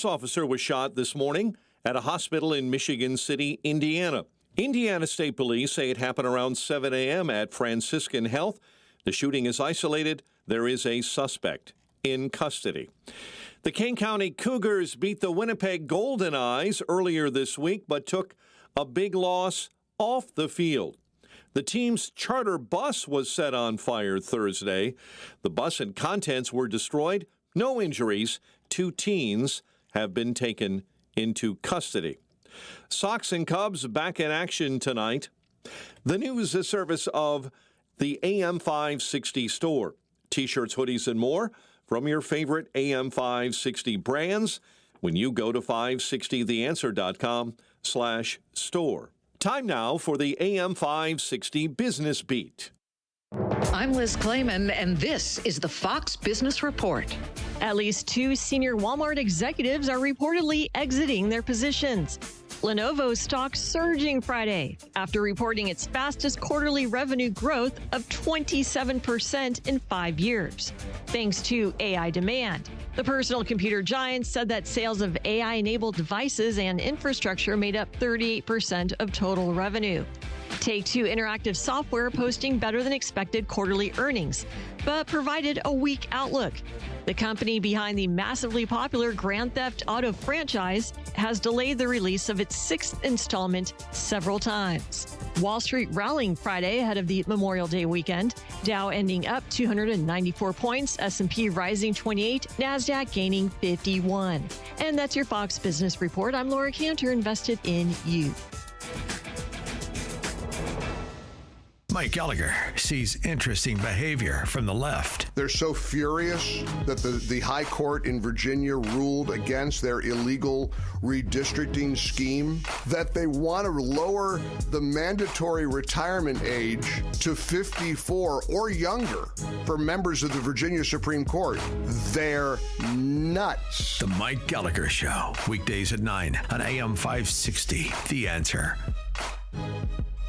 officer was shot this morning at a hospital in Michigan City, Indiana. Indiana State Police say it happened around 7 a.m. at Franciscan Health. The shooting is isolated. There is a suspect in custody. The Kane County Cougars beat the Winnipeg Golden Eyes earlier this week, but took a big loss off the field. The team's charter bus was set on fire Thursday. The bus and contents were destroyed. No injuries. 2 teens have been taken into custody. Sox and Cubs back in action tonight. The news is a service of the AM 560 store. T-shirts, hoodies, and more from your favorite AM 560 brands when you go to 560theanswer.com/store. Time now for the AM 560 Business Beat. I'm Liz Clayman, and this is the Fox Business Report. At least 2 senior Walmart executives are reportedly exiting their positions. Lenovo's stock surging Friday after reporting its fastest quarterly revenue growth of 27% in 5 years, thanks to AI demand. The personal computer giant said that sales of AI-enabled devices and infrastructure made up 38% of total revenue. Take-Two Interactive Software posting better than expected quarterly earnings, but provided a weak outlook. The company behind the massively popular Grand Theft Auto franchise has delayed the release of its 6th installment several times. Wall Street rallying Friday ahead of the Memorial Day weekend. Dow ending up 294 points, S&P rising 28, NASDAQ gaining 51. And that's your Fox Business Report. I'm Laura Cantor, invested in you. Mike Gallagher sees interesting behavior from the left. They're so furious that the High Court in Virginia ruled against their illegal redistricting scheme that they want to lower the mandatory retirement age to 54 or younger for members of the Virginia Supreme Court. They're nuts. The Mike Gallagher Show, weekdays at 9 on AM 560. The Answer.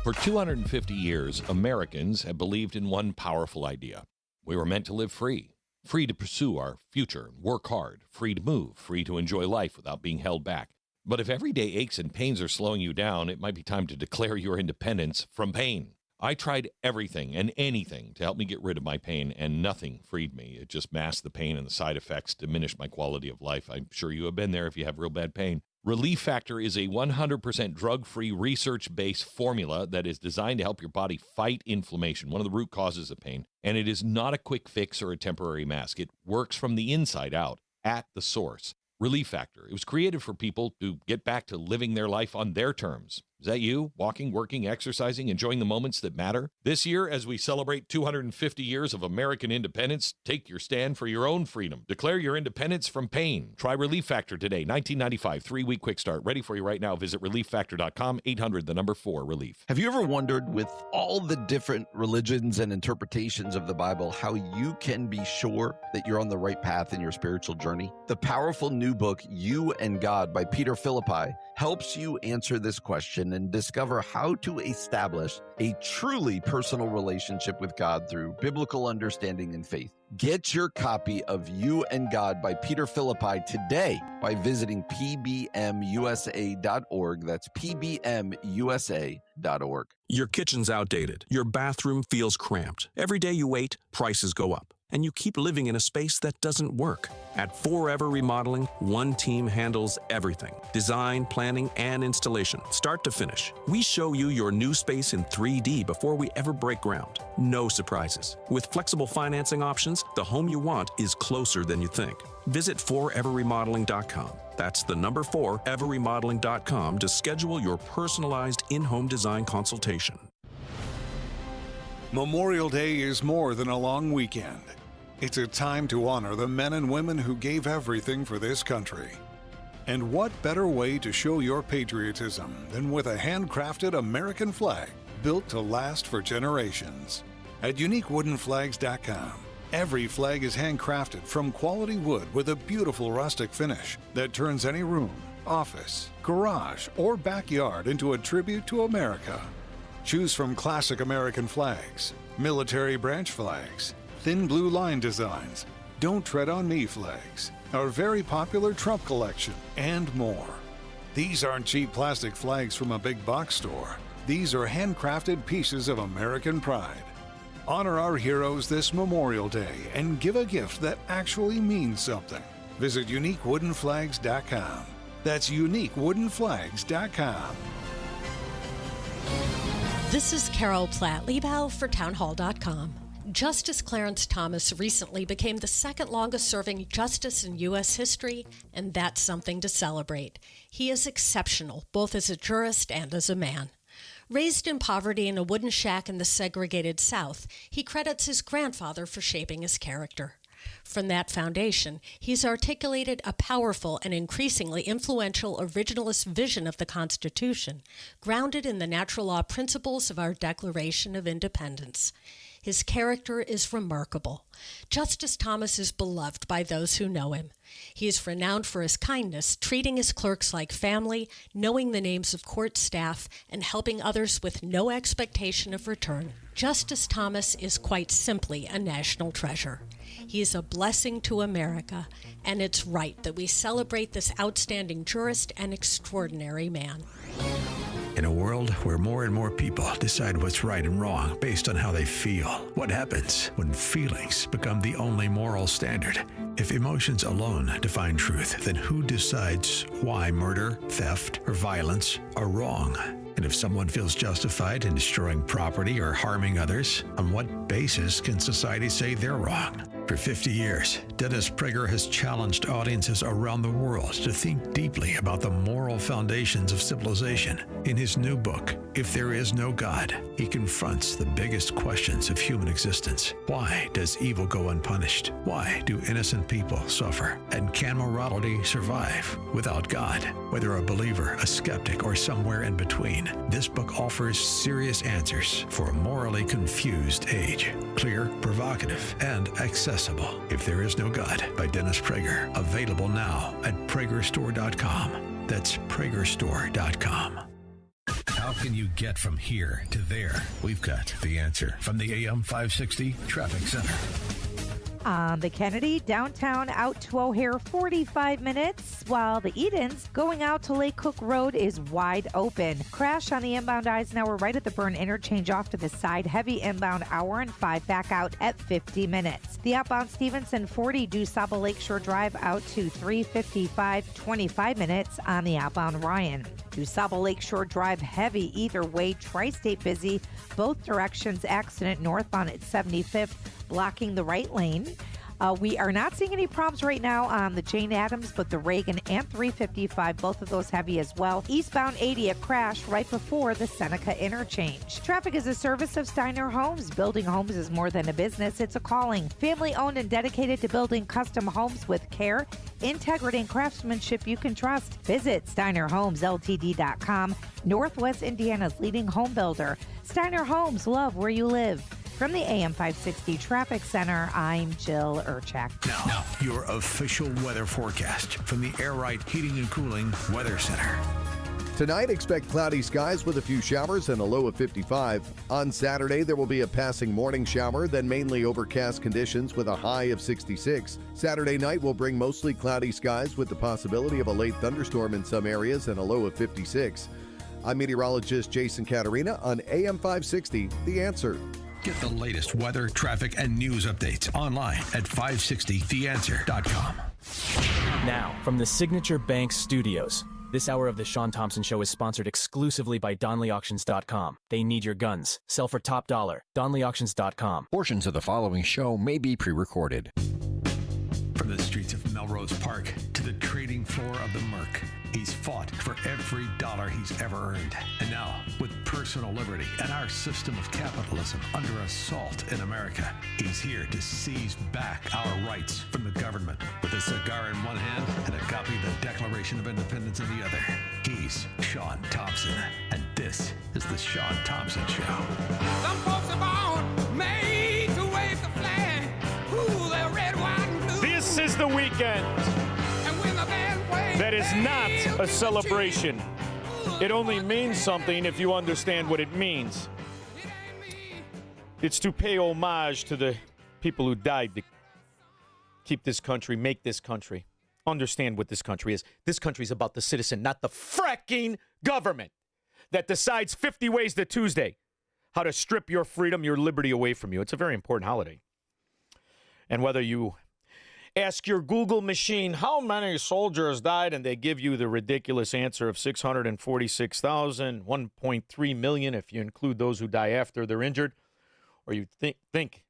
For 250 years, Americans have believed in one powerful idea. We were meant to live free to pursue our future, work hard, free to move, free to enjoy life without being held back. But if everyday aches and pains are slowing you down, it might be time to declare your independence from pain. I tried everything and anything to help me get rid of my pain, and nothing freed me. It just masked the pain, and the side effects diminished my quality of life. I'm sure you have been there if you have real bad pain. Relief Factor is a 100% drug-free, research-based formula that is designed to help your body fight inflammation, one of the root causes of pain. And it is not a quick fix or a temporary mask. It works from the inside out, at the source. Relief Factor. It was created for people to get back to living their life on their terms. Is that you? Walking, working, exercising, enjoying the moments that matter? This year, as we celebrate 250 years of American independence, take your stand for your own freedom. Declare your independence from pain. Try Relief Factor today. $19.95, 3-week quick start. Ready for you right now. Visit relieffactor.com, 800-4-RELIEF. Have you ever wondered, with all the different religions and interpretations of the Bible, how you can be sure that you're on the right path in your spiritual journey? The powerful new book, You and God by Peter Philippi, helps you answer this question and discover how to establish a truly personal relationship with God through biblical understanding and faith. Get your copy of You and God by Peter Philippi today by visiting pbmusa.org. That's pbmusa.org. Your kitchen's outdated. Your bathroom feels cramped. Every day you wait, prices go up. And you keep living in a space that doesn't work. At Forever Remodeling, one team handles everything. Design, planning, and installation, start to finish. We show you your new space in 3D before we ever break ground. No surprises. With flexible financing options, the home you want is closer than you think. Visit foreverremodeling.com. That's the number 4everremodeling.com to schedule your personalized in-home design consultation. Memorial Day is more than a long weekend. It's a time to honor the men and women who gave everything for this country. And what better way to show your patriotism than with a handcrafted American flag built to last for generations? At uniquewoodenflags.com, every flag is handcrafted from quality wood with a beautiful rustic finish that turns any room, office, garage, or backyard into a tribute to America. Choose from classic American flags, military branch flags, thin blue line designs, Don't Tread on Me flags, our very popular Trump collection, and more. These aren't cheap plastic flags from a big box store. These are handcrafted pieces of American pride. Honor our heroes this Memorial Day and give a gift that actually means something. Visit uniquewoodenflags.com. That's uniquewoodenflags.com. This is Carol Platt-Liebau for townhall.com. Justice Clarence Thomas recently became the second longest-serving justice in U.S. history, and that's something to celebrate. He is exceptional, both as a jurist and as a man. Raised in poverty in a wooden shack in the segregated South, he credits his grandfather for shaping his character. From that foundation, he's articulated a powerful and increasingly influential originalist vision of the Constitution, grounded in the natural law principles of our Declaration of Independence. His character is remarkable. Justice Thomas is beloved by those who know him. He is renowned for his kindness, treating his clerks like family, knowing the names of court staff, and helping others with no expectation of return. Justice Thomas is quite simply a national treasure. He is a blessing to America, and it's right that we celebrate this outstanding jurist and extraordinary man. In a world where more and more people decide what's right and wrong based on how they feel, what happens when feelings become the only moral standard? If emotions alone define truth, then who decides why murder, theft, or violence are wrong? And if someone feels justified in destroying property or harming others, on what basis can society say they're wrong? For 50 years, Dennis Prager has challenged audiences around the world to think deeply about the moral foundations of civilization. In his new book, If There Is No God, he confronts the biggest questions of human existence. Why does evil go unpunished? Why do innocent people suffer? And can morality survive without God? Whether a believer, a skeptic, or somewhere in between, this book offers serious answers for a morally confused age. Clear, provocative, and accessible. If There Is No God by Dennis Prager. Available now at pragerstore.com. That's pragerstore.com. How can you get from here to there? We've got the answer from the AM 560 Traffic Center. On the Kennedy, downtown out to O'Hare, 45 minutes, while the Edens going out to Lake Cook Road is wide open. Crash on the inbound Eisenhower right at the Burn interchange off to the side. Heavy inbound hour and 5 back out at 50 minutes. The outbound Stevenson 40 DuSable Lakeshore Drive out to 355, 25 minutes on the outbound Ryan. DuSable Lakeshore Drive heavy either way. Tri-State busy both directions. Accident northbound at 75th blocking the right lane. We are not seeing any problems right now on the Jane Addams, but the Reagan and 355, both of those heavy as well. Eastbound 80, a crash right before the Seneca interchange. Traffic is a service of Steiner Homes. Building homes is more than a business, it's a calling. Family owned and dedicated to building custom homes with care, integrity, and craftsmanship you can trust. Visit SteinerHomesLTD.com, Northwest Indiana's leading home builder. Steiner Homes, love where you live. From the AM 560 Traffic Center, I'm Jill Urchak. Now, your official weather forecast from the Air Right Heating and Cooling Weather Center. Tonight, expect cloudy skies with a few showers and a low of 55. On Saturday, there will be a passing morning shower, then mainly overcast conditions with a high of 66. Saturday night will bring mostly cloudy skies with the possibility of a late thunderstorm in some areas and a low of 56. I'm meteorologist Jason Caterina on AM 560, The Answer. Get the latest weather, traffic, and news updates online at 560theanswer.com. Now, from the Signature Bank Studios, this hour of the Shaun Thompson Show is sponsored exclusively by DonleyAuctions.com. They need your guns. Sell for top dollar. DonleyAuctions.com. Portions of the following show may be pre-recorded. From the streets of Melrose Park to the trading floor of the Merc, he's fought for every dollar he's ever earned. And now, with personal liberty and our system of capitalism under assault in America, he's here to seize back our rights from the government. With a cigar in one hand and a copy of the Declaration of Independence in the other, he's Shaun Thompson. And this is the Shaun Thompson Show. Some folks are born made to wave the flag. Ooh, they're red, white, and blue. This is the weekend. That is not a celebration. It only means something if you understand what it means. It's to pay homage to the people who died, the keep this country, make this country, understand what this country is. This country is about the citizen, not the fracking government that decides 50 ways to Tuesday how to strip your freedom, your liberty away from you. It's a very important holiday. And whether you ask your Google machine how many soldiers died, and they give you the ridiculous answer of 646,000, 1.3 million if you include those who die after they're injured, or you think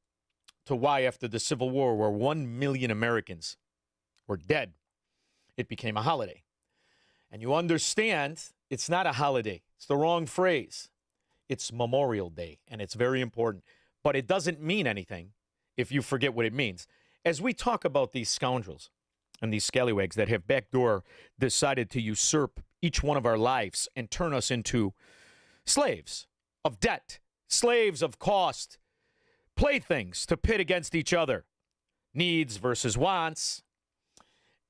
to why after the Civil War where 1 million Americans were dead, it became a holiday. And you understand it's not a holiday. It's the wrong phrase. It's Memorial Day, and it's very important. But it doesn't mean anything if you forget what it means. As we talk about these scoundrels and these scallywags that have backdoor decided to usurp each one of our lives and turn us into slaves of debt, slaves of cost, playthings to pit against each other, needs versus wants,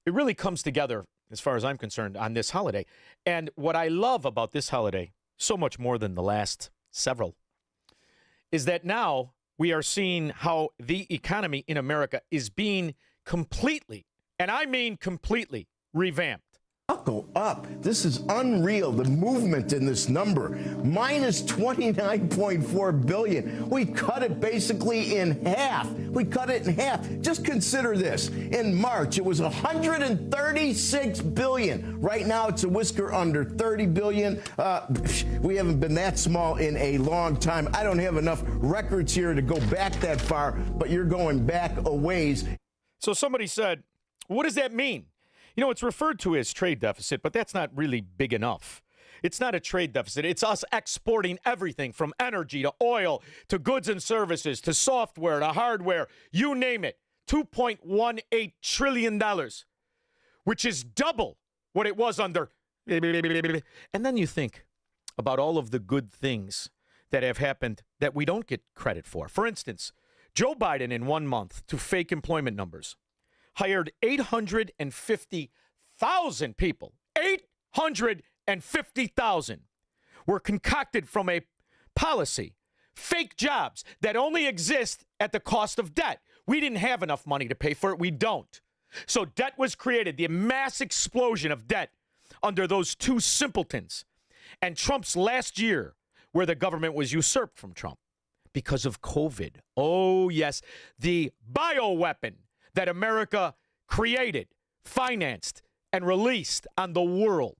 it really comes together, as far as I'm concerned, on this holiday. And what I love about this holiday, so much more than the last several, is that now we are seeing how the economy in America is being completely, and I mean completely, revamped. Go up. This is unreal. The movement in this number, minus 29.4 billion. We cut it basically in half. We cut it in half. Just consider this. In March, it was 136 billion. Right now, it's a whisker under 30 billion. We haven't been that small in a long time. I don't have enough records here to go back that far, but you're going back a ways. So somebody said, what does that mean? You know, it's referred to as trade deficit, but that's not really big enough. It's not a trade deficit. It's us exporting everything from energy to oil to goods and services to software to hardware, you name it. $2.18 trillion, which is double what it was under. And then you think about all of the good things that have happened that we don't get credit for. For instance, Joe Biden in 1 month, to fake employment numbers, hired 850,000 people. 850,000 were concocted from a policy, fake jobs that only exist at the cost of debt. We didn't have enough money to pay for it. We don't. So debt was created, the mass explosion of debt under those two simpletons. And Trump's last year, where the government was usurped from Trump because of COVID. Oh, yes, the bioweapon that America created, financed, and released on the world.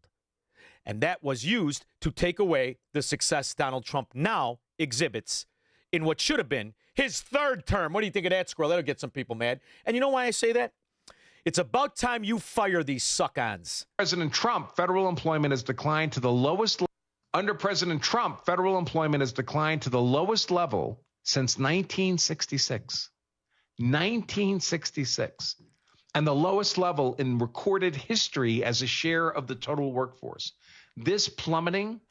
And that was used to take away the success Donald Trump now exhibits in what should have been his third term. What do you think of that, Squirrel? That'll get some people mad. And you know why I say that? It's about time you fire these suck-ons. President Trump, federal employment has declined to the lowest. Under President Trump, federal employment has declined to the lowest level since 1966. 1966. And the lowest level in recorded history as a share of the total workforce. This plummeting,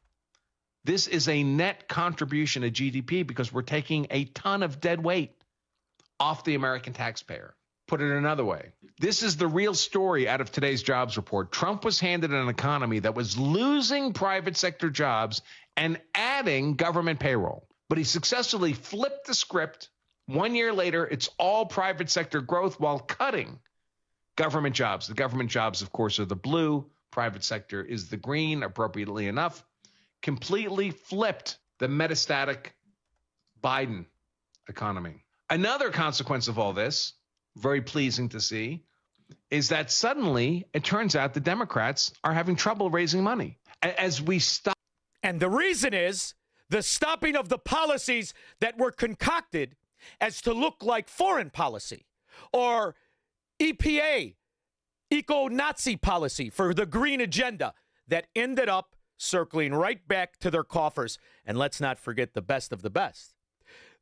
this is a net contribution to GDP because we're taking a ton of dead weight off the American taxpayer. Put it another way, this is the real story out of today's jobs report. Trump was handed an economy that was losing private sector jobs and adding government payroll. But he successfully flipped the script. 1 year later, it's all private sector growth while cutting government jobs. The government jobs, of course, are the blue. Private sector is the green, appropriately enough. Completely flipped the metastatic Biden economy. Another consequence of all this, very pleasing to see, is that suddenly it turns out the Democrats are having trouble raising money. As we stop. And the reason is the stopping of the policies that were concocted as to look like foreign policy or EPA, eco-Nazi policy for the green agenda that ended up circling right back to their coffers. And let's not forget the best of the best.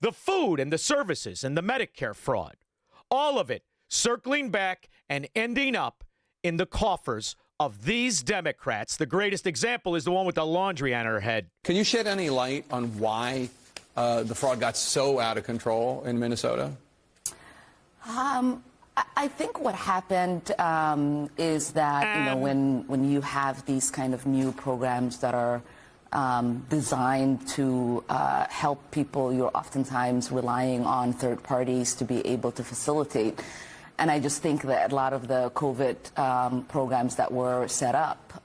The food and the services and the Medicare fraud, all of it circling back and ending up in the coffers of these Democrats. The greatest example is the one with the laundry on her head. Can you shed any light on why the fraud got so out of control in Minnesota? I think what happened is that, when you have these kind of new programs that are designed to help people, you're oftentimes relying on third parties to be able to facilitate. And I just think that a lot of the COVID programs that were set up,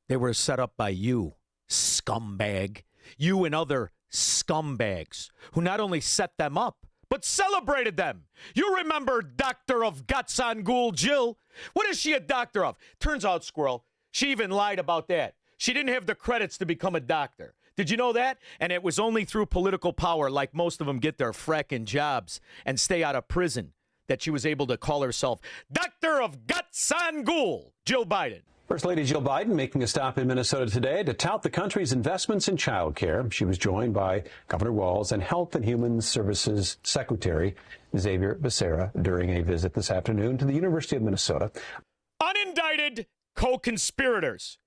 They were set up by you, scumbag. You and other scumbags who not only set them up, but celebrated them. You remember Doctor of Gatsangul Jill? What is she a doctor of? Turns out, Squirrel, she even lied about that. She didn't have the credits to become a doctor. Did you know that? And it was only through political power, like most of them get their fracking jobs and stay out of prison, that she was able to call herself Doctor of Gatsangul Jill Biden. First Lady Jill Biden making a stop in Minnesota today to tout the country's investments in child care. She was joined by Governor Walz and Health and Human Services Secretary Xavier Becerra during a visit this afternoon to the University of Minnesota. Unindicted co-conspirators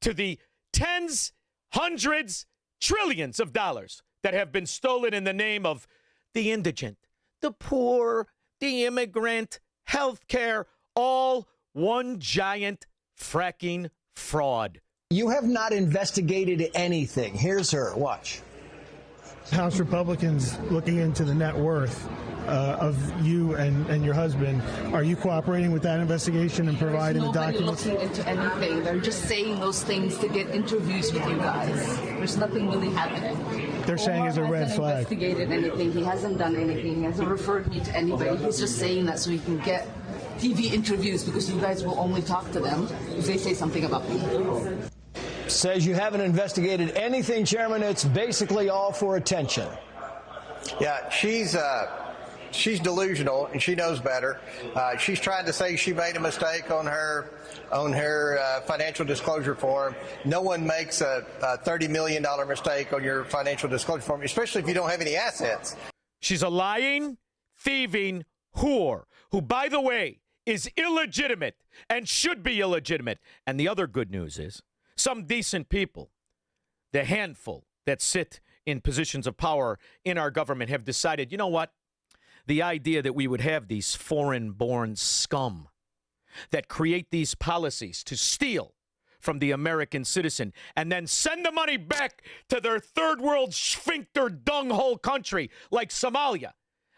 to the tens, hundreds, trillions of dollars that have been stolen in the name of the indigent, the poor, the immigrant, health care, all one giant fracking fraud. You have not investigated anything. Here's her. Watch. House Republicans looking into the net worth of you and your husband. Are you cooperating with that investigation and providing the documents? Nobody looking into anything. They're just saying those things to get interviews with you guys. There's nothing really happening. They're saying it's a red flag. Investigated anything. He hasn't done anything. He hasn't referred me to anybody. He's just saying that so he can get TV interviews because you guys will only talk to them if they say something about me. Says you haven't investigated anything, Chairman. It's basically all for attention. Yeah, she's delusional and she knows better. She's trying to say she made a mistake on her financial disclosure form. No one makes a $30 million mistake on your financial disclosure form, especially if you don't have any assets. She's a lying, thieving whore who, by the way, is illegitimate and should be illegitimate. And the other good news is some decent people, the handful that sit in positions of power in our government, have decided, you know what? The idea that we would have these foreign-born scum that create these policies to steal from the American citizen and then send the money back to their third-world sphincter dunghole country like Somalia.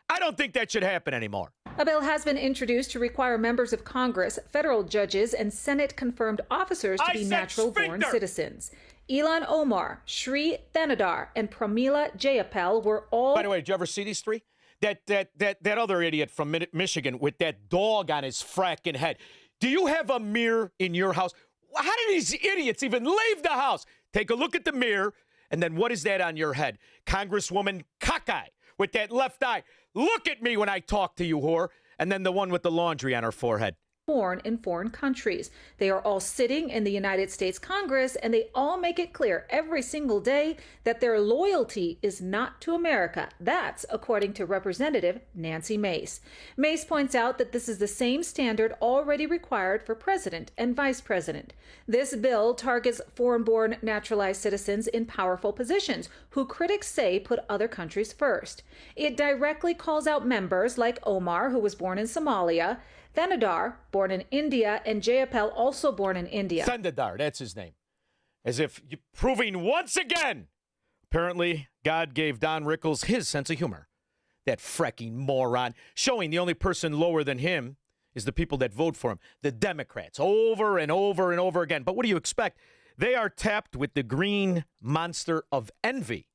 I don't think that should happen anymore. A bill has been introduced to require members of Congress, federal judges, and Senate-confirmed officers to be natural-born citizens. Ilan Omar, Sri Thanadar, and Pramila Jayapal were all... By the way, did you ever see these three? That other idiot from Michigan with that dog on his fracking head. Do you have a mirror in your house? How did these idiots even leave the house? Take a look at the mirror, and then what is that on your head? Congresswoman Cockeye with that left eye. Look at me when I talk to you, whore. And then the one with the laundry on her forehead. Born in foreign countries. They are all sitting in the United States Congress, and they all make it clear every single day that their loyalty is not to America. That's according to Representative Nancy Mace. Mace points out that this is the same standard already required for president and vice president. This bill targets foreign-born naturalized citizens in powerful positions who critics say put other countries first. It directly calls out members like Omar, who was born in Somalia, Thanadar, born in India, and Jayapal, also born in India. Thanadar, that's his name. As if proving once again, apparently God gave Don Rickles his sense of humor. That fracking moron, showing the only person lower than him is the people that vote for him, the Democrats, over and over and over again. But what do you expect? They are tapped with the green monster of envy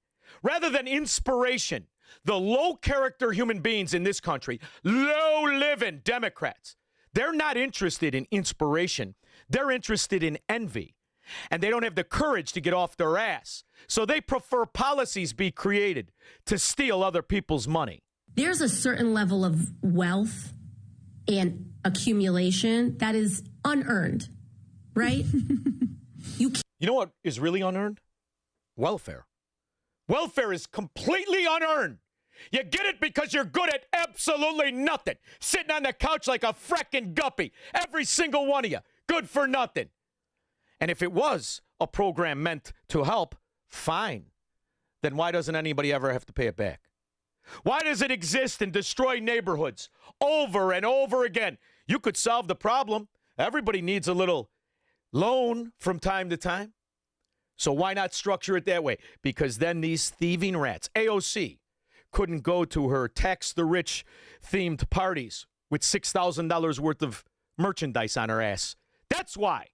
rather than inspiration. The low-character human beings in this country, low-living Democrats, they're not interested in inspiration. They're interested in envy. And they don't have the courage to get off their ass. So they prefer policies be created to steal other people's money. There's a certain level of wealth and accumulation that is unearned, right? You know what is really unearned? Welfare. Welfare is completely unearned. You get it because you're good at absolutely nothing. Sitting on the couch like a frickin' guppy. Every single one of you. Good for nothing. And if it was a program meant to help, fine. Then why doesn't anybody ever have to pay it back? Why does it exist and destroy neighborhoods over and over again? You could solve the problem. Everybody needs a little loan from time to time. So why not structure it that way? Because then these thieving rats, AOC, couldn't go to her tax the rich themed parties with $6,000 worth of merchandise on her ass. That's why.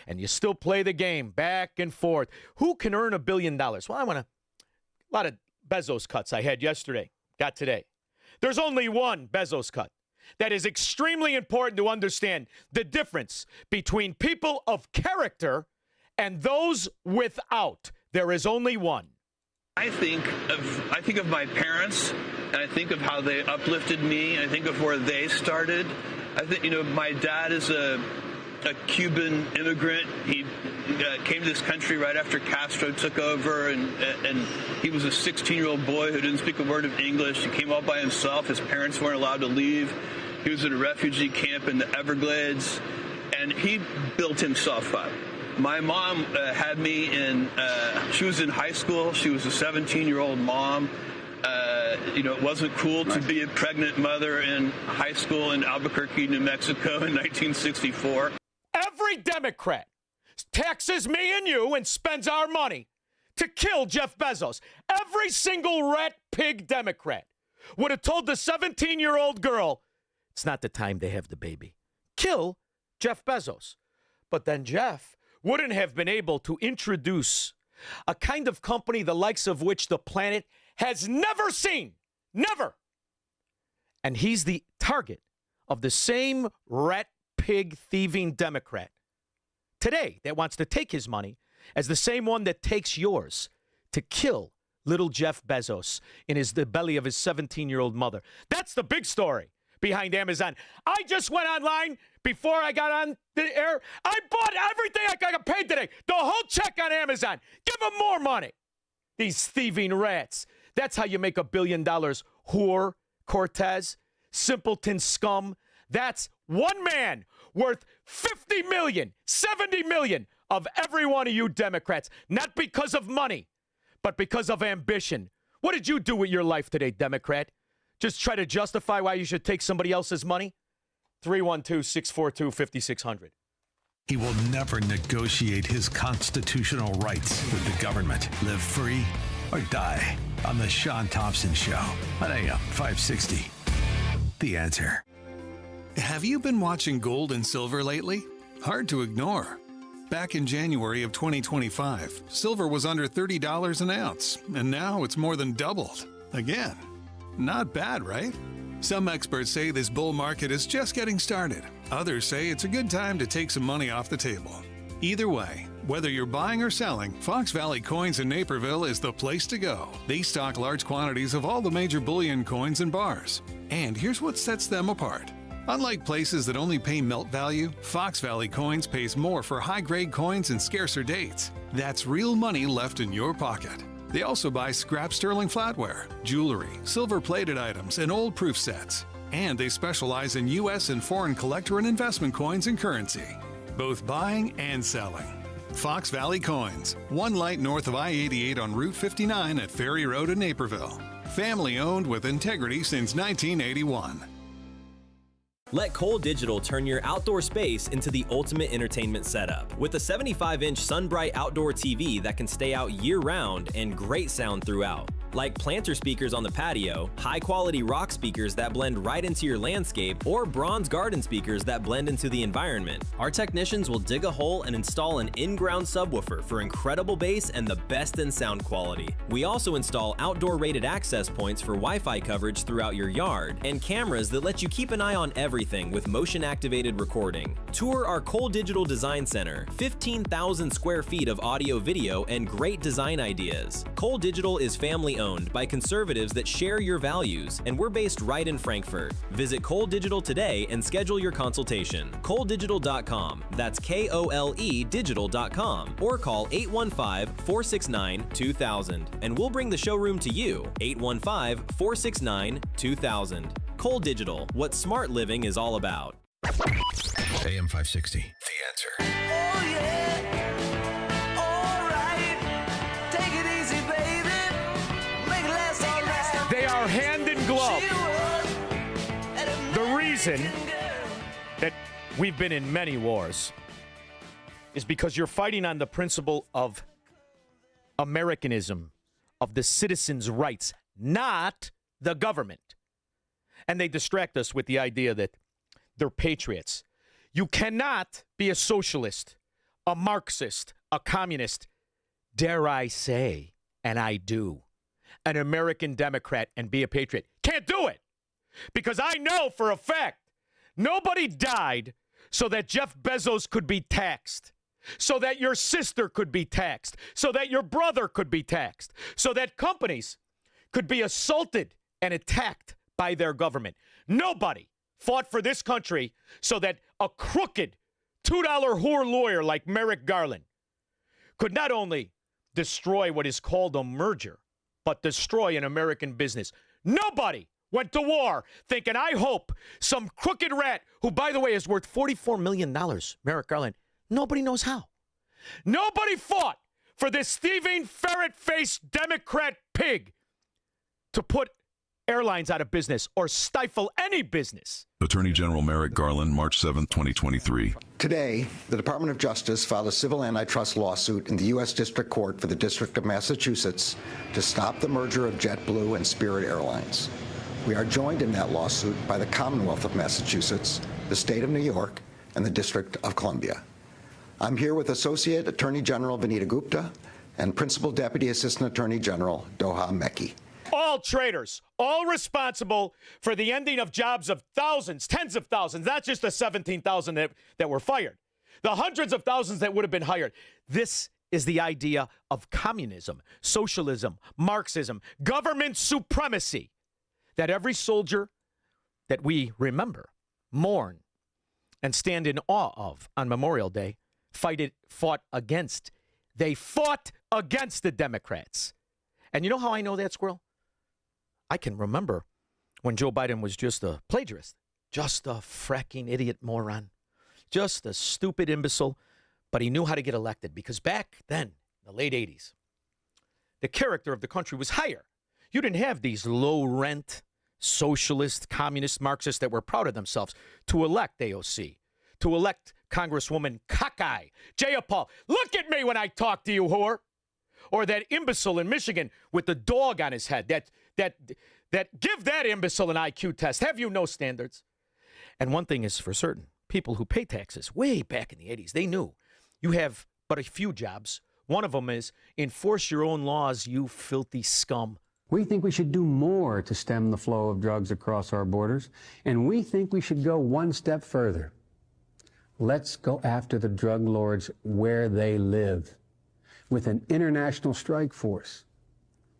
And you still play the game back and forth. Who can earn $1 billion? Well, a lot of Bezos cuts I had yesterday, got today. There's only one Bezos cut that is extremely important to understand the difference between people of character and those without. There is only one. I think of my parents, and I think of how they uplifted me. I think of where they started. I think, my dad is a Cuban immigrant. He came to this country right after Castro took over, and he was a 16-year-old boy who didn't speak a word of English. He came all by himself. His parents weren't allowed to leave. He was at a refugee camp in the Everglades, and he built himself up. My mom had me she was in high school. She was a 17-year-old mom. It wasn't cool to be a pregnant mother in high school in Albuquerque, New Mexico in 1964. Every Democrat taxes me and you and spends our money to kill Jeff Bezos. Every single rat pig Democrat would have told the 17-year-old girl, it's not the time to have the baby. Kill Jeff Bezos. But then Jeff wouldn't have been able to introduce a kind of company the likes of which the planet has never seen. Never. And he's the target of the same rat pig thieving Democrat today that wants to take his money as the same one that takes yours to kill little Jeff Bezos in the belly of his 17-year-old mother. That's the big story behind Amazon. I just went online before I got on the air. I bought everything I got paid today. The whole check on Amazon. Give them more money. These thieving rats. That's how you make $1 billion. Whore, Cortez, simpleton scum. That's one man worth 50 million, 70 million of every one of you Democrats. Not because of money, but because of ambition. What did you do with your life today, Democrat? Just try to justify why you should take somebody else's money? 312-642-5600. He will never negotiate his constitutional rights with the government. Live free or die on the Shaun Thompson Show on AM 560. The Answer. Have you been watching gold and silver lately? Hard to ignore. Back in January of 2025, silver was under $30 an ounce, and now it's more than doubled. Again. Not bad, right? Some experts say this bull market is just getting started. Others say it's a good time to take some money off the table. Either way, whether you're buying or selling, Fox Valley Coins in Naperville is the place to go. They stock large quantities of all the major bullion coins and bars. And here's what sets them apart. Unlike places that only pay melt value, Fox Valley Coins pays more for high-grade coins and scarcer dates. That's real money left in your pocket. They also buy scrap sterling flatware, jewelry, silver-plated items, and old proof sets. And they specialize in U.S. and foreign collector and investment coins and currency, both buying and selling. Fox Valley Coins, one light north of I-88 on Route 59 at Ferry Road in Naperville. Family-owned with integrity since 1981. Let Cole Digital turn your outdoor space into the ultimate entertainment setup. With a 75-inch SunBright outdoor TV that can stay out year-round and great sound throughout. Like planter speakers on the patio, high-quality rock speakers that blend right into your landscape, or bronze garden speakers that blend into the environment. Our technicians will dig a hole and install an in-ground subwoofer for incredible bass and the best in sound quality. We also install outdoor rated access points for Wi-Fi coverage throughout your yard, and cameras that let you keep an eye on everything with motion-activated recording. Tour our Cole Digital Design Center, 15,000 square feet of audio, video, and great design ideas. Cole Digital is family-owned by conservatives that share your values, and we're based right in Frankfurt. Visit Cole Digital today and schedule your consultation. ColeDigital.com. That's KOLE digital.com, or call 815-469-2000, and we'll bring the showroom to you. 815-469-2000. Cole Digital, what smart living is all about. AM 560. The Answer. Oh yeah, all right. Take it easy, baby. Make it last all night. They are hand in glove. The reason that we've been in many wars is because you're fighting on the principle of Americanism, of the citizens' rights, not the government. And they distract us with the idea that they're patriots. You cannot be a socialist, a Marxist, a communist, dare I say, and I do, an American Democrat and be a patriot. Can't do it. Because I know for a fact nobody died so that Jeff Bezos could be taxed, so that your sister could be taxed, so that your brother could be taxed, so that companies could be assaulted and attacked by their government. Nobody fought for this country so that a crooked $2 whore lawyer like Merrick Garland could not only destroy what is called a merger, but destroy an American business. Nobody went to war thinking, I hope some crooked rat, who, by the way, is worth $44 million, Merrick Garland, nobody knows how. Nobody fought for this thieving, ferret-faced Democrat pig to put airlines out of business or stifle any business. Attorney General Merrick Garland, March 7, 2023. Today, the Department of Justice filed a civil antitrust lawsuit in the U.S. District Court for the District of Massachusetts to stop the merger of JetBlue and Spirit Airlines. We are joined in that lawsuit by the Commonwealth of Massachusetts, the State of New York, and the District of Columbia. I'm here with Associate Attorney General Vanita Gupta and Principal Deputy Assistant Attorney General Doha Mekki. All traitors, all responsible for the ending of jobs of thousands, tens of thousands, not just the 17,000 that were fired, the hundreds of thousands that would have been hired. This is the idea of communism, socialism, Marxism, government supremacy that every soldier that we remember, mourn, and stand in awe of on Memorial Day fought against. They fought against the Democrats. And you know how I know that, Squirrel? I can remember when Joe Biden was just a plagiarist, just a fracking idiot moron, just a stupid imbecile, but he knew how to get elected because back then, in the late 80s, the character of the country was higher. You didn't have these low-rent, socialist, communist, Marxists that were proud of themselves to elect AOC, to elect Congresswoman Cockeye, Jayapal. Look at me when I talk to you, whore. Or that imbecile in Michigan with the dog on his head. That give that imbecile an IQ test. Have you no standards? And one thing is for certain. People who pay taxes way back in the 80s, they knew you have but a few jobs. One of them is enforce your own laws, you filthy scum. We think we should do more to stem the flow of drugs across our borders, and we think we should go one step further. Let's go after the drug lords where they live, with an international strike force.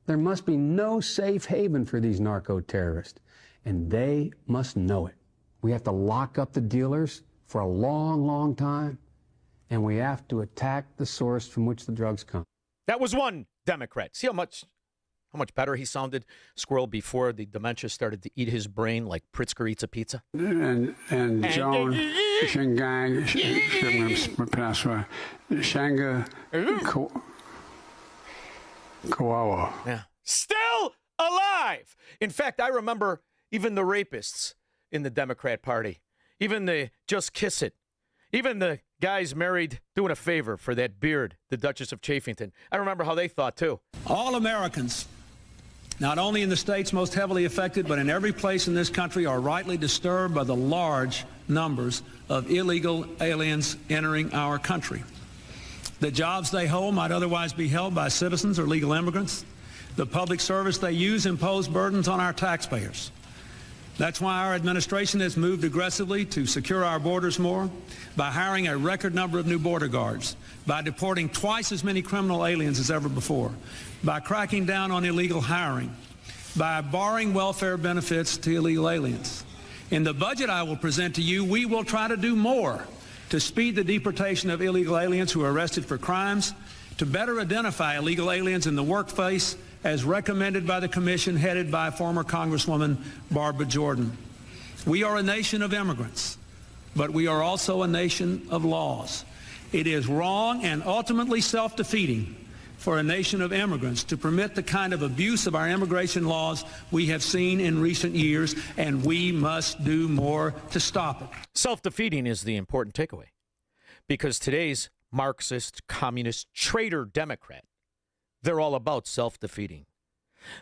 There must be no safe haven for these narco-terrorists, and they must know it. We have to lock up the dealers for a long, long time, and we have to attack the source from which the drugs come. That was one Democrat. See how much better he sounded, Squirrel, before the dementia started to eat his brain like Pritzker eats a pizza? And Joan Shingang, Shanga Kawawa. Yeah. Still alive. In fact, I remember even the rapists in the Democrat Party, even the Just Kiss It, even the guys married doing a favor for that beard, the Duchess of Chaffington. I remember how they thought, too. All Americans, not only in the states most heavily affected, but in every place in this country, are rightly disturbed by the large numbers of illegal aliens entering our country. The jobs they hold might otherwise be held by citizens or legal immigrants. The public service they use impose burdens on our taxpayers. That's why our administration has moved aggressively to secure our borders more, by hiring a record number of new border guards, by deporting twice as many criminal aliens as ever before, by cracking down on illegal hiring, by barring welfare benefits to illegal aliens. In the budget I will present to you, we will try to do more to speed the deportation of illegal aliens who are arrested for crimes, to better identify illegal aliens in the workplace as recommended by the commission headed by former Congresswoman Barbara Jordan. We are a nation of immigrants, but we are also a nation of laws. It is wrong and ultimately self-defeating for a nation of immigrants to permit the kind of abuse of our immigration laws we have seen in recent years, and we must do more to stop it. Self-defeating is the important takeaway, because today's Marxist, communist, traitor Democrat, they're all about self-defeating.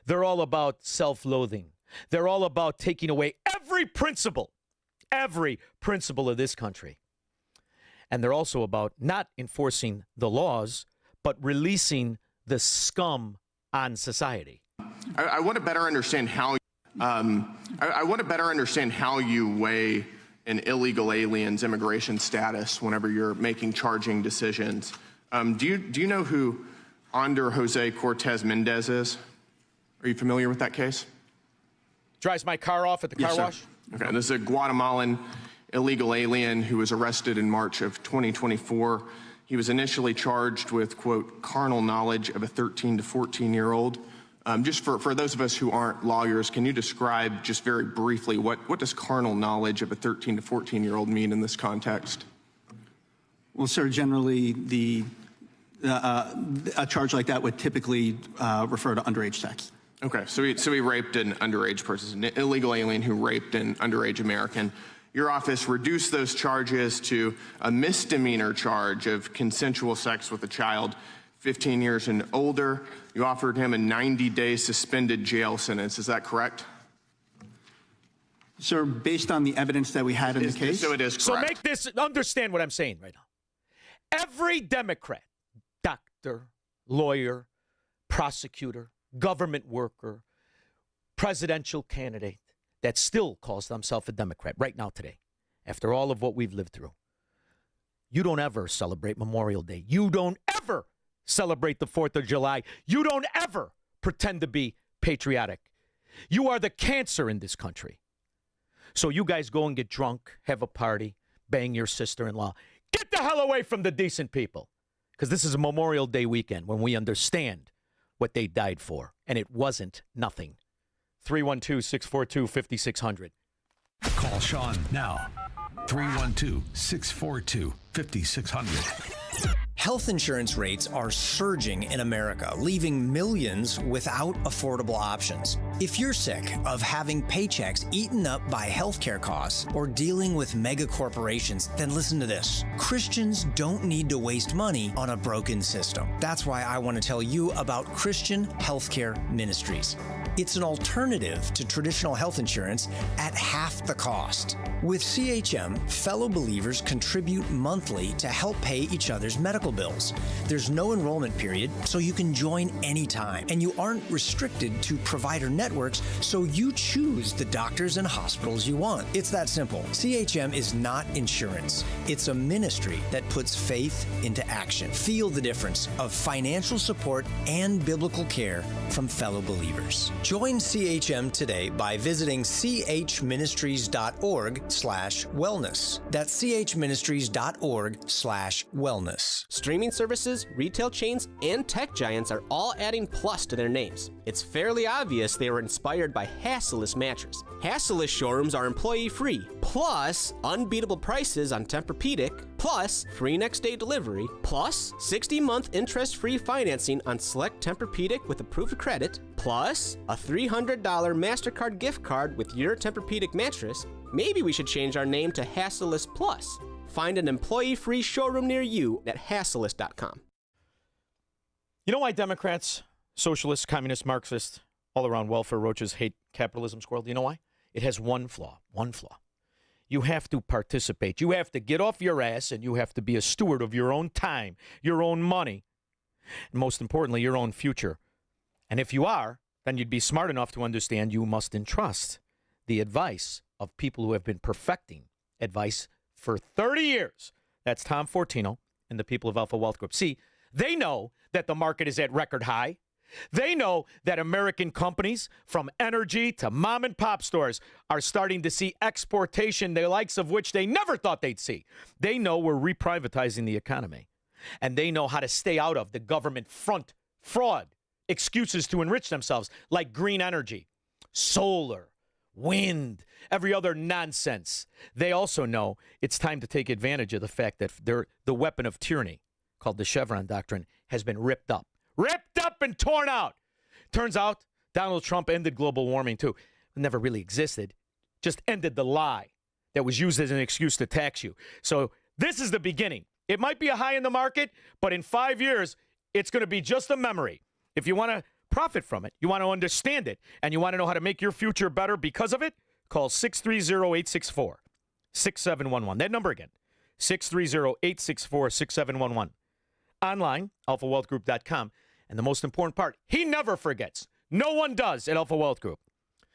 They're all about self-loathing. They're all about taking away every principle of this country. And they're also about not enforcing the laws, but releasing the scum on society. I want to better understand how. I want to better understand how you weigh an illegal alien's immigration status whenever you're making charging decisions. Do you know who Ander Jose Cortez Mendez is? Are you familiar with that case? Drives my car off at the car wash? Okay, this is a Guatemalan illegal alien who was arrested in March of 2024. He was initially charged with, quote, carnal knowledge of a 13 to 14-year-old. Just for those of us who aren't lawyers, can you describe just very briefly what does carnal knowledge of a 13 to 14-year-old mean in this context? Well, sir, generally a charge like that would typically refer to underage sex. Okay, so he raped an underage person, an illegal alien who raped an underage American. Your office reduced those charges to a misdemeanor charge of consensual sex with a child 15 years and older. You offered him a 90-day suspended jail sentence. Is that correct? Sir, based on the evidence that we had in the case. So it is correct. So make this, understand what I'm saying right now. Every Democrat, doctor, lawyer, prosecutor, government worker, presidential candidate that still calls themselves a Democrat right now today, after all of what we've lived through, you don't ever celebrate Memorial Day. You don't ever celebrate the 4th of July. You don't ever pretend to be patriotic. You are the cancer in this country. So you guys go and get drunk, have a party, bang your sister-in-law. Get the hell away from the decent people. Because this is a Memorial Day weekend when we understand what they died for. And it wasn't nothing. 312-642-5600. Call Shaun now. 312-642-5600. Health insurance rates are surging in America, leaving millions without affordable options. If you're sick of having paychecks eaten up by healthcare costs or dealing with mega corporations, then listen to this. Christians don't need to waste money on a broken system. That's why I want to tell you about Christian Healthcare Ministries. It's an alternative to traditional health insurance at half the cost. With CHM, fellow believers contribute monthly to help pay each other's medical bills. There's no enrollment period, so you can join anytime. And you aren't restricted to provider networks, so you choose the doctors and hospitals you want. It's that simple. CHM is not insurance. It's a ministry that puts faith into action. Feel the difference of financial support and biblical care from fellow believers. Join CHM today by visiting chministries.org/wellness. That's chministries.org/wellness. Streaming services, retail chains, and tech giants are all adding plus to their names. It's fairly obvious they were inspired by Hasselus mattress. Hasselus showrooms are employee-free, plus unbeatable prices on Tempur-Pedic, plus free next-day delivery, plus 60-month interest-free financing on select Tempur-Pedic with approved credit, plus a $300 MasterCard gift card with your Tempur-Pedic mattress. Maybe we should change our name to Hasselus Plus. Find an employee-free showroom near you at Hasselus.com. You know why Democrats, socialists, communists, Marxists, all-around welfare roaches hate capitalism, Squirrel? Do you know why? It has one flaw. You have to participate. You have to get off your ass, and you have to be a steward of your own time, your own money, and most importantly, your own future. And if you are, then you'd be smart enough to understand you must entrust the advice of people who have been perfecting advice for 30 years. That's Tom Fortino and the people of Alpha Wealth Group. See, they know that the market is at record high. They know that American companies, from energy to mom and pop stores, are starting to see exportation, the likes of which they never thought they'd see. They know we're reprivatizing the economy. And they know how to stay out of the government front fraud, excuses to enrich themselves, like green energy, solar, wind, every other nonsense. They also know it's time to take advantage of the fact that the weapon of tyranny, called the Chevron Doctrine, has been ripped up and torn out. Turns out Donald Trump ended global warming too. It never really existed. Just ended the lie that was used as an excuse to tax you. So this is the beginning. It might be a high in the market, but in 5 years, it's going to be just a memory. If you want to profit from it, you want to understand it, and you want to know how to make your future better because of it, call 630-864-6711. That number again, 630-864-6711. Online, alphawealthgroup.com. And the most important part, he never forgets. No one does at Alpha Wealth Group.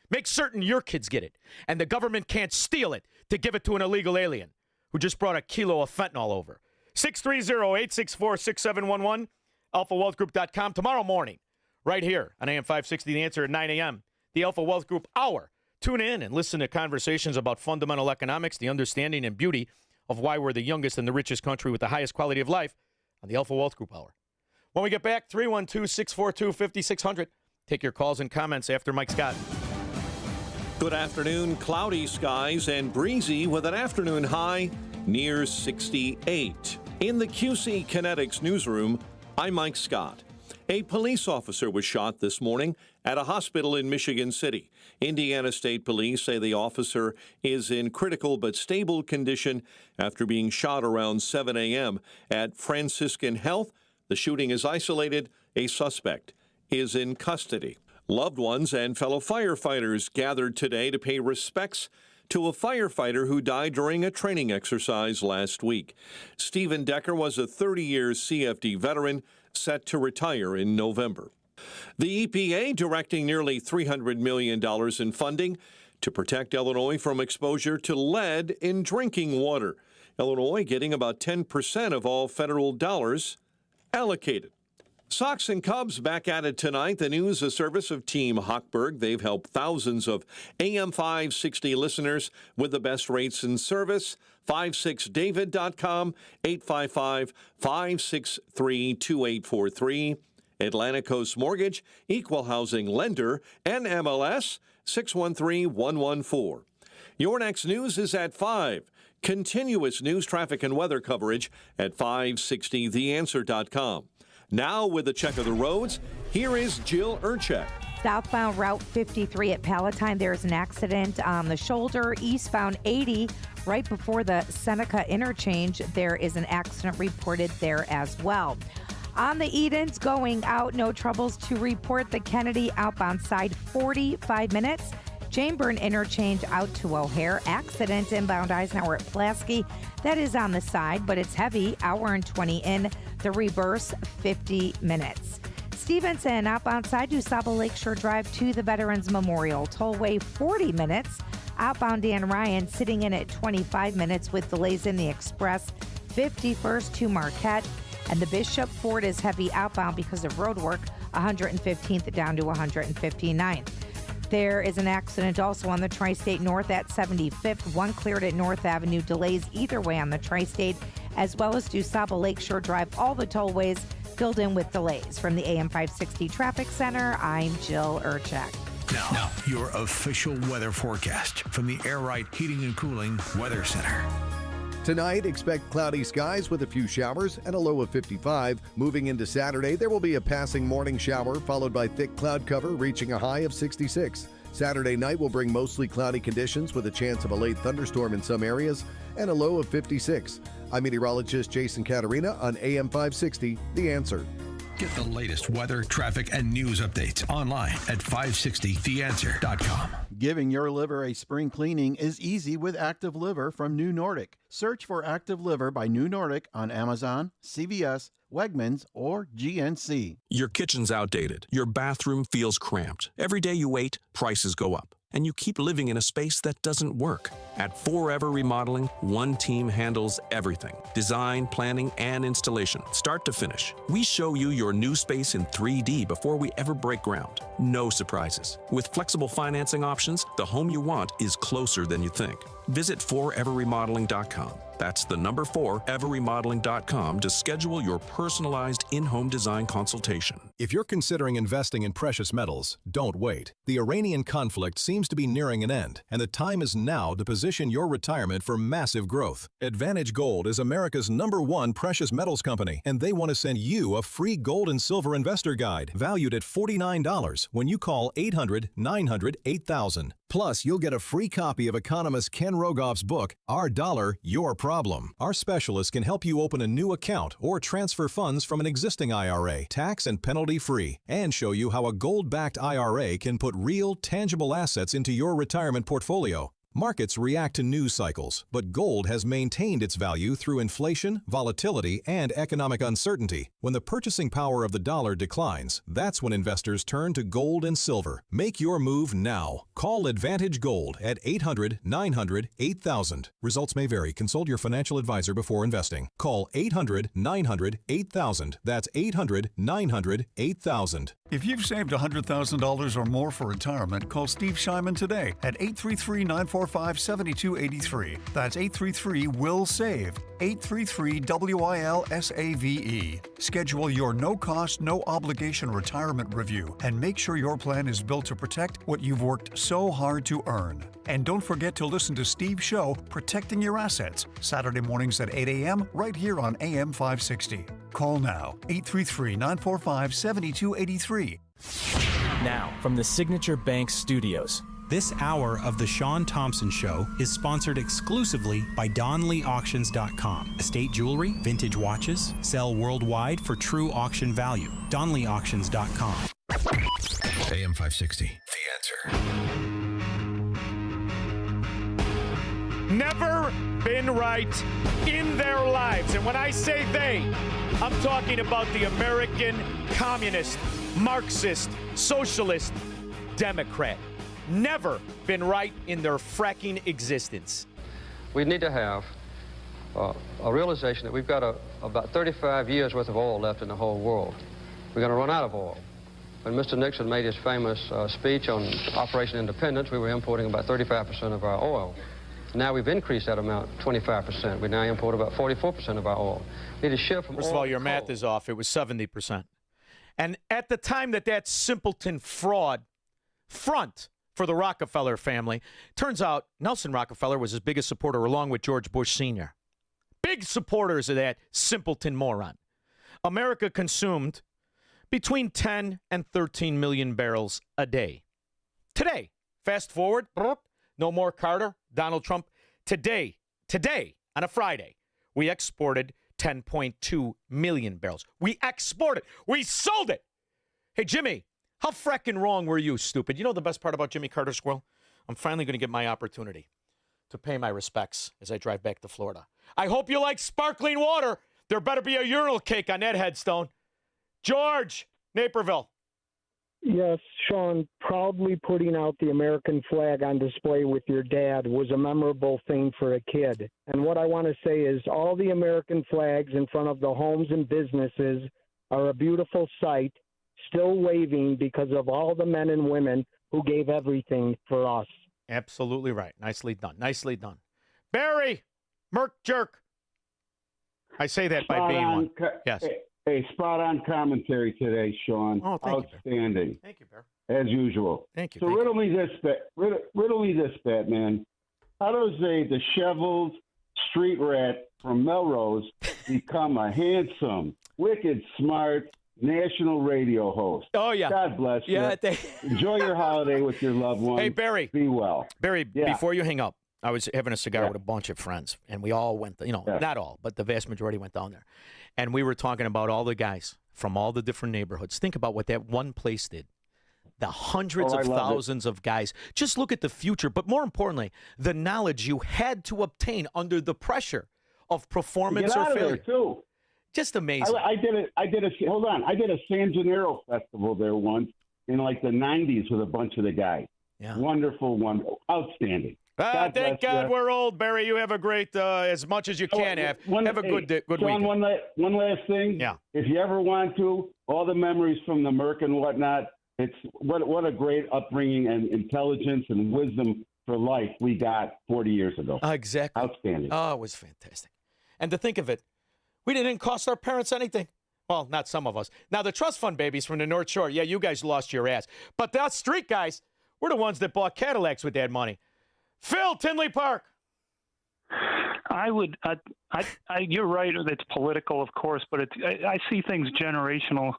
Make certain your kids get it, and the government can't steal it to give it to an illegal alien who just brought a kilo of fentanyl over. 630-864-6711, alphawealthgroup.com. Tomorrow morning, right here on AM 560, The Answer at 9 a.m., the Alpha Wealth Group Hour. Tune in and listen to conversations about fundamental economics, the understanding and beauty of why we're the youngest and the richest country with the highest quality of life on the Alpha Wealth Group Hour. When we get back, 312-642-5600. Take your calls and comments after Mike Scott. Good afternoon. Cloudy skies and breezy with an afternoon high near 68. In the QC Kinetics newsroom, I'm Mike Scott. A police officer was shot this morning at a hospital in Michigan City. Indiana State Police say the officer is in critical but stable condition after being shot around 7 a.m. at Franciscan Health. The shooting is isolated. A suspect is in custody. Loved ones and fellow firefighters gathered today to pay respects to a firefighter who died during a training exercise last week. Stephen Decker was a 30-year CFD veteran set to retire in November. The EPA directing nearly $300 million in funding to protect Illinois from exposure to lead in drinking water. Illinois getting about 10% of all federal dollars allocated. Sox and Cubs back at it tonight. The news a service of Team Hochberg. They've helped thousands of AM 560 listeners with the best rates and service. 56david.com, 855-563-2843. Atlantic Coast Mortgage, Equal Housing Lender, NMLS 613114. Your next news is at 5. Continuous news, traffic, and weather coverage at 560theanswer.com. Now, with a check of the roads, here is Jill Urchek. Southbound Route 53 at Palatine, there's an accident on the shoulder. Eastbound 80, right before the Seneca interchange, there is an accident reported there as well. On the Edens, going out, no troubles to report. The Kennedy outbound side, 45 minutes. Janeburn interchange out to O'Hare. Accident inbound Eisenhower at Pulaski. That is on the side, but it's heavy. Hour and 20 in. The reverse, 50 minutes. Stevenson outbound side to Saba Lakeshore Drive to the Veterans Memorial. Tollway, 40 minutes. Outbound Dan Ryan sitting in at 25 minutes with delays in the Express. 51st to Marquette. And the Bishop Ford is heavy outbound because of road work. 115th down to 159th. There is an accident also on the Tri-State North at 75th. One cleared at North Avenue. Delays either way on the Tri-State, as well as DuSable Lakeshore Drive. All the tollways filled in with delays. From the AM 560 Traffic Center, I'm Jill Urchek. Now, your official weather forecast from the Air Right Heating and Cooling Weather Center. Tonight, expect cloudy skies with a few showers and a low of 55. Moving into Saturday, there will be a passing morning shower followed by thick cloud cover reaching a high of 66. Saturday night will bring mostly cloudy conditions with a chance of a late thunderstorm in some areas and a low of 56. I'm meteorologist Jason Caterina on AM 560, The Answer. Get the latest weather, traffic, and news updates online at 560theanswer.com. Giving your liver a spring cleaning is easy with Active Liver from New Nordic. Search for Active Liver by New Nordic on Amazon, CVS, Wegmans, or GNC. Your kitchen's outdated. Your bathroom feels cramped. Every day you wait, prices go up. And you keep living in a space that doesn't work. At Forever Remodeling, one team handles everything. Design, planning, and installation, start to finish. We show you your new space in 3D before we ever break ground. No surprises. With flexible financing options, the home you want is closer than you think. Visit foreverremodeling.com. That's the number 4everremodeling.com to schedule your personalized in-home design consultation. If you're considering investing in precious metals, don't wait. The Iranian conflict seems to be nearing an end, and the time is now to position your retirement for massive growth. Advantage Gold is America's #1 precious metals company, and they want to send you a free gold and silver investor guide valued at $49 when you call 800-900-8000. Plus, you'll get a free copy of economist Ken Rogoff's book, Our Dollar, Your Problem. Our specialists can help you open a new account or transfer funds from an existing IRA, tax and penalty free, and show you how a gold-backed IRA can put real, tangible assets into your retirement portfolio. Markets react to news cycles, but gold has maintained its value through inflation, volatility, and economic uncertainty. When the purchasing power of the dollar declines, that's when investors turn to gold and silver. Make your move now. Call Advantage Gold at 800-900-8000. Results may vary. Consult your financial advisor before investing. Call 800-900-8000. That's 800-900-8000. If you've saved $100,000 or more for retirement, call Steve Shyman today at 833-945-7283. That's 833-WILL-SAVE. 833-WILSAVE. Schedule your no-cost, no-obligation retirement review and make sure your plan is built to protect what you've worked so hard to earn. And don't forget to listen to Steve's show, Protecting Your Assets, Saturday mornings at 8 a.m. right here on AM 560. Call now, 833-945-7283. Now, from the Signature Bank Studios. This hour of The Shaun Thompson Show is sponsored exclusively by DonleyAuctions.com. Estate jewelry, vintage watches, sell worldwide for true auction value. DonleyAuctions.com. AM 560, The Answer. Never been right in their lives. And when I say they, I'm talking about the American communist, Marxist, socialist, Democrat. Never been right in their fracking existence. We need to have a realization that we've got about 35 years worth of oil left in the whole world. We're going to run out of oil. When Mr. Nixon made his famous speech on Operation Independence, we were importing about 35% of our oil. Now we've increased that amount 25%. We now import about 44% of our oil. We need to shift from First of all, your math is off. It was 70%. And at the time that simpleton front for the Rockefeller family, turns out Nelson Rockefeller was his biggest supporter along with George Bush Sr. Big supporters of that simpleton moron. America consumed between 10 and 13 million barrels a day. Today, fast forward, no more Carter, Donald Trump. Today, on a Friday, we exported 10.2 million barrels. We exported. We sold it. Hey, Jimmy, how frickin' wrong were you, stupid? You know the best part about Jimmy Carter, Squirrel? I'm finally going to get my opportunity to pay my respects as I drive back to Florida. I hope you like sparkling water. There better be a urinal cake on that headstone. George, Naperville. Yes, Shaun, proudly putting out the American flag on display with your dad was a memorable thing for a kid. And what I want to say is all the American flags in front of the homes and businesses are a beautiful sight, still waving because of all the men and women who gave everything for us. Absolutely right. Nicely done. Nicely done. Barry, Merc Jerk. I say that by being one. Yes. Hey, spot on commentary today, Shaun. Oh, thank Outstanding. You, thank you, Bear. As usual. Thank you. So riddle me this, Batman. How does a disheveled street rat from Melrose become a handsome, wicked, smart national radio host? Oh, yeah. God bless you. Yeah, Enjoy your holiday with your loved ones. Hey, Barry. Be well. Barry, Yeah. before you hang up, I was having a cigar with a bunch of friends, and we all went, not all, but the vast majority went down there. And we were talking about all the guys from all the different neighborhoods. Think about what that one place did. The hundreds of thousands of guys. Just look at the future, but more importantly, the knowledge you had to obtain under the pressure of performance Get or out of failure. there, too. Just amazing. I did a San Gennaro festival there once in like the 90s with a bunch of the guys. Yeah. Wonderful, outstanding. Thank God we're old, Barry. You have a great, as much as you can have. Have a good Shaun, weekend. One last thing. Yeah. If you ever want to, all the memories from the Merc and whatnot, it's what a great upbringing and intelligence and wisdom for life we got 40 years ago. Exactly. Outstanding. Oh, it was fantastic. And to think of it, we didn't cost our parents anything. Well, not some of us. Now, the trust fund babies from the North Shore, yeah, you guys lost your ass. But the street guys, we're the ones that bought Cadillacs with that money. Phil, Tinley Park. You're right. It's political, of course, but I see things generational.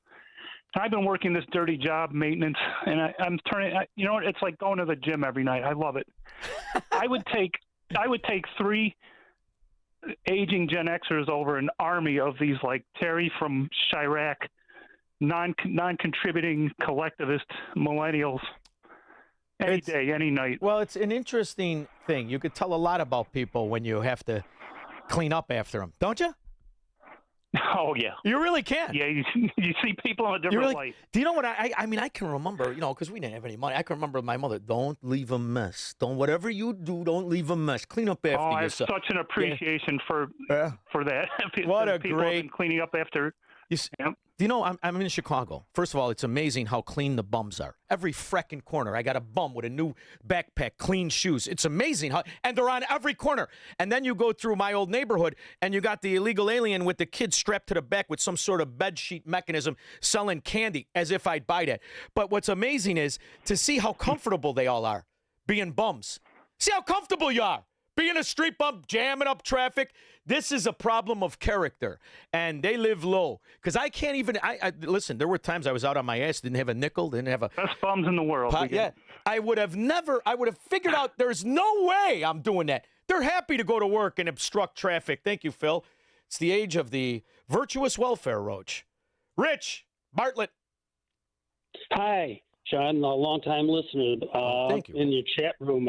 I've been working this dirty job, maintenance, and I'm turning. It's like going to the gym every night. I love it. I would take 3 aging Gen Xers over an army of these like Terry from Chirac, non-contributing collectivist millennials. Any day, any night. Well, it's an interesting thing. You could tell a lot about people when you have to clean up after them, don't you? Oh, yeah. You really can. Yeah, you see people in a different light. Do you know what I mean, I can remember, because we didn't have any money. I can remember my mother, don't leave a mess. Whatever you do, don't leave a mess. Clean up after I have yourself. such an appreciation for that. What a people great have been cleaning up after. Do you know, I'm in Chicago. First of all, it's amazing how clean the bums are. Every frickin' corner, I got a bum with a new backpack, clean shoes. It's amazing and they're on every corner. And then you go through my old neighborhood, and you got the illegal alien with the kid strapped to the back with some sort of bed sheet mechanism selling candy, as if I'd buy that. But what's amazing is to see how comfortable they all are being bums. See how comfortable you are. Being a street bum, jamming up traffic. This is a problem of character, and they live low. Because I can't even. Listen. There were times I was out on my ass, didn't have a nickel, didn't have a best bums in the world. Yeah, I would have figured out. There's no way I'm doing that. They're happy to go to work and obstruct traffic. Thank you, Phil. It's the age of the virtuous welfare roach. Rich Bartlett. Hi, Shaun. A long-time listener. Thank you. In your chat room.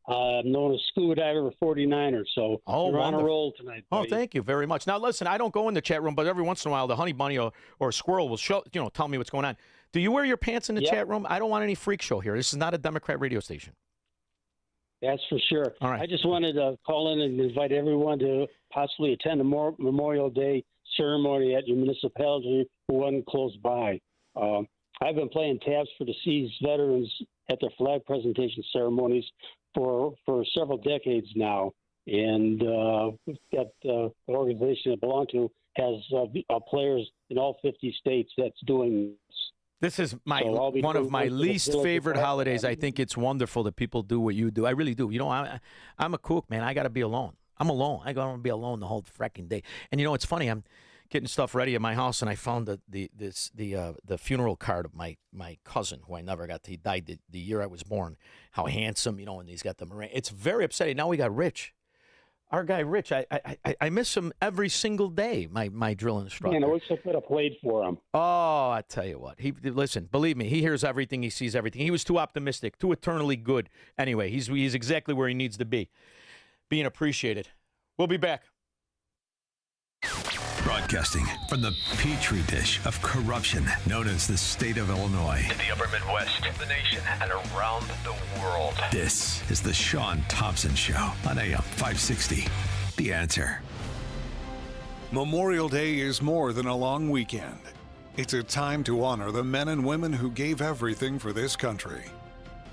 I'm known as scuba diver for 49ers, so you're on a roll tonight, buddy. Oh, thank you very much. Now, listen, I don't go in the chat room, but every once in a while, the honey bunny or a squirrel will tell me what's going on. Do you wear your pants in the chat room? I don't want any freak show here. This is not a Democrat radio station. That's for sure. All right. I just wanted to call in and invite everyone to possibly attend the Memorial Day ceremony at your municipality who wasn't close by. I've been playing tabs for deceased veterans at their flag presentation ceremonies for several decades now, and we've got the organization I belong to has players in all 50 states that's doing this. This is one of my least favorite holidays. I think it's wonderful that people do what you do. I really do. I'm a kook, man. I got to be alone. I'm alone. I got to be alone the whole frickin' day. And it's funny. I'm getting stuff ready at my house, and I found the funeral card of my cousin, who I never got to. He died the year I was born. How handsome, and he's got the Moran. It's very upsetting. Now we got Rich. Our guy Rich, I miss him every single day, my drill instructor. I wish I could have played for him. Oh, I tell you what. Listen, believe me, he hears everything, he sees everything. He was too optimistic, too eternally good. Anyway, he's exactly where he needs to be, being appreciated. We'll be back. Broadcasting from the petri dish of corruption known as the state of Illinois. In the upper Midwest, the nation, and around the world. This is the Shaun Thompson Show on AM 560. The Answer. Memorial Day is more than a long weekend. It's a time to honor the men and women who gave everything for this country.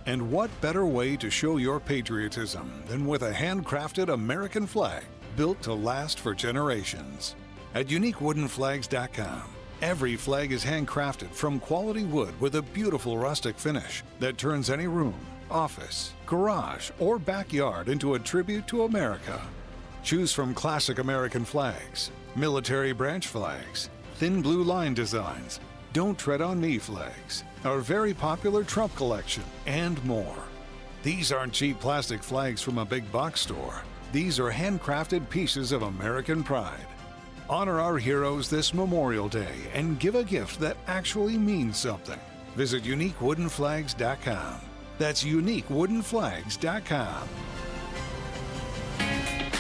And what better way to show your patriotism than with a handcrafted American flag built to last for generations? At uniquewoodenflags.com, every flag is handcrafted from quality wood with a beautiful rustic finish that turns any room, office, garage, or backyard into a tribute to America. Choose from classic American flags, military branch flags, thin blue line designs, Don't Tread on Me flags, our very popular Trump collection, and more. These aren't cheap plastic flags from a big box store. These are handcrafted pieces of American pride. Honor our heroes this Memorial Day and give a gift that actually means something. Visit uniquewoodenflags.com. That's uniquewoodenflags.com.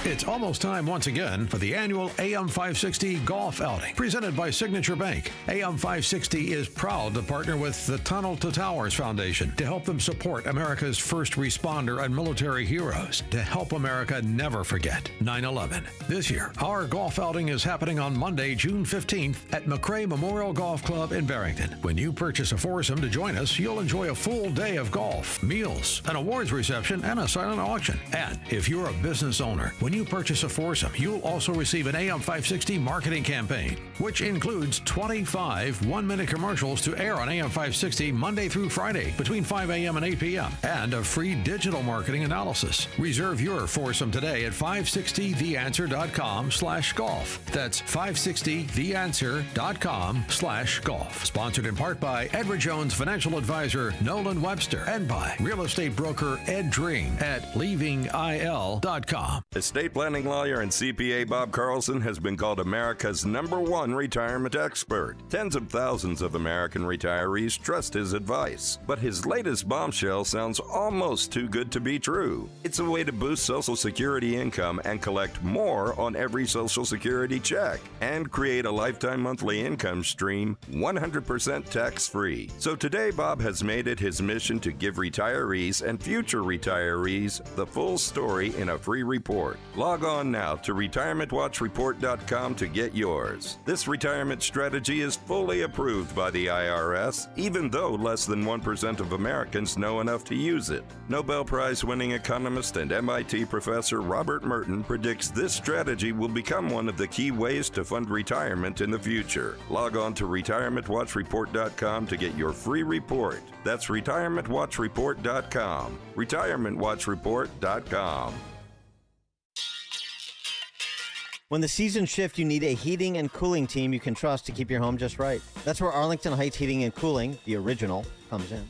It's almost time once again for the annual AM 560 Golf Outing, presented by Signature Bank. AM 560 is proud to partner with the Tunnel to Towers Foundation to help them support America's first responder and military heroes, to help America never forget 9/11. This year, our golf outing is happening on Monday, June 15th at McRae Memorial Golf Club in Barrington. When you purchase a foursome to join us, you'll enjoy a full day of golf, meals, an awards reception, and a silent auction. And if you're a business owner, when When you purchase a foursome, you'll also receive an AM 560 marketing campaign, which includes 25 one-minute commercials to air on AM 560 Monday through Friday between 5 a.m. and 8 p.m. and a free digital marketing analysis. Reserve your foursome today at 560theanswer.com/golf. That's 560theanswer.com/golf. Sponsored in part by Edward Jones Financial Advisor Nolan Webster and by real estate broker Ed Dream at leavingil.com. Estate planning lawyer and CPA Bob Carlson has been called America's #1 retirement expert. Tens of thousands of American retirees trust his advice. But his latest bombshell sounds almost too good to be true. It's a way to boost Social Security income and collect more on every Social Security check and create a lifetime monthly income stream 100% tax-free. So today, Bob has made it his mission to give retirees and future retirees the full story in a free report. Log on now to retirementwatchreport.com to get yours. This retirement strategy is fully approved by the IRS, even though less than 1% of Americans know enough to use it. Nobel Prize-winning economist and MIT professor Robert Merton predicts this strategy will become one of the key ways to fund retirement in the future. Log on to retirementwatchreport.com to get your free report. That's retirementwatchreport.com. retirementwatchreport.com. When the seasons shift, you need a heating and cooling team you can trust to keep your home just right. That's where Arlington Heights Heating and Cooling, the original, comes in.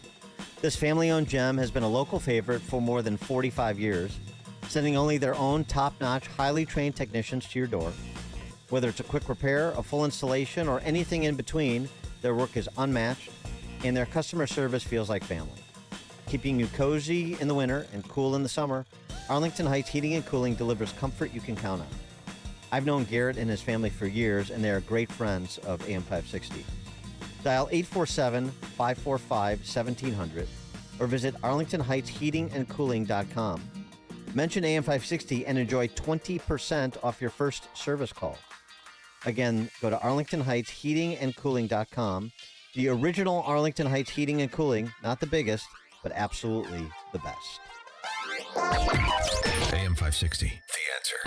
This family-owned gem has been a local favorite for more than 45 years, sending only their own top-notch, highly trained technicians to your door. Whether it's a quick repair, a full installation, or anything in between, their work is unmatched, and their customer service feels like family. Keeping you cozy in the winter and cool in the summer, Arlington Heights Heating and Cooling delivers comfort you can count on. I've known Garrett and his family for years, and they are great friends of AM 560. Dial 847-545-1700 or visit arlingtonheightsheatingandcooling.com. Mention AM 560 and enjoy 20% off your first service call. Again, go to arlingtonheightsheatingandcooling.com. The original Arlington Heights Heating and Cooling, not the biggest, but absolutely the best. AM 560, The Answer.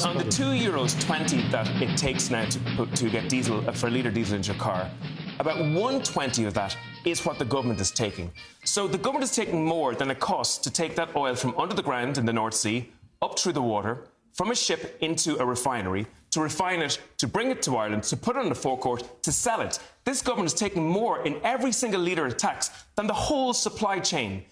On the €2.20 that it takes now to get diesel for a litre diesel into your car, about 120 of that is what the government is taking. So the government is taking more than it costs to take that oil from under the ground in the North Sea, up through the water, from a ship into a refinery, to refine it, to bring it to Ireland, to put it on the forecourt, to sell it. This government is taking more in every single litre of tax than the whole supply chain.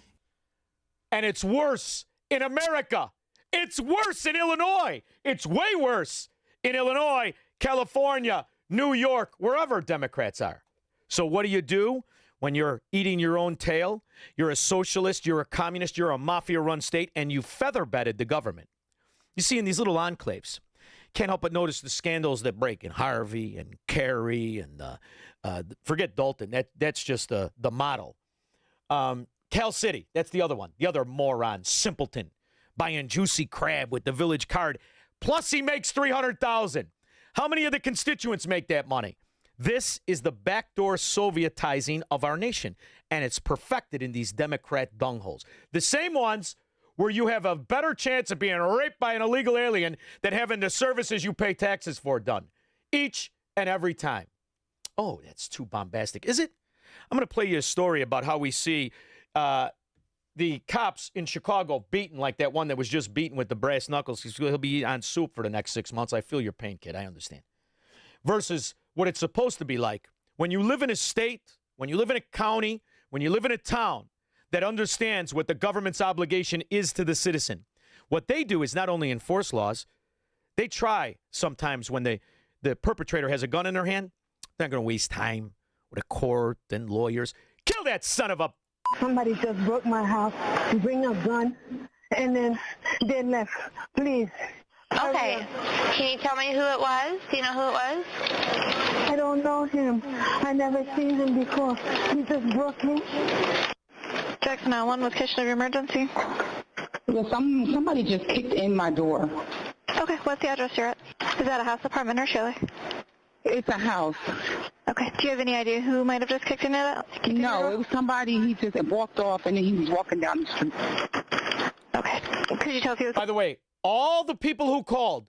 And it's worse in America. It's worse in Illinois. It's way worse in Illinois, California, New York, wherever Democrats are. So what do you do when you're eating your own tail? You're a socialist, you're a communist, you're a mafia-run state, and you feather-bedded the government. You see, in these little enclaves, can't help but notice the scandals that break in Harvey and Kerry and forget Dalton. That's just the model. Cal City, that's the other one. The other moron, simpleton, buying juicy crab with the village card. Plus, he makes $300,000. How many of the constituents make that money? This is the backdoor Sovietizing of our nation, and it's perfected in these Democrat dungholes. The same ones where you have a better chance of being raped by an illegal alien than having the services you pay taxes for done. Each and every time. Oh, that's too bombastic. Is it? I'm going to play you a story about how we see the cops in Chicago beaten like that one that was just beaten with the brass knuckles. He'll be on soup for the next 6 months. I feel your pain, kid. I understand. Versus what it's supposed to be like when you live in a state, when you live in a county, when you live in a town that understands what the government's obligation is to the citizen. What they do is not only enforce laws, they try sometimes when the perpetrator has a gun in their hand, they're not going to waste time with a court and lawyers. Kill that son of a... Somebody just broke my house, bring a gun, and then they left. Please. Okay. Can you tell me who it was? Do you know who it was? I don't know him. I never seen him before. He just broke me. Jackson 911 with Kitchener Emergency. Well, somebody just kicked in my door. Okay, what's the address you're at? Is that a house, apartment, or chalet? It's a house. Okay. Do you have any idea who might have just kicked in it? No, it was somebody. He just walked off, and then he was walking down the street. Okay. Could you tell if he was... By the way, all the people who called,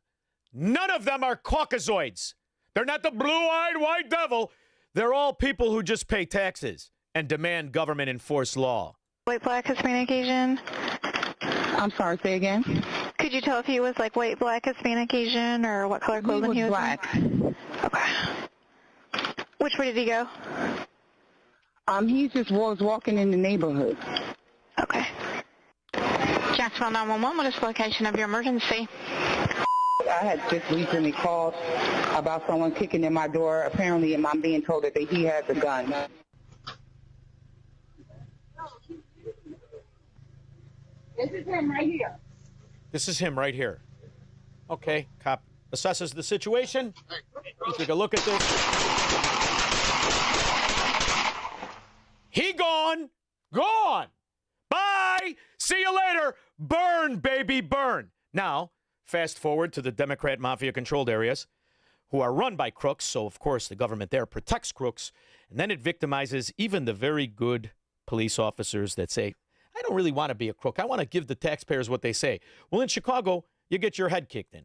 none of them are Caucasoids. They're not the blue-eyed white devil. They're all people who just pay taxes and demand government-enforced law. White, black, Hispanic, Asian? I'm sorry, say again? Could you tell if he was like white, black, Hispanic, Asian, or what color clothing he was black. in? Okay. Which way did he go? He just was walking in the neighborhood. Okay. Jacksonville 911, what is the location of your emergency? I had just recently called about someone kicking in my door. Apparently, I'm being told that he has a gun. This is him right here. This is him right here. Okay, cop assesses the situation. We'll take a look at this. He gone. Gone. Bye. See you later. Burn, baby, burn. Now, fast forward to the Democrat mafia-controlled areas who are run by crooks, so of course the government there protects crooks, and then it victimizes even the very good police officers that say, I don't really want to be a crook. I want to give the taxpayers what they say. Well, in Chicago, you get your head kicked in.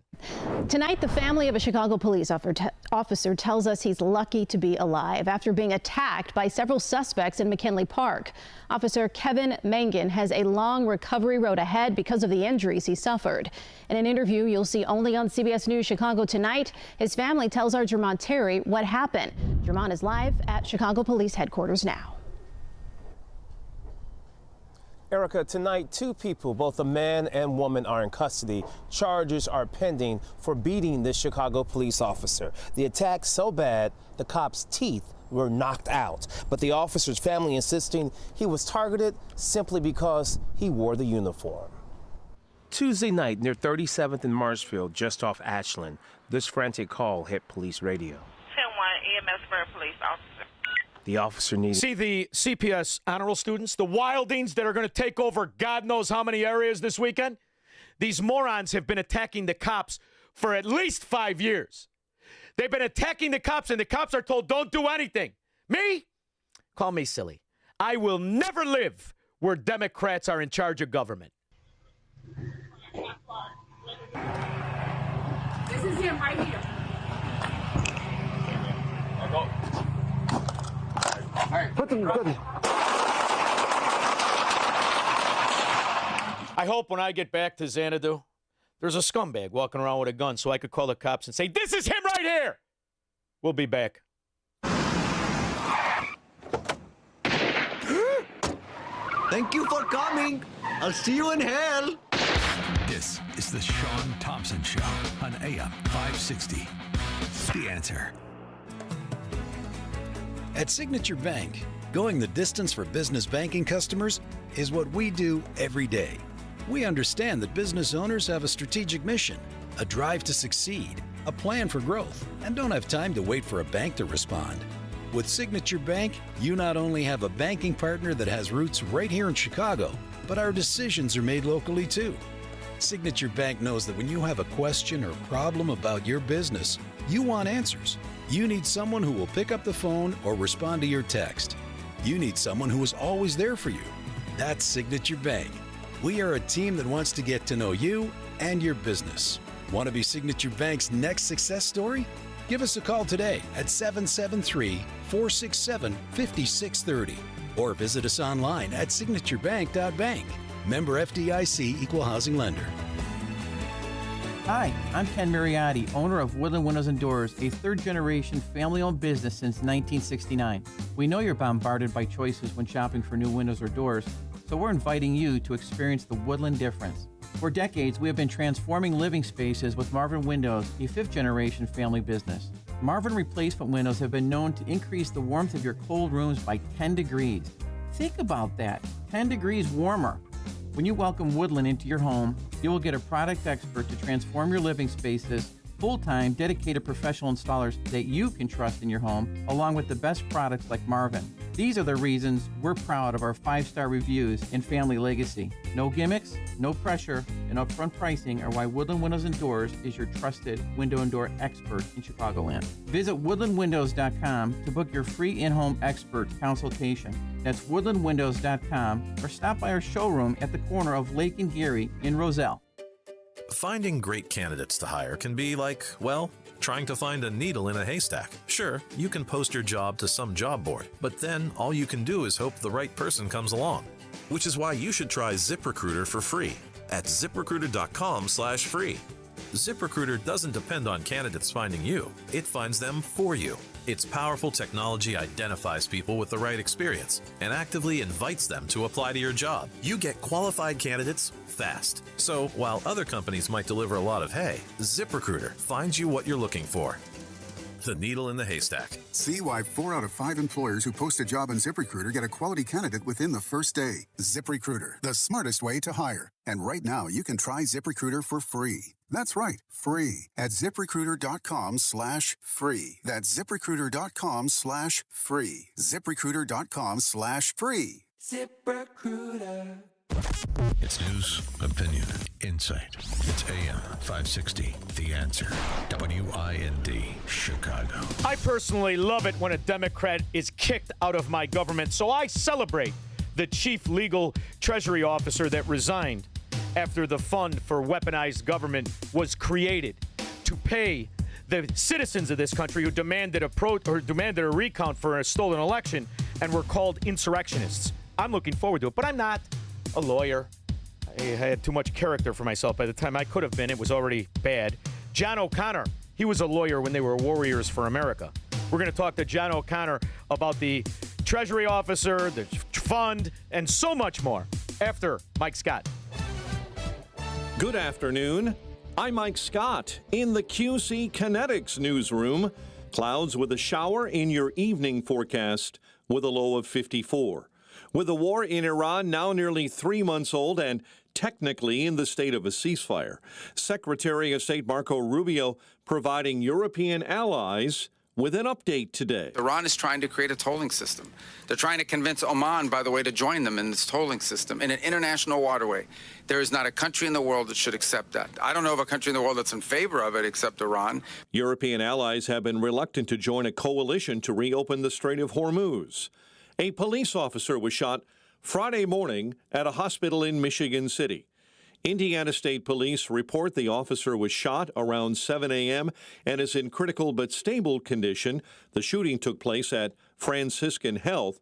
Tonight, the family of a Chicago police officer tells us he's lucky to be alive after being attacked by several suspects in McKinley Park. Officer Kevin Mangan has a long recovery road ahead because of the injuries he suffered. In an interview you'll see only on CBS News Chicago tonight, his family tells our Jermon Terry what happened. Jermon is live at Chicago Police Headquarters now. Erica, tonight, two people, both a man and woman, are in custody. Charges are pending for beating this Chicago police officer. The attack so bad, the cop's teeth were knocked out. But the officer's family insisting he was targeted simply because he wore the uniform. Tuesday night near 37th and Marshfield, just off Ashland, this frantic call hit police radio. 10-1 EMS for a police officer. The officer needed... See the CPS honor roll students, the wildings that are going to take over God knows how many areas this weekend? These morons have been attacking the cops for at least 5 years. They've been attacking the cops, and the cops are told, don't do anything. Me? Call me silly. I will never live where Democrats are in charge of government. This is him right here. I hope when I get back to Xanadu, there's a scumbag walking around with a gun so I could call the cops and say, this is him right here. We'll be back. Thank you for coming. I'll see you in hell. This is the Shaun Thompson Show on AM 560. The Answer. At Signature Bank, going the distance for business banking customers is what we do every day. We understand that business owners have a strategic mission, a drive to succeed, a plan for growth, and don't have time to wait for a bank to respond. With Signature Bank, you not only have a banking partner that has roots right here in Chicago, but our decisions are made locally too. Signature Bank knows that when you have a question or problem about your business, you want answers. You need someone who will pick up the phone or respond to your text. You need someone who is always there for you. That's Signature Bank. We are a team that wants to get to know you and your business. Want to be Signature Bank's next success story? Give us a call today at 773-467-5630 or visit us online at signaturebank.bank. Member FDIC Equal Housing Lender. Hi, I'm Ken Mariotti, owner of Woodland Windows and Doors, a third-generation family-owned business since 1969. We know you're bombarded by choices when shopping for new windows or doors, so we're inviting you to experience the Woodland difference. For decades, we have been transforming living spaces with Marvin Windows, a fifth-generation family business. Marvin replacement windows have been known to increase the warmth of your cold rooms by 10 degrees. Think about that, 10 degrees warmer. When you welcome Woodland into your home, you will get a product expert to transform your living spaces, full-time, dedicated professional installers that you can trust in your home, along with the best products like Marvin. These are the reasons we're proud of our 5-star reviews and family legacy. No gimmicks, no pressure, and upfront pricing are why Woodland Windows and Doors is your trusted window and door expert in Chicagoland. Visit woodlandwindows.com to book your free in-home expert consultation. That's woodlandwindows.com, or stop by our showroom at the corner of Lake and Geary in Roselle. Finding great candidates to hire can be like, well, trying to find a needle in a haystack. Sure, you can post your job to some job board, but then all you can do is hope the right person comes along. Which is why you should try ZipRecruiter for free at ZipRecruiter.com/free. ZipRecruiter doesn't depend on candidates finding you. It finds them for you. Its powerful technology identifies people with the right experience and actively invites them to apply to your job. You get qualified candidates fast. So while other companies might deliver a lot of hay, ZipRecruiter finds you what you're looking for. The needle in the haystack. See why 4 out of 5 employers who post a job on ZipRecruiter get a quality candidate within the first day. ZipRecruiter, the smartest way to hire. And right now, you can try ZipRecruiter for free. That's right, free at ZipRecruiter.com/free. That's ZipRecruiter.com/free. ZipRecruiter.com/free. ZipRecruiter. It's news, opinion, insight. It's AM 560, The Answer. WIND, Chicago. I personally love it when a Democrat is kicked out of my government, so I celebrate the chief legal treasury officer that resigned after the fund for weaponized government was created to pay the citizens of this country who demanded a recount for a stolen election and were called insurrectionists. I'm looking forward to it, but I'm not a lawyer. I had too much character for myself. By the time I could have been, it was already bad. John O'Connor, he was a lawyer when they were Warriors for America. We're going to talk to John O'Connor about the Treasury officer, the fund, and so much more after Mike Scott. Good afternoon. I'm Mike Scott in the QC Kinetics newsroom. Clouds with a shower in your evening forecast with a low of 54. With the war in Iran now nearly 3 months old and technically in the state of a ceasefire, Secretary of State Marco Rubio providing European allies with an update today. Iran is trying to create a tolling system. They're trying to convince Oman, by the way, to join them in this tolling system in an international waterway. There is not a country in the world that should accept that. I don't know of a country in the world that's in favor of it except Iran. European allies have been reluctant to join a coalition to reopen the Strait of Hormuz. A police officer was shot Friday morning at a hospital in Michigan City. Indiana State Police report the officer was shot around 7 a.m. and is in critical but stable condition. The shooting took place at Franciscan Health.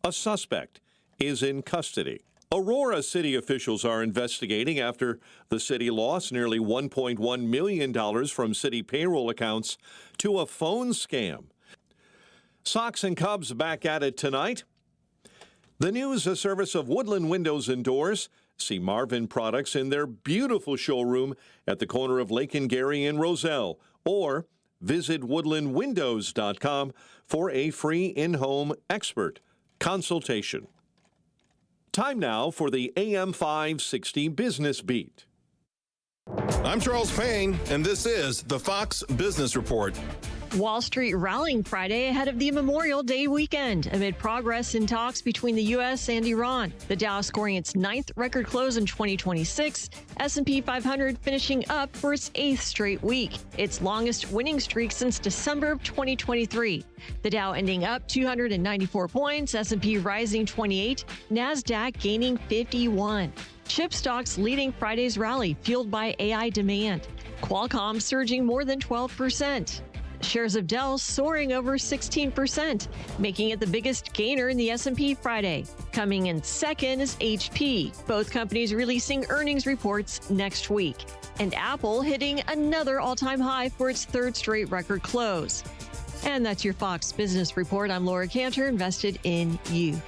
A suspect is in custody. Aurora city officials are investigating after the city lost nearly $1.1 million from city payroll accounts to a phone scam. Sox and Cubs back at it tonight. The news, a service of Woodland Windows and Doors. See Marvin products in their beautiful showroom at the corner of Lake and Geary in Roselle, or visit woodlandwindows.com for a free in-home expert consultation. Time now for the AM 560 Business Beat. I'm Charles Payne, and this is the Fox Business Report. Wall Street rallying Friday ahead of the Memorial Day weekend amid progress in talks between the U.S. and Iran. The Dow scoring its 9th record close in 2026, S&P 500 finishing up for its 8th straight week, its longest winning streak since December of 2023. The Dow ending up 294 points, S&P rising 28, NASDAQ gaining 51. Chip stocks leading Friday's rally, fueled by AI demand. Qualcomm surging more than 12%. Shares of Dell soaring over 16%, making it the biggest gainer in the S&P Friday. Coming in second is HP, both companies releasing earnings reports next week. And Apple hitting another all-time high for its 3rd straight record close. And that's your Fox Business Report. I'm Laura Cantor, invested in you.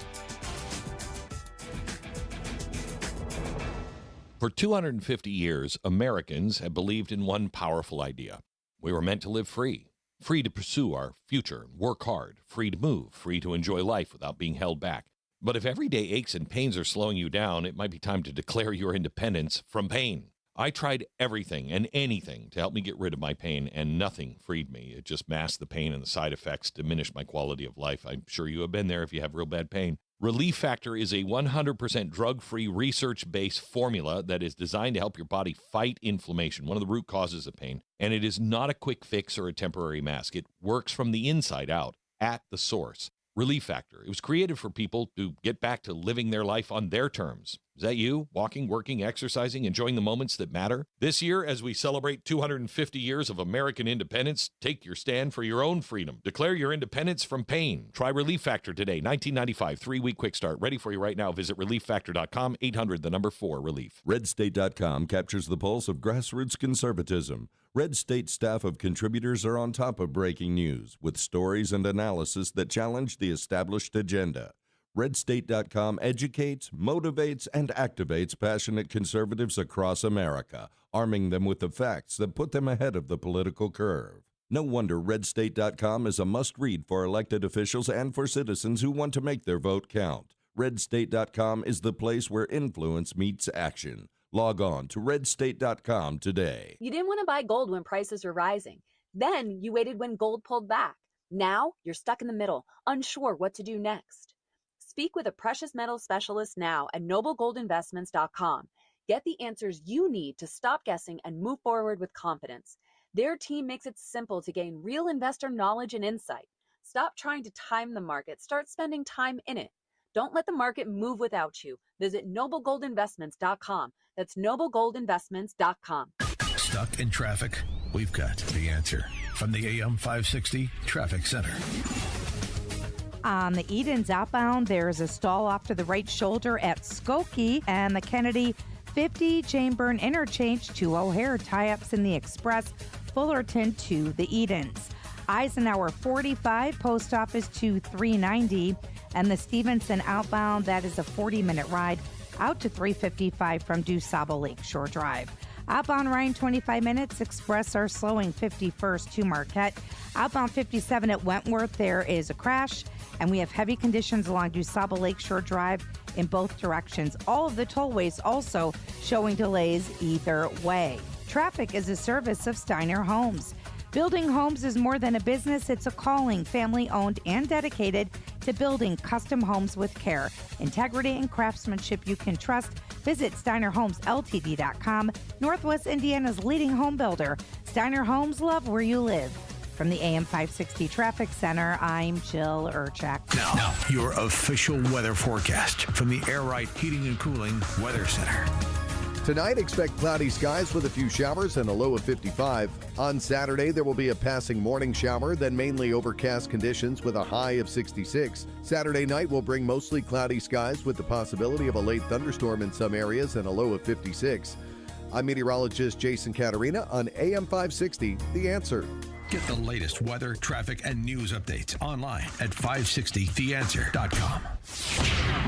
For 250 years, Americans have believed in one powerful idea. We were meant to live free. Free to pursue our future, work hard, free to move, free to enjoy life without being held back. But if everyday aches and pains are slowing you down, it might be time to declare your independence from pain. I tried everything and anything to help me get rid of my pain, and nothing freed me. It just masked the pain, and the side effects diminished my quality of life. I'm sure you have been there if you have real bad pain. Relief Factor is a 100% drug-free, research-based formula that is designed to help your body fight inflammation, one of the root causes of pain. And it is not a quick fix or a temporary mask. It works from the inside out, at the source. Relief Factor. It was created for people to get back to living their life on their terms. Is that you? Walking, working, exercising, enjoying the moments that matter? This year, as we celebrate 250 years of American independence, take your stand for your own freedom. Declare your independence from pain. Try Relief Factor today. 1995, 3-week quick start. Ready for you right now. Visit relieffactor.com, 800-4-RELIEF. RedState.com captures the pulse of grassroots conservatism. Red State staff of contributors are on top of breaking news with stories and analysis that challenge the established agenda. RedState.com educates, motivates, and activates passionate conservatives across America, arming them with the facts that put them ahead of the political curve. No wonder RedState.com is a must-read for elected officials and for citizens who want to make their vote count. RedState.com is the place where influence meets action. Log on to RedState.com today. You didn't want to buy gold when prices were rising. Then you waited when gold pulled back. Now you're stuck in the middle, unsure what to do next. Speak with a precious metals specialist now at noblegoldinvestments.com. Get the answers you need to stop guessing and move forward with confidence. Their team makes it simple to gain real investor knowledge and insight. Stop trying to time the market. Start spending time in it. Don't let the market move without you. Visit noblegoldinvestments.com. That's noblegoldinvestments.com. Stuck in traffic? We've got the answer from the AM 560 Traffic Center. On the Edens outbound, there's a stall off to the right shoulder at Skokie, and the Kennedy 50 Janeburn interchange to O'Hare, tie-ups in the Express Fullerton to the Edens. Eisenhower 45 post office to 390, and the Stevenson outbound, that is a 40-minute ride out to 355 from DuSable Lakeshore Drive. Outbound Ryan 25 minutes, Express are slowing 51st to Marquette. Outbound 57 at Wentworth, there is a crash, and we have heavy conditions along DuSable Lakeshore Drive in both directions. All of the tollways also showing delays either way. Traffic is a service of Steiner Homes. Building homes is more than a business, it's a calling, family-owned and dedicated to building custom homes with care, integrity, and craftsmanship you can trust. Visit SteinerHomesLTD.com, Northwest Indiana's leading home builder. Steiner Homes, love where you live. From the AM 560 Traffic Center, I'm Jill Urchak. Now, your official weather forecast from the Air Right Heating and Cooling Weather Center. Tonight, expect cloudy skies with a few showers and a low of 55. On Saturday, there will be a passing morning shower, then mainly overcast conditions with a high of 66. Saturday night will bring mostly cloudy skies with the possibility of a late thunderstorm in some areas and a low of 56. I'm meteorologist Jason Caterina on AM 560, The Answer. Get the latest weather, traffic, and news updates online at 560theanswer.com.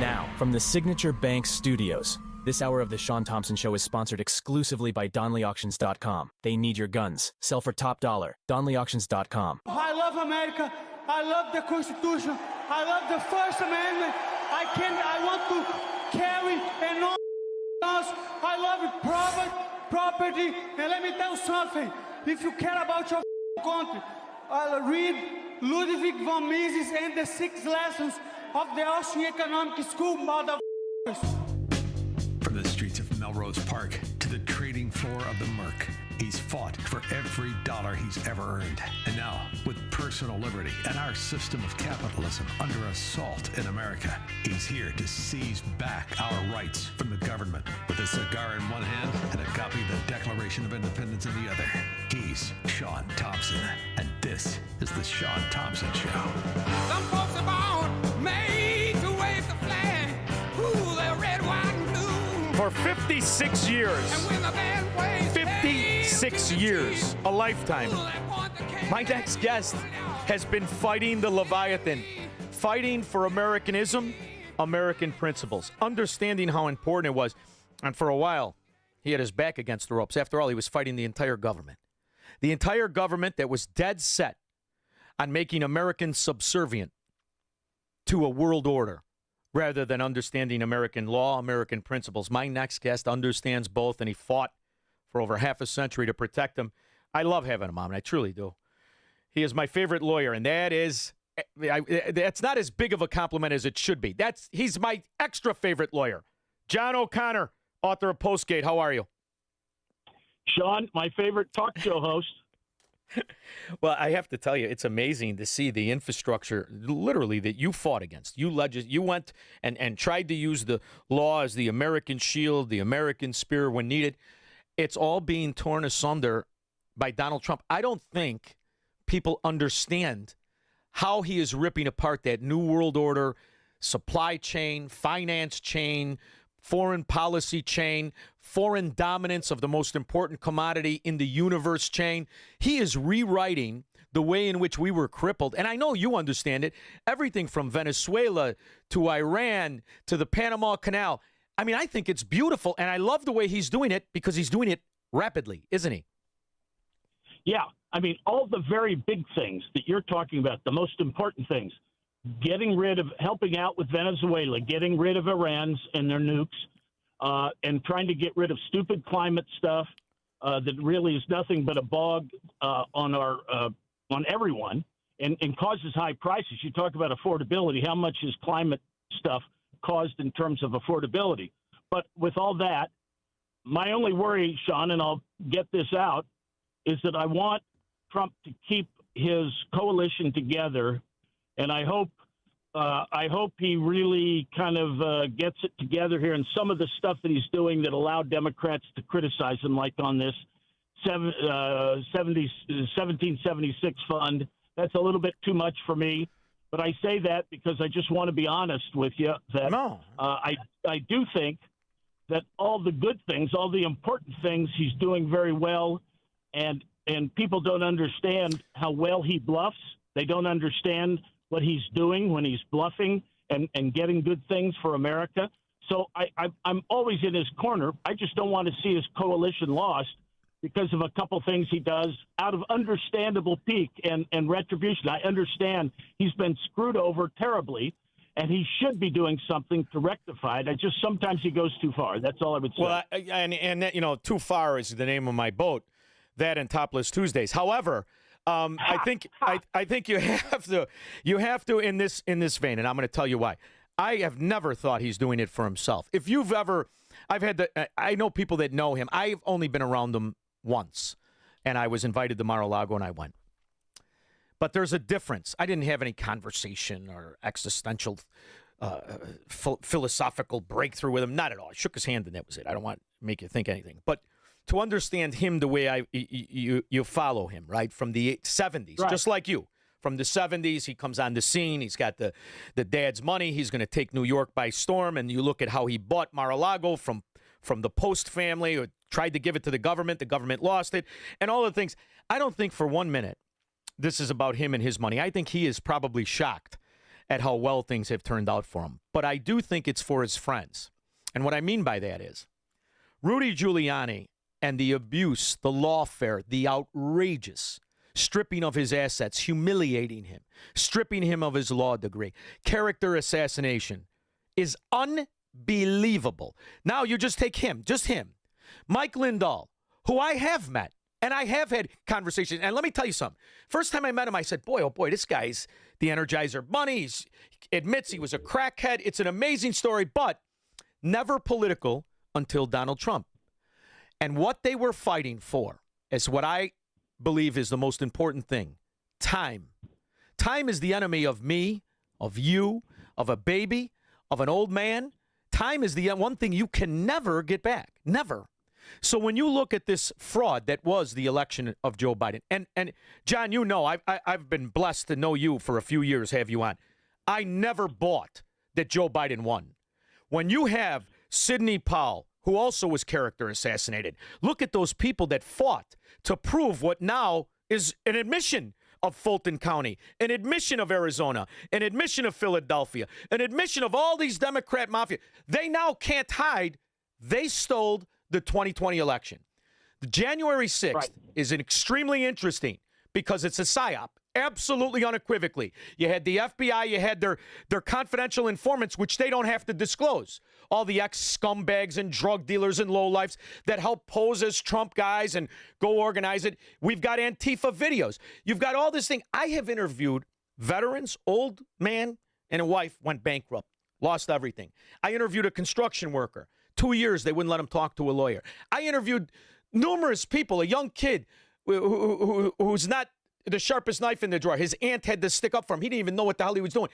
Now, from the Signature Bank Studios. This hour of the Shaun Thompson Show is sponsored exclusively by DonleyAuctions.com. They need your guns. Sell for top dollar. DonleyAuctions.com. I love America. I love the Constitution. I love the First Amendment. I want to carry and all laws. I love property. And let me tell you something. If you care about your country, read Ludwig von Mises and the 6 lessons of the Austrian Economic School, motherfuckers. From the streets of Melrose Park to the trading floor of the Merc, he's fought for every dollar he's ever earned. And now, with personal liberty and our system of capitalism under assault in America, he's here to seize back our rights from the government. With a cigar in one hand and a copy of the Declaration of Independence in the other, he's Shaun Thompson. And this is the Shaun Thompson Show. Some folks are born made to wave the flag. Ooh, they're red, white, and blue. For 56 years, 56 years, a lifetime, my next guest has been fighting the Leviathan, fighting for Americanism, American principles, understanding how important it was. And for a while, he had his back against the ropes. After all, he was fighting the entire government. The entire government that was dead set on making Americans subservient to a world order, rather than understanding American law, American principles. My next guest understands both, and he fought for over half a century to protect him. I love having him on. I truly do. He is my favorite lawyer, and that's not as big of a compliment as it should be. He's my extra favorite lawyer. John O'Connor, author of Postgate. How are you? Shaun, my favorite talk show host. Well, I have to tell you, it's amazing to see the infrastructure, literally, that you fought against. You went and tried to use the law as the American shield, the American spear when needed. It's all being torn asunder by Donald Trump. I don't think people understand how he is ripping apart that New World Order supply chain, finance chain, foreign policy chain, foreign dominance of the most important commodity in the universe chain. He is rewriting the way in which we were crippled. And I know you understand it. Everything from Venezuela to Iran to the Panama Canal. I mean, I think it's beautiful. And I love the way he's doing it because he's doing it rapidly, isn't he? Yeah. I mean, all the very big things that you're talking about, the most important things, helping out with Venezuela, getting rid of Iran's and their nukes, and trying to get rid of stupid climate stuff that really is nothing but a bog on everyone and causes high prices. You talk about affordability. How much is climate stuff caused in terms of affordability? But with all that, my only worry, Shaun, and I'll get this out, is that I want Trump to keep his coalition together, and I hope he really kind of gets it together here. And some of the stuff that he's doing that allowed Democrats to criticize him, like on this 1776 fund, that's a little bit too much for me. But I say that because I just want to be honest with you that I do think that all the good things, all the important things, he's doing very well, and people don't understand how well he bluffs. They don't understand what he's doing when he's bluffing and getting good things for America. So I'm always in his corner. I just don't want to see his coalition lost because of a couple things he does out of understandable pique and retribution. I understand he's been screwed over terribly, and he should be doing something to rectify it. Sometimes he goes too far. That's all I would say. Well, and that, too far is the name of my boat. That and Topless Tuesdays. However, I think you have to in this vein, and I'm going to tell you why. I have never thought he's doing it for himself. If you've ever, I know people that know him. I've only been around him once, and I was invited to Mar-a-Lago, and I went. But there's a difference. I didn't have any conversation or existential, philosophical breakthrough with him. Not at all. I shook his hand, and that was it. I don't want to make you think anything, but to understand him the way you follow him, right, from the 70s, right. Just like you. From the 70s, he comes on the scene. He's got the dad's money. He's going to take New York by storm. And you look at how he bought Mar-a-Lago from the Post family, or tried to give it to the government. The government lost it, and all the things. I don't think for 1 minute this is about him and his money. I think he is probably shocked at how well things have turned out for him. But I do think it's for his friends. And what I mean by that is Rudy Giuliani and the abuse, the lawfare, the outrageous stripping of his assets, humiliating him, stripping him of his law degree, character assassination is unbelievable. Now you just take him, Mike Lindahl, who I have met, and I have had conversations. And let me tell you something. First time I met him, I said, boy, oh boy, this guy's the Energizer Bunny. He admits he was a crackhead. It's an amazing story, but never political until Donald Trump. And what they were fighting for is what I believe is the most important thing. Time. Time is the enemy of me, of you, of a baby, of an old man. Time is the one thing you can never get back. Never. So when you look at this fraud that was the election of Joe Biden, and John, you know, I've been blessed to know you for a few years, have you on. I never bought that Joe Biden won. When you have Sidney Powell, who also was character assassinated. Look at those people that fought to prove what now is an admission of Fulton County, an admission of Arizona, an admission of Philadelphia, an admission of all these Democrat mafia. They now can't hide. They stole the 2020 election. The January 6th is extremely interesting because it's a psyop. absolutely unequivocally. You had the FBI, you had their confidential informants, which they don't have to disclose. All the ex-scumbags and drug dealers and lowlifes that help pose as Trump guys and go organize it. We've got Antifa videos. You've got all this thing. I have interviewed veterans, old man and a wife went bankrupt, lost everything. I interviewed a construction worker. 2 years, they wouldn't let him talk to a lawyer. I interviewed numerous people, a young kid who's not the sharpest knife in the drawer. His aunt had to stick up for him. He didn't even know what the hell he was doing.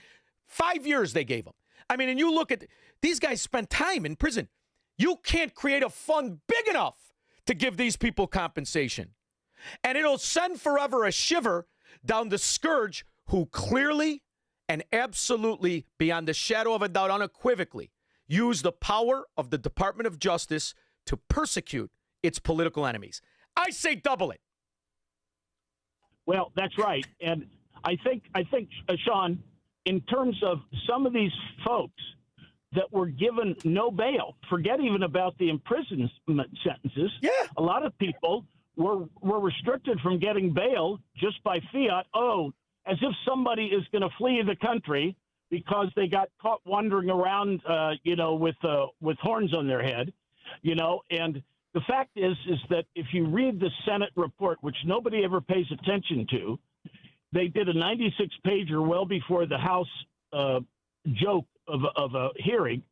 5 years they gave him. I mean, and you look at, these guys spend time in prison. You can't create a fund big enough to give these people compensation. And it'll send forever a shiver down the scourge who clearly and absolutely, beyond the shadow of a doubt, unequivocally, use the power of the Department of Justice to persecute its political enemies. I say double it. Well, that's right. And I think, Shaun, in terms of some of these folks that were given no bail, forget even about the imprisonment sentences. Yeah. A lot of people were restricted from getting bail just by fiat. Oh, as if somebody is going to flee the country because they got caught wandering around, with horns on their head, and the fact is that if you read the Senate report, which nobody ever pays attention to, they did a 96-pager well before the House joke of a hearing.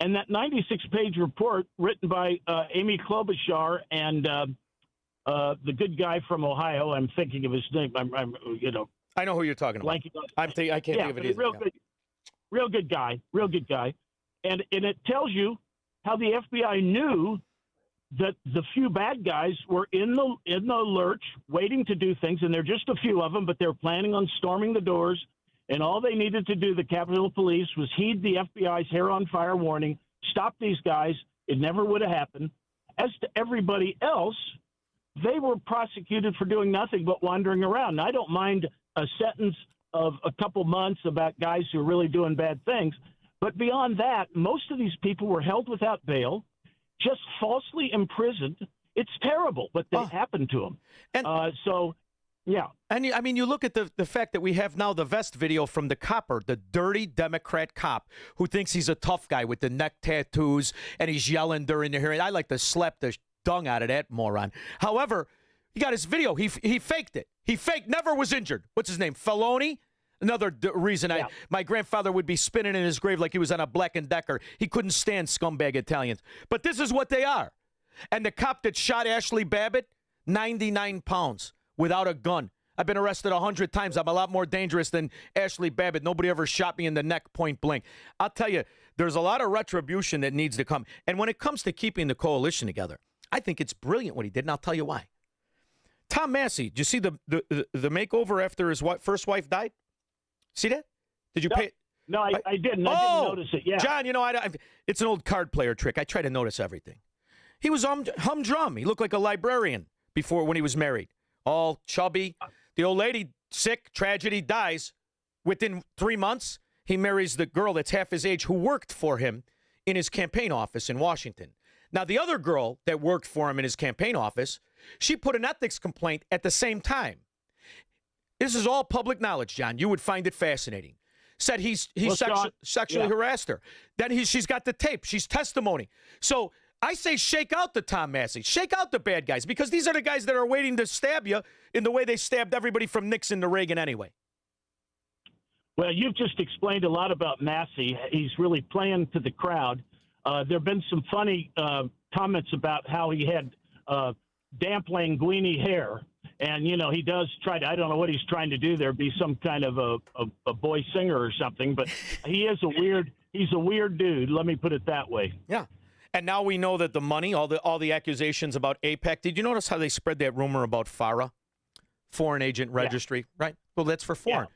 And that 96-page report written by Amy Klobuchar and the good guy from Ohio, I'm thinking of his name. I know who you're talking about. I can't think of it either. Real good guy. And it tells you how the FBI knew that the few bad guys were in the lurch waiting to do things, and they're just a few of them, but they're planning on storming the doors, and all they needed to do, the Capitol Police, was heed the FBI's hair on fire warning, stop these guys. It never would have happened. As to everybody else, they were prosecuted for doing nothing but wandering around. Now, I don't mind a sentence of a couple months about guys who are really doing bad things, but beyond that, most of these people were held without bail, just falsely imprisoned. It's terrible what happened to them. And yeah. And you look at the fact that we have now the vest video from the copper, the dirty Democrat cop who thinks he's a tough guy with the neck tattoos and he's yelling during the hearing. I like to slap the dung out of that moron. However, he got his video. He faked it. Never was injured. What's his name? Felony? Another reason my grandfather would be spinning in his grave like he was on a Black & Decker. He couldn't stand scumbag Italians. But this is what they are. And the cop that shot Ashley Babbitt, 99 pounds, without a gun. I've been arrested 100 times. I'm a lot more dangerous than Ashley Babbitt. Nobody ever shot me in the neck point blank. I'll tell you, there's a lot of retribution that needs to come. And when it comes to keeping the coalition together, I think it's brilliant what he did, and I'll tell you why. Tom Massey, did you see the makeover after his first wife died? See that? Did you pay? No, I didn't. I didn't notice it. Yeah, John, it's an old card player trick. I try to notice everything. He was humdrum. He looked like a librarian when he was married. All chubby. The old lady, sick, tragedy, dies. Within 3 months, he marries the girl that's half his age who worked for him in his campaign office in Washington. Now, the other girl that worked for him in his campaign office, she put an ethics complaint at the same time. This is all public knowledge, John. You would find it fascinating. Said he sexually harassed her. Then she's got the tape. She's testimony. So I say shake out the Tom Massey. Shake out the bad guys, because these are the guys that are waiting to stab you in the way they stabbed everybody from Nixon to Reagan anyway. Well, you've just explained a lot about Massey. He's really playing to the crowd. There have been some funny comments about how he had damp linguini hair. And, he does try to, I don't know what he's trying to do there, be some kind of a boy singer or something. But he's a weird dude. Let me put it that way. Yeah. And now we know that the money, all the accusations about AIPAC. Did you notice how they spread that rumor about FARA, Foreign Agent Registry? Yeah. Right? Well, that's for foreign.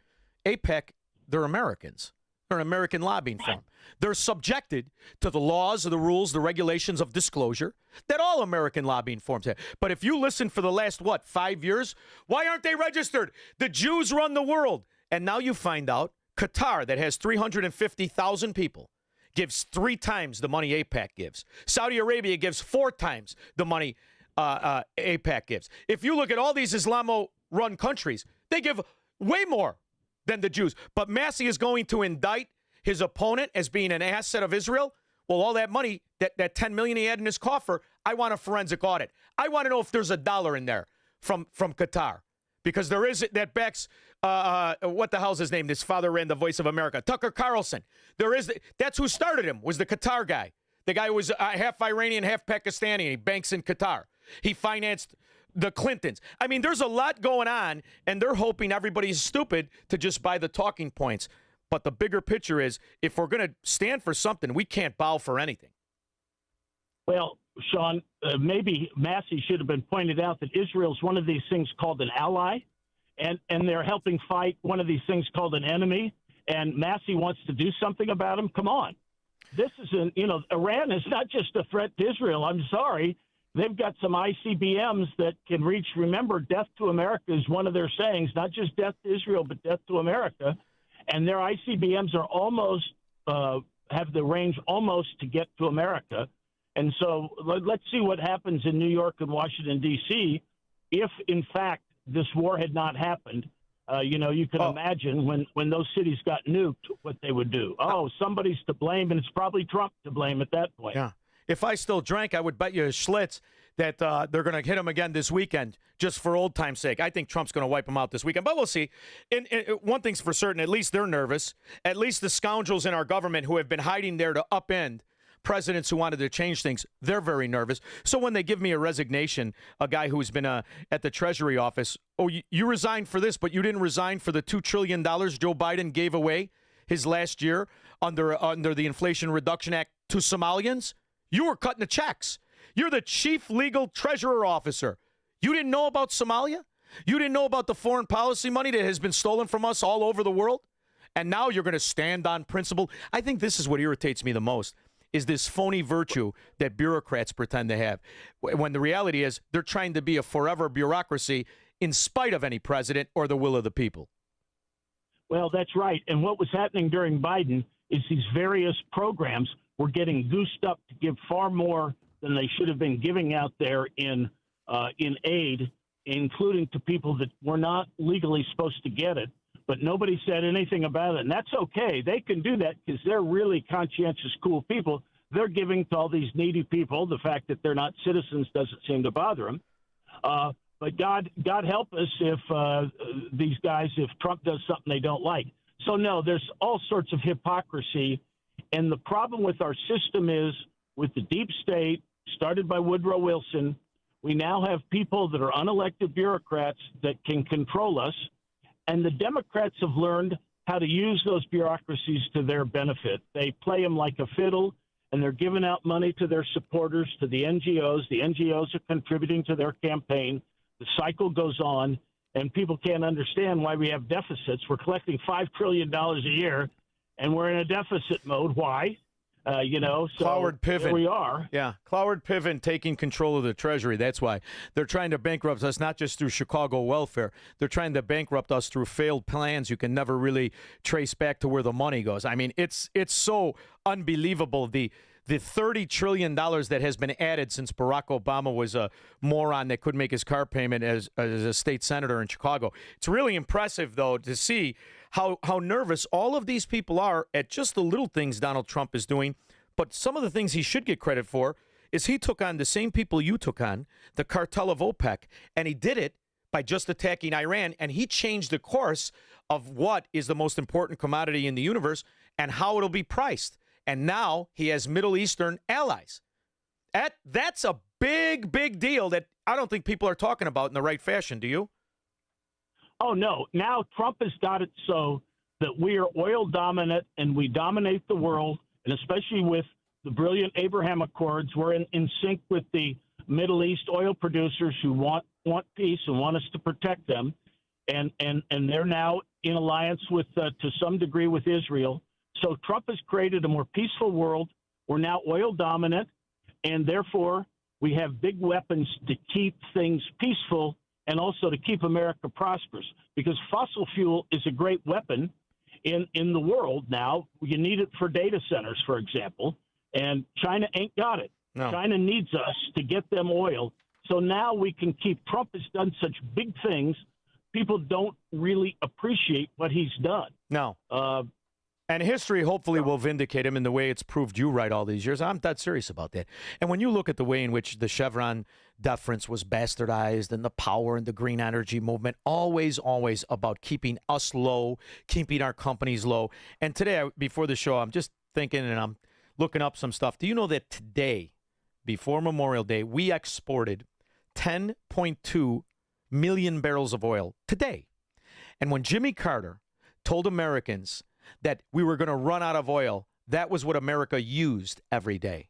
Yeah. AIPAC, they're Americans. They're an American lobbying firm. They're subjected to the laws, the rules, the regulations of disclosure that all American lobbying firms have. But if you listen for the last, 5 years, why aren't they registered? The Jews run the world. And now you find out Qatar, that has 350,000 people, gives 3 times the money AIPAC gives. Saudi Arabia gives 4 times the money AIPAC gives. If you look at all these Islamo-run countries, they give Way more than the Jews. But Massey is going to indict his opponent as being an asset of Israel. Well, all that money, that $10 million he had in his coffer, I want a forensic audit. I want to know if there's $1 in there from Qatar. Because there is that backs, what the hell's his name? His father ran the Voice of America. Tucker Carlson. That's who started him, was the Qatar guy. The guy who was half Iranian, half Pakistani, and he banks in Qatar. He financed the Clintons. I mean, there's a lot going on, and they're hoping everybody's stupid to just buy the talking points. But the bigger picture is, if we're going to stand for something, we can't bow for anything. Well, Shaun, maybe Massey should have been pointed out that Israel's one of these things called an ally, and they're helping fight one of these things called an enemy, and Massey wants to do something about them. Come on. This isn't, Iran is not just a threat to Israel. I'm sorry. They've got some ICBMs that can reach, remember, death to America is one of their sayings, not just death to Israel, but death to America. And their ICBMs are almost, have the range almost to get to America. And so let's see what happens in New York and Washington, D.C. if, in fact, this war had not happened. You can imagine when those cities got nuked, what they would do. Somebody's to blame, and it's probably Trump to blame at that point. Yeah. If I still drank, I would bet you a Schlitz that they're going to hit him again this weekend, just for old time's sake. I think Trump's going to wipe him out this weekend, but we'll see. And one thing's for certain, at least they're nervous. At least the scoundrels in our government who have been hiding there to upend presidents who wanted to change things, they're very nervous. So when they give me a resignation, a guy who's been at the Treasury office, you resigned for this, but you didn't resign for the $2 trillion Joe Biden gave away his last year under the Inflation Reduction Act to Somalians? You were cutting the checks. You're the chief legal treasurer officer. You didn't know about Somalia? You didn't know about the foreign policy money that has been stolen from us all over the world? And now you're going to stand on principle? I think this is what irritates me the most, is this phony virtue that bureaucrats pretend to have, when the reality is they're trying to be a forever bureaucracy in spite of any president or the will of the people. Well, that's right. And what was happening during Biden is these various programs were getting goosed up to give far more than they should have been giving out there in aid, including to people that were not legally supposed to get it. But nobody said anything about it. And that's okay. They can do that because they're really conscientious, cool people. They're giving to all these needy people. The fact that they're not citizens doesn't seem to bother them. But God help us if these guys, if Trump does something they don't like. So, no, there's all sorts of hypocrisy. And the problem with our system is, with the deep state, started by Woodrow Wilson, we now have people that are unelected bureaucrats that can control us. And the Democrats have learned how to use those bureaucracies to their benefit. They play them like a fiddle, and they're giving out money to their supporters, to the NGOs. The NGOs are contributing to their campaign. The cycle goes on, and people can't understand why we have deficits. We're collecting $5 trillion a year, and we're in a deficit mode. Why? So Cloward Piven. Here we are. Yeah, Cloward Piven taking control of the Treasury. That's why they're trying to bankrupt us, not just through Chicago welfare. They're trying to bankrupt us through failed plans you can never really trace back to where the money goes. I mean, it's so unbelievable, the $30 trillion that has been added since Barack Obama was a moron that couldn't make his car payment as a state senator in Chicago. It's really impressive, though, to see how nervous all of these people are at just the little things Donald Trump is doing. But some of the things he should get credit for is he took on the same people you took on, the cartel of OPEC, and he did it by just attacking Iran, and he changed the course of what is the most important commodity in the universe and how it'll be priced. And now he has Middle Eastern allies. That's a big, big deal that I don't think people are talking about in the right fashion. Do you? Oh, no. Now Trump has got it so that we are oil dominant and we dominate the world, and especially with the brilliant Abraham Accords, we're in sync with the Middle East oil producers who want peace and want us to protect them. And they're now in alliance with, to some degree, with Israel. So Trump has created a more peaceful world. We're now oil dominant, and therefore we have big weapons to keep things peaceful and also to keep America prosperous, because fossil fuel is a great weapon in the world now. You need it for data centers, for example, and China ain't got it. No. China needs us to get them oil. So now we can keep. Trump has done such big things people don't really appreciate what he's done. No. And history hopefully will vindicate him in the way it's proved you right all these years. I'm dead serious about that. And when you look at the way in which the Chevron deference was bastardized and the power and the green energy movement, always about keeping us low, keeping our companies low. And today, before the show, I'm just thinking and I'm looking up some stuff. Do you know that today, before Memorial Day, we exported 10.2 million barrels of oil today? And when Jimmy Carter told Americans that we were going to run out of oil, that was what America used every day.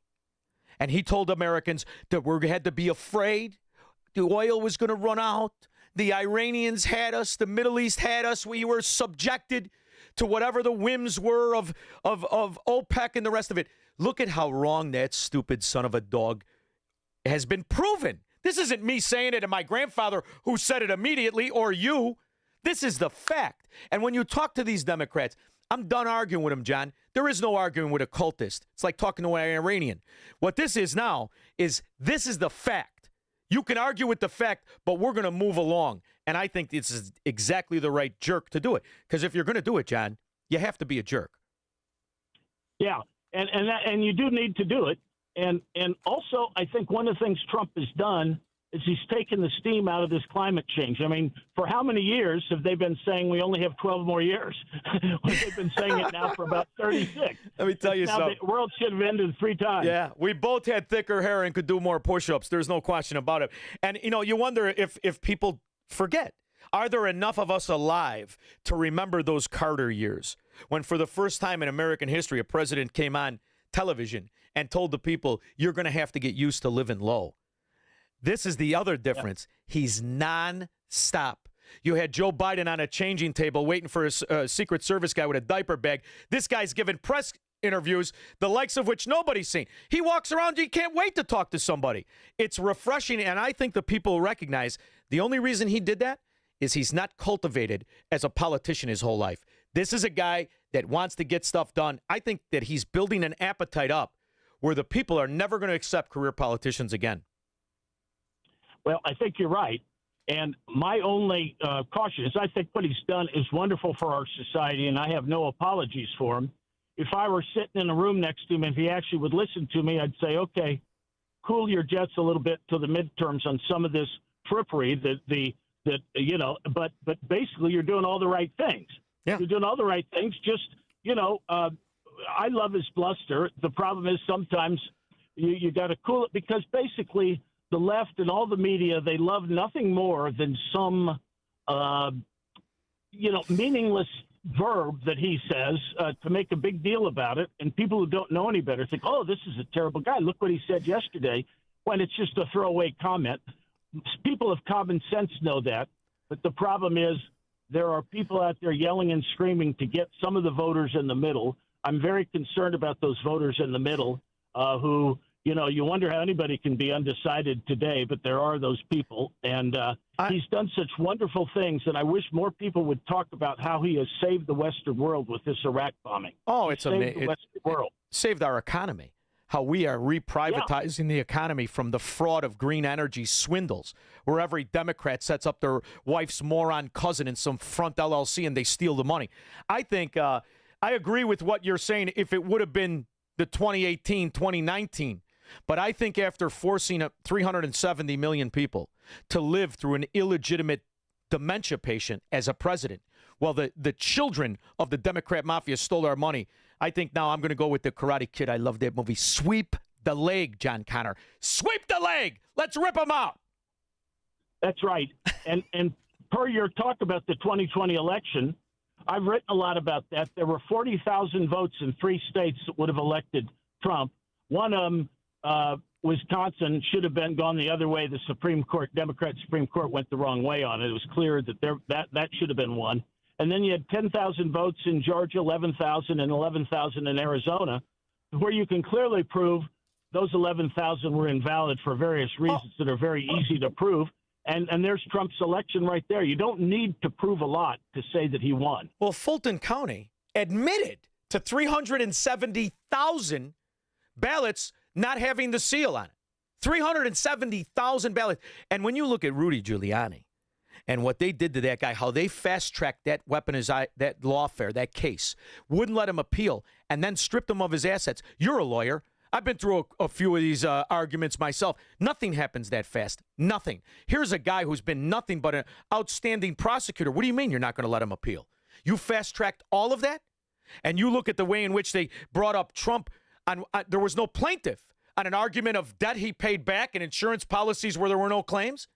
And he told Americans that we had to be afraid. The oil was going to run out. The Iranians had us. The Middle East had us. We were subjected to whatever the whims were of OPEC and the rest of it. Look at how wrong that stupid son of a dog has been proven. This isn't me saying it and my grandfather who said it immediately or you. This is the fact. And when you talk to these Democrats, I'm done arguing with them, John. There is no arguing with a cultist. It's like talking to an Iranian. What this is now is this is the fact. You can argue with the fact, but we're going to move along. And I think this is exactly the right jerk to do it. Because if you're going to do it, John, you have to be a jerk. Yeah, and you do need to do it. And also, I think one of the things Trump has done is he's taken the steam out of this climate change. I mean, for how many years have they been saying we only have 12 more years? They've been saying it now for about 36. Let me tell you something. The world should have ended 3 times. Yeah, we both had thicker hair and could do more push-ups. There's no question about it. And, you wonder if people forget. Are there enough of us alive to remember those Carter years when for the first time in American history a president came on television and told the people, you're going to have to get used to living low? This is the other difference. Yeah. He's nonstop. You had Joe Biden on a changing table waiting for a Secret Service guy with a diaper bag. This guy's giving press interviews, the likes of which nobody's seen. He walks around, he can't wait to talk to somebody. It's refreshing, and I think the people recognize the only reason he did that is he's not cultivated as a politician his whole life. This is a guy that wants to get stuff done. I think that he's building an appetite up where the people are never going to accept career politicians again. Well, I think you're right. And my only caution is I think what he's done is wonderful for our society, and I have no apologies for him. If I were sitting in a room next to him, if he actually would listen to me, I'd say, okay, cool your jets a little bit till the midterms on some of this frippery but basically you're doing all the right things. Yeah. You're doing all the right things. Just, I love his bluster. The problem is sometimes you got to cool it because basically – the left and all the media, they love nothing more than some, meaningless verb that he says to make a big deal about it. And people who don't know any better think, oh, this is a terrible guy. Look what he said yesterday, when it's just a throwaway comment. People of common sense know that. But the problem is there are people out there yelling and screaming to get some of the voters in the middle. I'm very concerned about those voters in the middle who – you wonder how anybody can be undecided today, but there are those people. And he's done such wonderful things, and I wish more people would talk about how he has saved the Western world with this Iraq bombing. Oh, it's amazing. The Western world. It saved our economy. How we are reprivatizing the economy from the fraud of green energy swindles, where every Democrat sets up their wife's moron cousin in some front LLC and they steal the money. I think I agree with what you're saying if it would have been the 2018, 2019. But I think after forcing 370 million people to live through an illegitimate dementia patient as a president, while the children of the Democrat mafia stole our money, I think now I'm going to go with the Karate Kid. I love that movie. Sweep the leg, John Connor. Sweep the leg. Let's rip them out. That's right. And per your talk about the 2020 election, I've written a lot about that. There were 40,000 votes in 3 states that would have elected Trump. One of them, Wisconsin, should have gone the other way. The Democrat Supreme Court went the wrong way on it. It was clear that that should have been one. And then you had 10,000 votes in Georgia, 11,000 and 11,000 in Arizona, where you can clearly prove those 11,000 were invalid for various reasons that are very easy to prove. And there's Trump's election right there. You don't need to prove a lot to say that he won. Well, Fulton County admitted to 370,000 ballots not having the seal on it. 370,000 ballots. And when you look at Rudy Giuliani and what they did to that guy, how they fast-tracked that that lawfare, that case, wouldn't let him appeal, and then stripped him of his assets. You're a lawyer. I've been through a few of these arguments myself. Nothing happens that fast. Nothing. Here's a guy who's been nothing but an outstanding prosecutor. What do you mean you're not going to let him appeal? You fast-tracked all of that? And you look at the way in which they brought up Trump. There was no plaintiff on an argument of debt he paid back and insurance policies where there were no claims.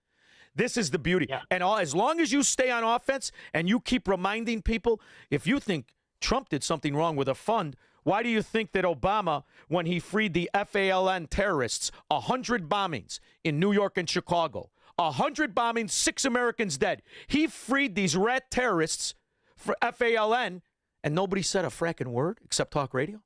This is the beauty. Yeah. And as long as you stay on offense and you keep reminding people, if you think Trump did something wrong with a fund, why do you think that Obama, when he freed the FALN terrorists, 100 bombings in New York and Chicago, 100 bombings, 6 Americans dead, he freed these rat terrorists for FALN, and nobody said a fracking word except talk radio?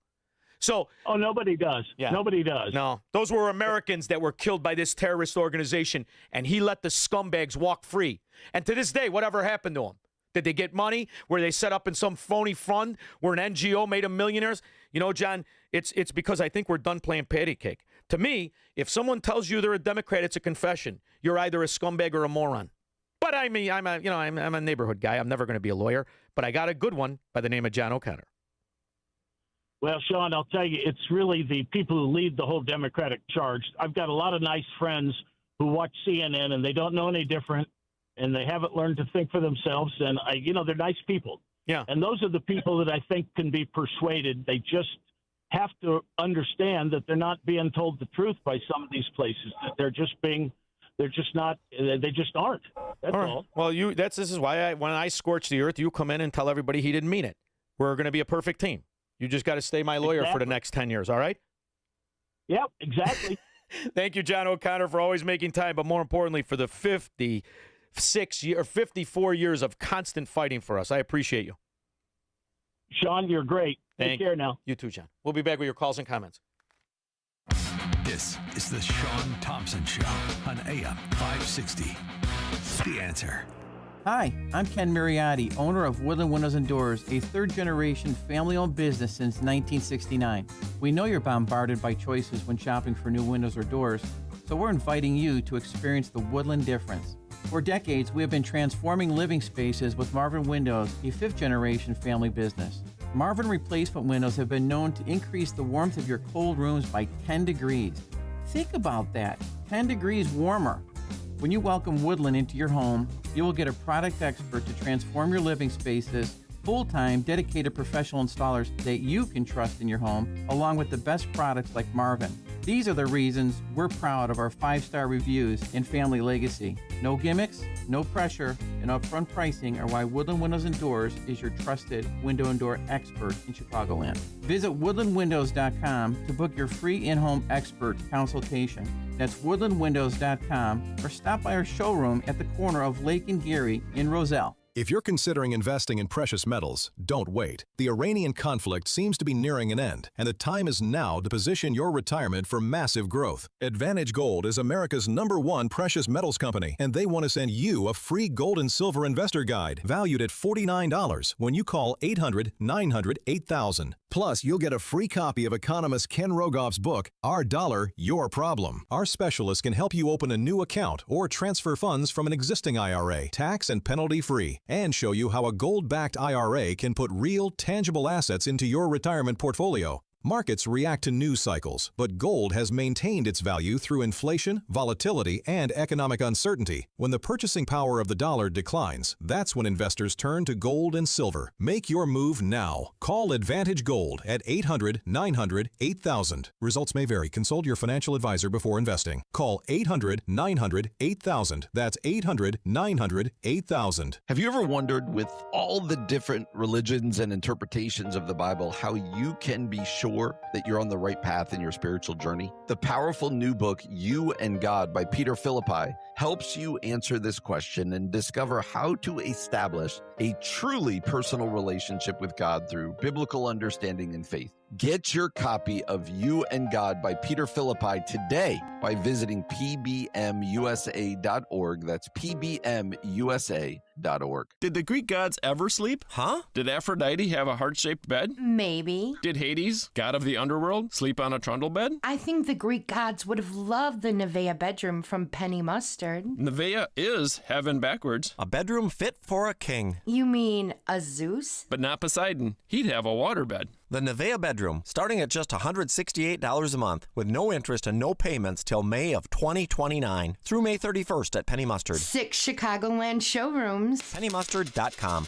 So, nobody does. Yeah. Nobody does. No, those were Americans that were killed by this terrorist organization, and he let the scumbags walk free. And to this day, whatever happened to them? Did they get money? Were they set up in some phony fund where an NGO made them millionaires? You know, John, it's because I think we're done playing patty cake. To me, if someone tells you they're a Democrat, it's a confession. You're either a scumbag or a moron. But I mean, I'm a neighborhood guy. I'm never going to be a lawyer. But I got a good one by the name of John O'Connor. Well, Shaun, I'll tell you, it's really the people who lead the whole Democratic charge. I've got a lot of nice friends who watch CNN, and they don't know any different, and they haven't learned to think for themselves. And, they're nice people. Yeah. And those are the people that I think can be persuaded. They just have to understand that they're not being told the truth by some of these places, that they just aren't. That's all. Well, this is why when I scorch the earth, you come in and tell everybody he didn't mean it. We're going to be a perfect team. You just got to stay my lawyer for the next 10 years, all right? Yep, exactly. Thank you, John O'Connor, for always making time, but more importantly, for the 54 years of constant fighting for us. I appreciate you. Shaun, you're great. Take care now. You too, John. We'll be back with your calls and comments. This is the Shaun Thompson Show on AM 560. The Answer. Hi, I'm Ken Mariotti, owner of Woodland Windows and Doors, a third-generation family-owned business since 1969. We know you're bombarded by choices when shopping for new windows or doors, so we're inviting you to experience the Woodland difference. For decades, we have been transforming living spaces with Marvin Windows, a fifth-generation family business. Marvin replacement windows have been known to increase the warmth of your cold rooms by 10 degrees. Think about that, 10 degrees warmer. When you welcome Woodland into your home, you will get a product expert to transform your living spaces, full-time, dedicated professional installers that you can trust in your home, along with the best products like Marvin. These are the reasons we're proud of our 5-star reviews and family legacy. No gimmicks, no pressure, and upfront pricing are why Woodland Windows and Doors is your trusted window and door expert in Chicagoland. Visit woodlandwindows.com to book your free in-home expert consultation. That's woodlandwindows.com, or stop by our showroom at the corner of Lake and Geary in Roselle. If you're considering investing in precious metals, don't wait. The Iranian conflict seems to be nearing an end, and the time is now to position your retirement for massive growth. Advantage Gold is America's #1 precious metals company, and they want to send you a free gold and silver investor guide valued at $49 when you call 800-900-8000. Plus, you'll get a free copy of economist Ken Rogoff's book, Our Dollar, Your Problem. Our specialists can help you open a new account or transfer funds from an existing IRA, tax and penalty-free, and show you how a gold-backed IRA can put real, tangible assets into your retirement portfolio. Markets react to news cycles, but gold has maintained its value through inflation, volatility, and economic uncertainty. When the purchasing power of the dollar declines, that's when investors turn to gold and silver. Make your move now. Call Advantage Gold at 800-900-8000. Results may vary. Consult your financial advisor before investing. Call 800-900-8000. That's 800-900-8000. Have you ever wondered, with all the different religions and interpretations of the Bible, how you can be sure that you're on the right path in your spiritual journey? The powerful new book, You and God by Peter Philippi, helps you answer this question and discover how to establish a truly personal relationship with God through biblical understanding and faith. Get your copy of You and God by Peter Philippi today by visiting pbmusa.org. That's pbmusa.org. Did the Greek gods ever sleep? Huh? Did Aphrodite have a heart-shaped bed? Maybe. Did Hades, god of the underworld, sleep on a trundle bed? I think the Greek gods would have loved the Nevea bedroom from Penny Mustard. Nevea is heaven backwards. A bedroom fit for a king. You mean a Zeus? But not Poseidon. He'd have a waterbed. The Nevea bedroom, starting at just $168 a month, with no interest and no payments till May of 2029 through May 31st at Penny Mustard. 6 Chicagoland showrooms. PennyMustard.com.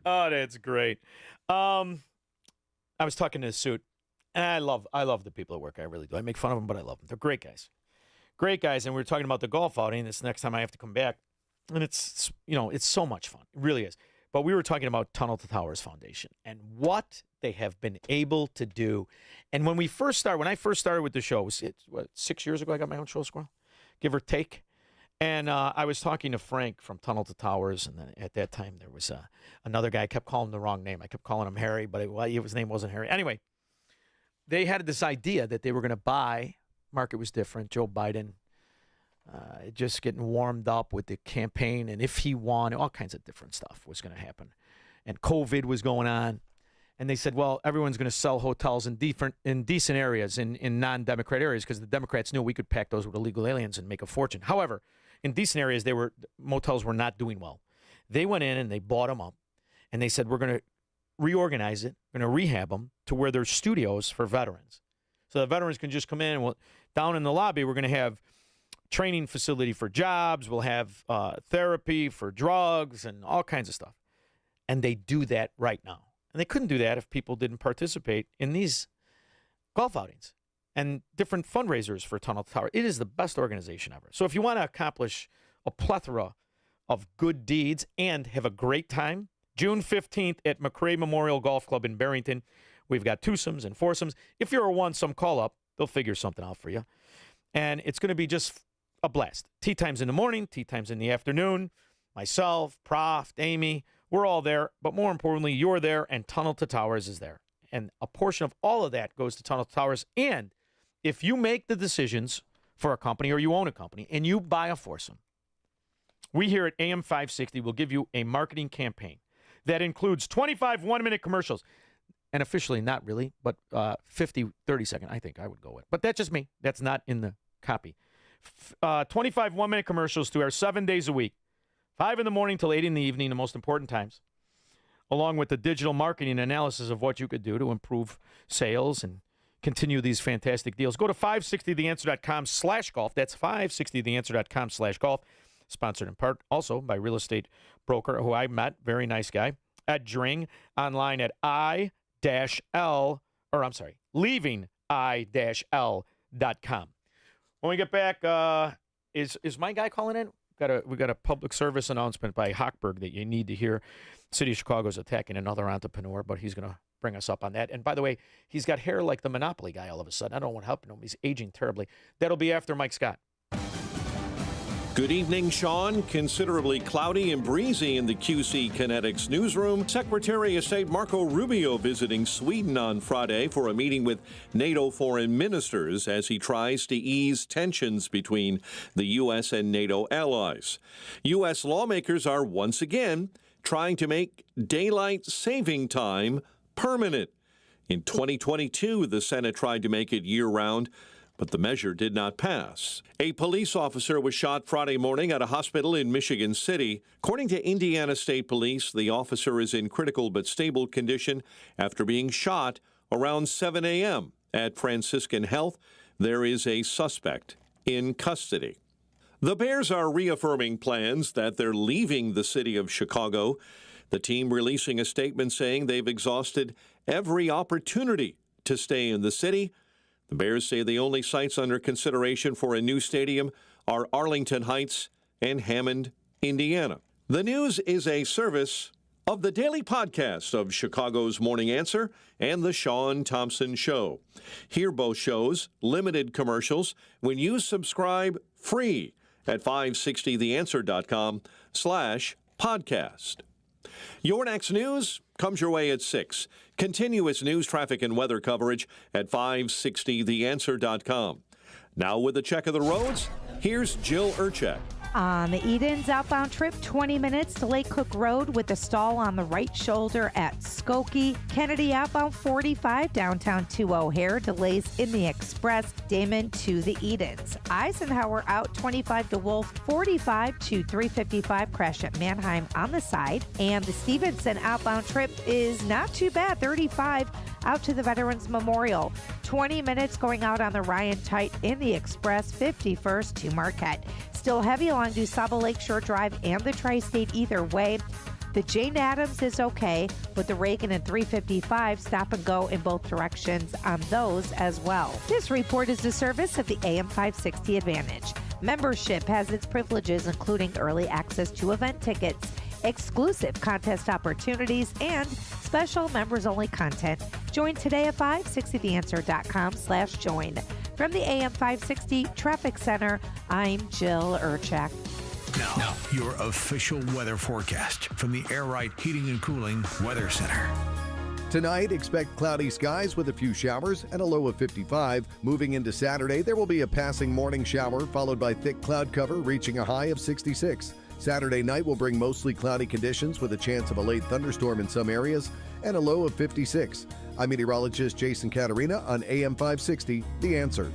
Oh, that's great. I was talking to Suit, and I love the people at work. I really do. I make fun of them, but I love them. They're great guys. Great guys, and we were talking about the golf outing. This next time I have to come back, and it's so much fun. It really is. But we were talking about Tunnel to Towers Foundation and what they have been able to do. And when I first started with the show, it was 6 years ago I got my own show, Squirrel, give or take. And I was talking to Frank from Tunnel to Towers, and then at that time there was another guy. I kept calling him the wrong name. I kept calling him Harry, but his name wasn't Harry. Anyway, they had this idea that they were going to buy. Market was different. Joe Biden just getting warmed up with the campaign, and if he won, all kinds of different stuff was going to happen. And COVID was going on. And they said, well, everyone's going to sell hotels in decent areas, in non-Democrat areas, because the Democrats knew we could pack those with illegal aliens and make a fortune. However, in decent areas, motels were not doing well. They went in and they bought them up, and they said, we're going to reorganize it, we're going to rehab them to where there's studios for veterans. So the veterans can just come in, and down in the lobby, we're going to have training facility for jobs, we'll have therapy for drugs and all kinds of stuff. And they do that right now. And they couldn't do that if people didn't participate in these golf outings and different fundraisers for Tunnel to Tower. It is the best organization ever. So if you want to accomplish a plethora of good deeds and have a great time, June 15th at McRae Memorial Golf Club in Barrington, we've got twosomes and foursomes. If you're a one-some call-up, they'll figure something out for you. And it's going to be just a blast. Tea times in the morning, tea times in the afternoon. Myself, Prof, Amy, we're all there. But more importantly, you're there, and Tunnel to Towers is there. And a portion of all of that goes to Tunnel to Towers. And if you make the decisions for a company or you own a company and you buy a foursome, we here at AM 560 will give you a marketing campaign that includes 25 one-minute commercials. And officially, not really, but 50, 30-second, I think I would go with. But that's just me. That's not in the copy. 25 one-minute commercials to air 7 days a week, 5 in the morning till 8 in the evening, the most important times, along with the digital marketing analysis of what you could do to improve sales and continue these fantastic deals. Go to 560theanswer.com/golf. That's 560theanswer.com/golf. Sponsored in part also by real estate broker who I met, very nice guy, Ed Dring, online at leaving i-l.com. When we get back, is my guy calling in? We got a public service announcement by Hochberg that you need to hear. City of Chicago is attacking another entrepreneur, but he's going to bring us up on that. And by the way, he's got hair like the Monopoly guy all of a sudden. I don't want to help him. He's aging terribly. That'll be after Mike Scott. Good evening, Shaun. Considerably cloudy and breezy in the QC Kinetics newsroom. Secretary of State Marco Rubio visiting Sweden on Friday for a meeting with NATO foreign ministers as he tries to ease tensions between the U.S. and NATO allies. U.S. lawmakers are once again trying to make daylight saving time permanent. In 2022, the Senate tried to make it year-round, but the measure did not pass. A police officer was shot Friday morning at a hospital in Michigan City. According to Indiana State Police, the officer is in critical but stable condition after being shot around 7 a.m. At Franciscan Health, there is a suspect in custody. The Bears are reaffirming plans that they're leaving the city of Chicago. The team releasing a statement saying they've exhausted every opportunity to stay in the city. The Bears say the only sites under consideration for a new stadium are Arlington Heights and Hammond, Indiana. The news is a service of the daily podcast of Chicago's Morning Answer and the Shaun Thompson Show. Hear both shows, limited commercials, when you subscribe free at 560theanswer.com/podcast. Your next news comes your way at 6. Continuous news, traffic, and weather coverage at 560theanswer.com. Now with a check of the roads, here's Jill Urchak. On the Edens outbound trip, 20 minutes to Lake Cook Road with a stall on the right shoulder at Skokie. Kennedy outbound 45 downtown to O'Hare. Delays in the Express. Damon to the Edens. Eisenhower out 25 to Wolf, 45 to 355. Crash at Mannheim on the side. And the Stevenson outbound trip is not too bad. 35 out to the Veterans Memorial. 20 minutes going out on the Ryan Tite in the Express. 51st to Marquette. Still heavy along DuSable Lakeshore Drive and the Tri-State either way. The Jane Addams is okay, with the Reagan and 355 stop and go in both directions on those as well. This report is the service of the AM 560 Advantage. Membership has its privileges, including early access to event tickets, exclusive contest opportunities, and special members-only content. Join today at 560theanswer.com/join. From the AM 560 Traffic Center, I'm Jill Urchak. Now, your official weather forecast from the Air Right Heating and Cooling Weather Center. Tonight, expect cloudy skies with a few showers and a low of 55. Moving into Saturday, there will be a passing morning shower followed by thick cloud cover reaching a high of 66. Saturday night will bring mostly cloudy conditions with a chance of a late thunderstorm in some areas and a low of 56. I'm meteorologist Jason Caterina on AM 560, The Answer.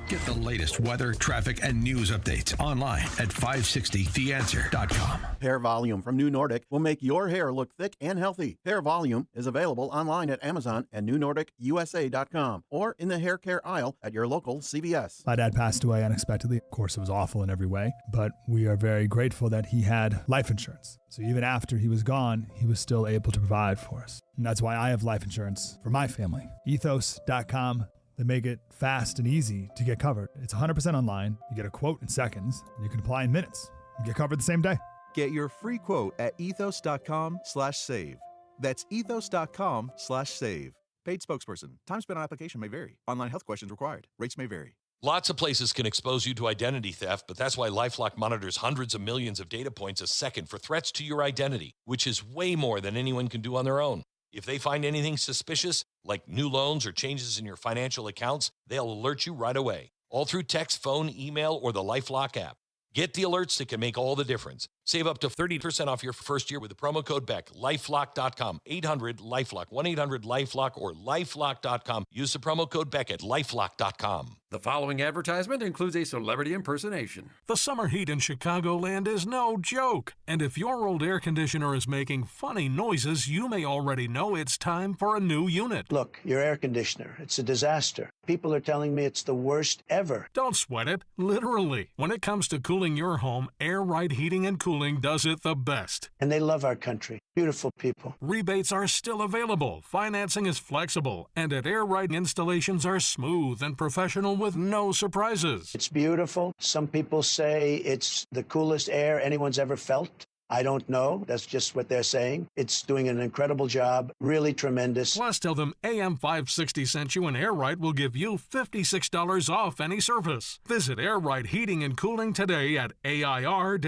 Get the latest weather, traffic, and news updates online at 560theanswer.com. Hair Volume from New Nordic will make your hair look thick and healthy. Hair Volume is available online at Amazon and NewNordicUSA.com or in the hair care aisle at your local CVS. My dad passed away unexpectedly. Of course, it was awful in every way, but we are very grateful that he had life insurance. So even after he was gone, he was still able to provide for us. And that's why I have life insurance for my family. Ethos.com. They make it fast and easy to get covered. It's 100% online. You get a quote in seconds. And you can apply in minutes. You get covered the same day. Get your free quote at ethos.com/save. That's ethos.com/save. Paid spokesperson. Time spent on application may vary. Online health questions required. Rates may vary. Lots of places can expose you to identity theft, but that's why LifeLock monitors hundreds of millions of data points a second for threats to your identity, which is way more than anyone can do on their own. If they find anything suspicious, like new loans or changes in your financial accounts, they'll alert you right away, all through text, phone, email, or the LifeLock app. Get the alerts that can make all the difference. Save up to 30% off your first year with the promo code BECK. LifeLock.com, 800-LifeLock, 1-800-LifeLock, or LifeLock.com. Use the promo code BECK at LifeLock.com. The following advertisement includes a celebrity impersonation. The summer heat in Chicagoland is no joke. And if your old air conditioner is making funny noises, you may already know it's time for a new unit. Look, your air conditioner, it's a disaster. People are telling me it's the worst ever. Don't sweat it, literally. When it comes to cooling your home, Air Right Heating and Cooling does it the best. And they love our country. Beautiful people. Rebates are still available. Financing is flexible. And at Air Right, installations are smooth and professional with no surprises. It's beautiful. Some people say it's the coolest air anyone's ever felt. I don't know. That's just what they're saying. It's doing an incredible job. Really tremendous. Plus, tell them AM 560 sent you and Air Right will give you $56 off any service. Visit Air Right Heating and Cooling today at AIR-RITE.com.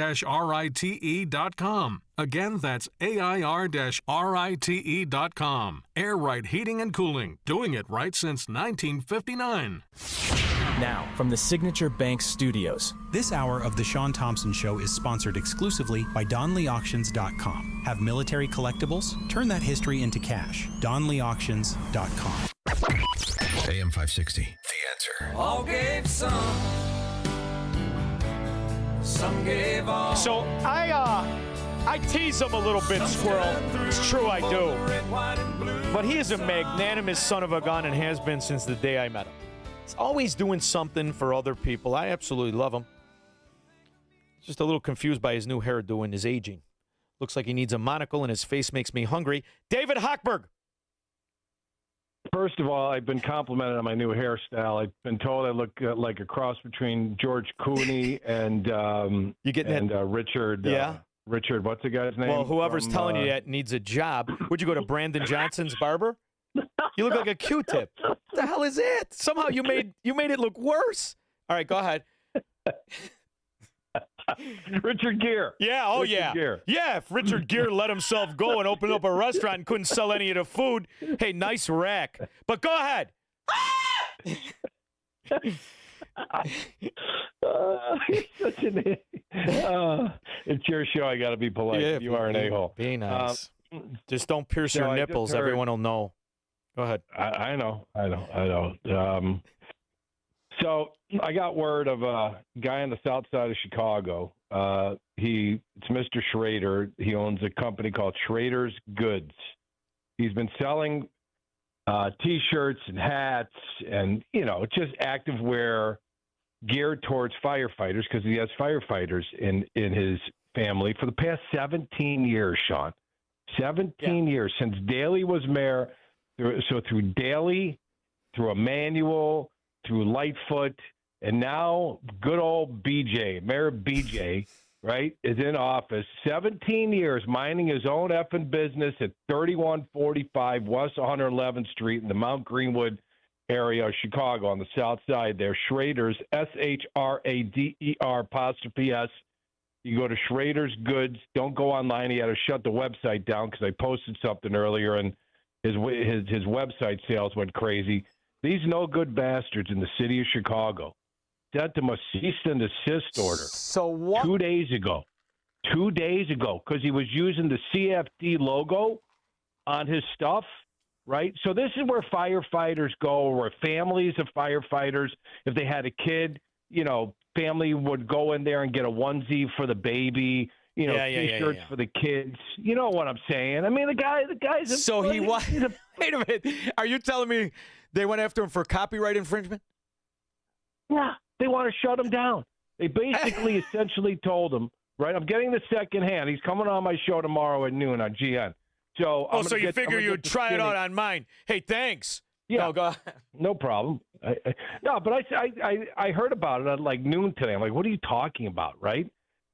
Again, that's AIR-RITE.com. Air Right Heating and Cooling. Doing it right since 1959. Now, from the Signature Bank Studios. This hour of The Shaun Thompson Show is sponsored exclusively by DonleyAuctions.com. Have military collectibles? Turn that history into cash. DonleyAuctions.com. AM 560, The Answer. All gave some gave all. So I tease him a little bit, Squirrel. It's true, I do. But he is a magnanimous son of a gun and has been since the day I met him. He's always doing something for other people. I absolutely love him. Just a little confused by his new hairdo and his aging. Looks like he needs a monocle and his face makes me hungry. David Hochberg. First of all, I've been complimented on my new hairstyle. I've been told I look like a cross between George Clooney and Richard. Yeah. Richard, what's the guy's name? Well, whoever's telling you that needs a job. Would you go to Brandon Johnson's barber? You look like a Q-tip. What the hell is it? Somehow you made it look worse. All right, go ahead. Richard Gere. Yeah, oh Richard yeah. Gere. Yeah, if Richard Gere let himself go and opened up a restaurant and couldn't sell any of the food, hey, nice rack. But go ahead. He's such an it's your show. I got to be polite. Yeah, you are an a-hole. Be nice. Just don't pierce so your I just nipples. heard- Everyone will know. Go ahead. I know. So I got word of a guy on the south side of Chicago. It's Mr. Schrader. He owns a company called Schrader's Goods. He's been selling T-shirts and hats and, just active wear geared towards firefighters because he has firefighters in his family for the past 17 years, Shaun. 17 years since Daley was mayor. So through Daley, through Emanuel, through Lightfoot, and now good old BJ, Mayor BJ, right, is in office. 17 years minding his own effing business at 3145 West 111th Street in the Mount Greenwood area of Chicago on the south side there. Schrader's, SHRADER''S. You go to Schrader's Goods. Don't go online. He had to shut the website down because I posted something earlier, and his website sales went crazy. These no good bastards in the city of Chicago sent him a cease and desist order. So what? 2 days ago. 2 days ago, because he was using the CFD logo on his stuff, right? So this is where firefighters go, or families of firefighters, if they had a kid, family would go in there and get a onesie for the baby, T-shirts for the kids. You know what I'm saying? I mean, the guy's a... So he was... Wait a minute. Are you telling me they went after him for copyright infringement? Yeah, they want to shut him down. They basically essentially told him, right, I'm getting the second hand. He's coming on my show tomorrow at noon on GN. So so you figure you'd try it out on mine. Hey, thanks. Yeah, no, go ahead. No problem. No, but I heard about it at like noon today. I'm like, what are you talking about, right?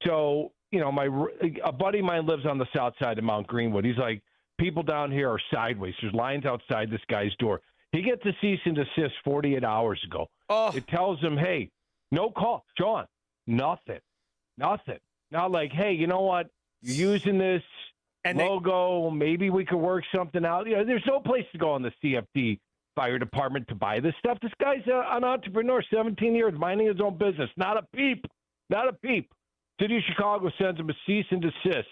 So, a buddy of mine lives on the south side of Mount Greenwood. He's like, people down here are sideways. There's lines outside this guy's door. He gets a cease and desist 48 hours ago. Oh. It tells him, hey, no call. Shaun, nothing. Not like, hey, you know what? You're using this logo. Maybe we could work something out. There's no place to go in the CFD fire department to buy this stuff. This guy's an entrepreneur, 17 years, minding his own business. Not a peep. City of Chicago sends him a cease and desist.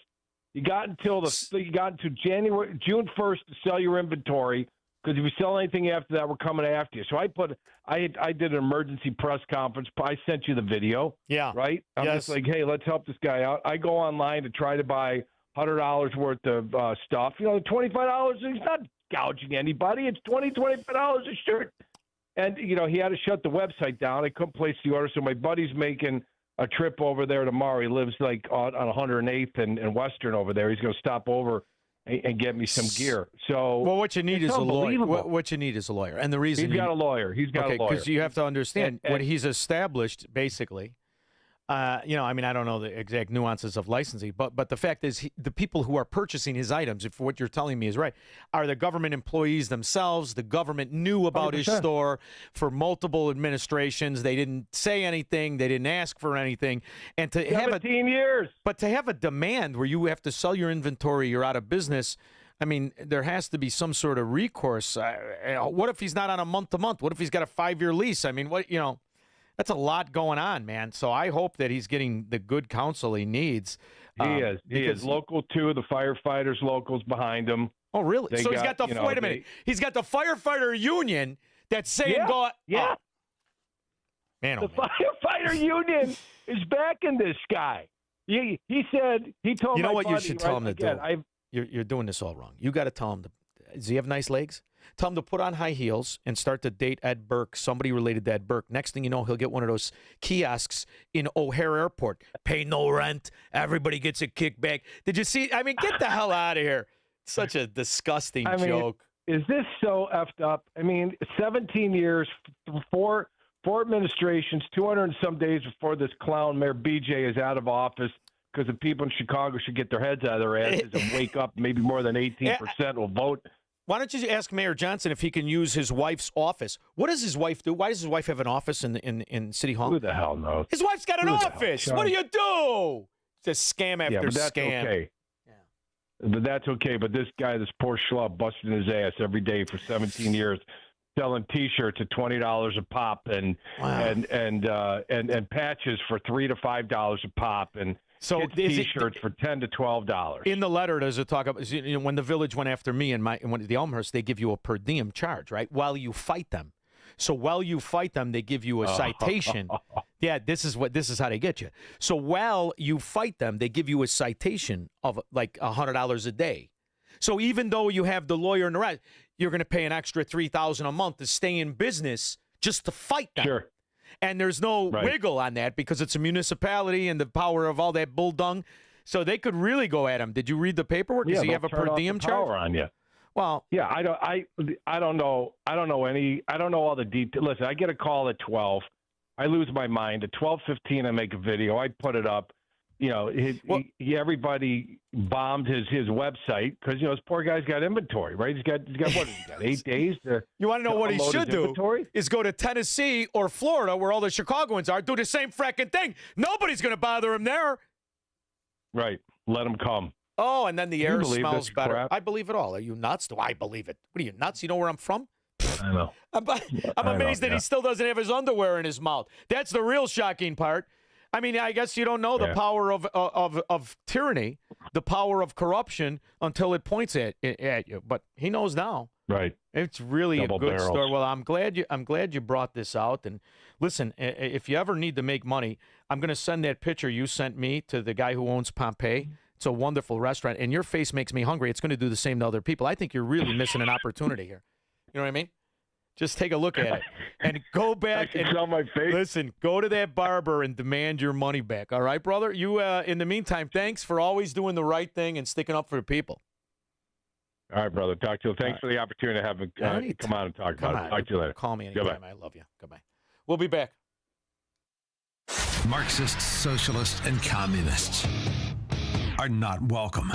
You got until June 1st to sell your inventory, because if you sell anything after that, we're coming after you. So I did an emergency press conference. I sent you the video. Yeah. Right? I'm just like, hey, let's help this guy out. I go online to try to buy $100 worth of stuff. The $25, he's not gouging anybody. It's $25 a shirt. And, he had to shut the website down. I couldn't place the order. So my buddy's making a trip over there tomorrow. He lives like on 108th and Western over there. He's going to stop over and get me some gear. So, well, what you need is a lawyer. What you need is a lawyer, and the reason he's got a lawyer. Because you have to understand what he's established, basically. I don't know the exact nuances of licensing, but the fact is, the people who are purchasing his items, if what you're telling me is right, are the government employees themselves. The government knew about 100%. His store for multiple administrations. They didn't say anything. They didn't ask for anything. And to 17 years. But to have a demand where you have to sell your inventory, you're out of business. I mean, there has to be some sort of recourse. What if he's not on a month-to-month? What if he's got a 5-year lease? I mean, that's a lot going on, man. So I hope that he's getting the good counsel he needs. He is. Local 2, the firefighters locals behind him. Oh, really? So he's got the wait a minute. He's got the firefighter union that's saying go. Yeah. Man, the firefighter union is backing this guy. He said he told. You know what buddy, you should tell him to do? You're doing this all wrong. You got to tell him does he have nice legs? Tell him to put on high heels and start to date Ed Burke, somebody related to Ed Burke. Next thing you know, he'll get one of those kiosks in O'Hare Airport. Pay no rent. Everybody gets a kickback. Did you see? I mean, get the hell out of here. Such a disgusting joke. Is this so effed up? I mean, 17 years, four administrations, 200 and some days before this clown Mayor BJ is out of office, because the people in Chicago should get their heads out of their asses and wake up. Maybe more than 18% will vote Why don't you ask Mayor Johnson if he can use his wife's office? What does his wife do? Why does his wife have an office in City Hall? Who the hell knows? His wife's got an office. What do you do? It's a scam after but that's scam. Okay. But that's okay. But this guy, this poor schlub, busting his ass every day for 17 years, selling T-shirts at $20 a pop, and patches for $3 to $5 a pop, and T-shirts for $10 to $12. In the letter, does it talk about when the Village went after me and the Elmhurst? They give you a per diem charge, right? While you fight them. So while you fight them, they give you a citation. Yeah, this is how they get you. So while you fight them, they give you a citation of like $100 a day. So even though you have the lawyer and the rest, you're going to pay an extra $3,000 a month to stay in business just to fight them. Sure. And there's no wiggle on that because it's a municipality and the power of all that bull dung. So they could really go at him. Did you read the paperwork? Does he have a per diem charge? On you. Well, yeah, I don't know all the details. Listen, I get a call at 12. I lose my mind. At 12:15, I make a video. I put it up. Everybody bombed his website because this poor guy's got inventory, right? He's got 8 days to. You want to know what he should do? Inventory? Is go to Tennessee or Florida, where all the Chicagoans are, do the same fracking thing. Nobody's going to bother him there. Right. Let him come. Oh, and then the air smells better. Crap? I believe it all. Are you nuts? Do I believe it? What are you, nuts? You know where I'm from? I know. I'm amazed that he still doesn't have his underwear in his mouth. That's the real shocking part. I mean, I guess you don't know the power of tyranny, the power of corruption until it points at you. But he knows now. Right. It's really Double a good barrels. story. Well, I'm glad you brought this out. And listen, if you ever need to make money, I'm going to send that picture you sent me to the guy who owns Pompeii. It's a wonderful restaurant, and your face makes me hungry. It's going to do the same to other people. I think you're really missing an opportunity here. You know what I mean? Just take a look at it and go back and on my face. Listen, go to that barber and demand your money back. All right, brother? You, in the meantime, thanks for always doing the right thing and sticking up for the people. All right, brother. Talk to you. Thanks for the opportunity to have come on and talk about it. Talk to you later. Call me anytime. Goodbye. I love you. Goodbye. We'll be back. Marxists, socialists, and communists are not welcome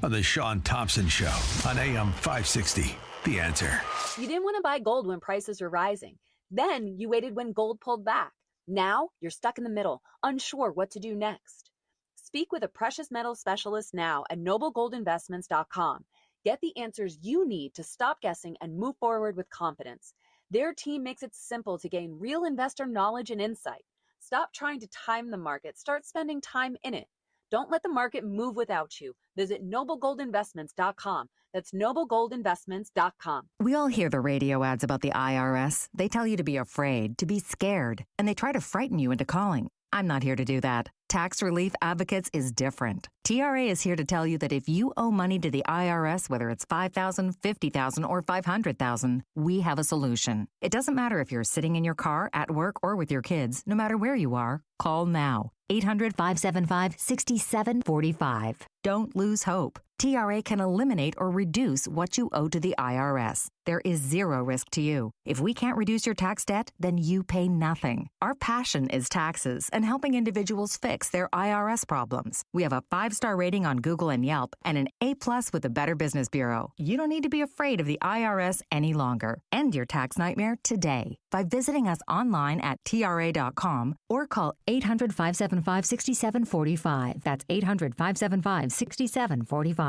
on the Shaun Thompson Show on AM 560. The Answer. You didn't want to buy gold when prices were rising. Then you waited when gold pulled back. Now you're stuck in the middle, unsure what to do next. Speak with a precious metal specialist now at noblegoldinvestments.com. Get the answers you need to stop guessing and move forward with confidence. Their team makes it simple to gain real investor knowledge and insight. Stop trying to time the market. Start spending time in it. Don't let the market move without you. Visit noblegoldinvestments.com. That's noblegoldinvestments.com. We all hear the radio ads about the IRS. They tell you to be afraid, to be scared, and they try to frighten you into calling. I'm not here to do that. Tax Relief Advocates is different. TRA is here to tell you that if you owe money to the IRS, whether it's $5,000, $50,000, or $500,000, we have a solution. It doesn't matter if you're sitting in your car, at work, or with your kids. No matter where you are, call now. 800-575-6745. Don't lose hope. TRA can eliminate or reduce what you owe to the IRS. There is zero risk to you. If we can't reduce your tax debt, then you pay nothing. Our passion is taxes and helping individuals fix their IRS problems. We have a 5-star rating on Google and Yelp and an A+ with the Better Business Bureau. You don't need to be afraid of the IRS any longer. End your tax nightmare today by visiting us online at TRA.com or call 800-575-6745. That's 800-575-6745.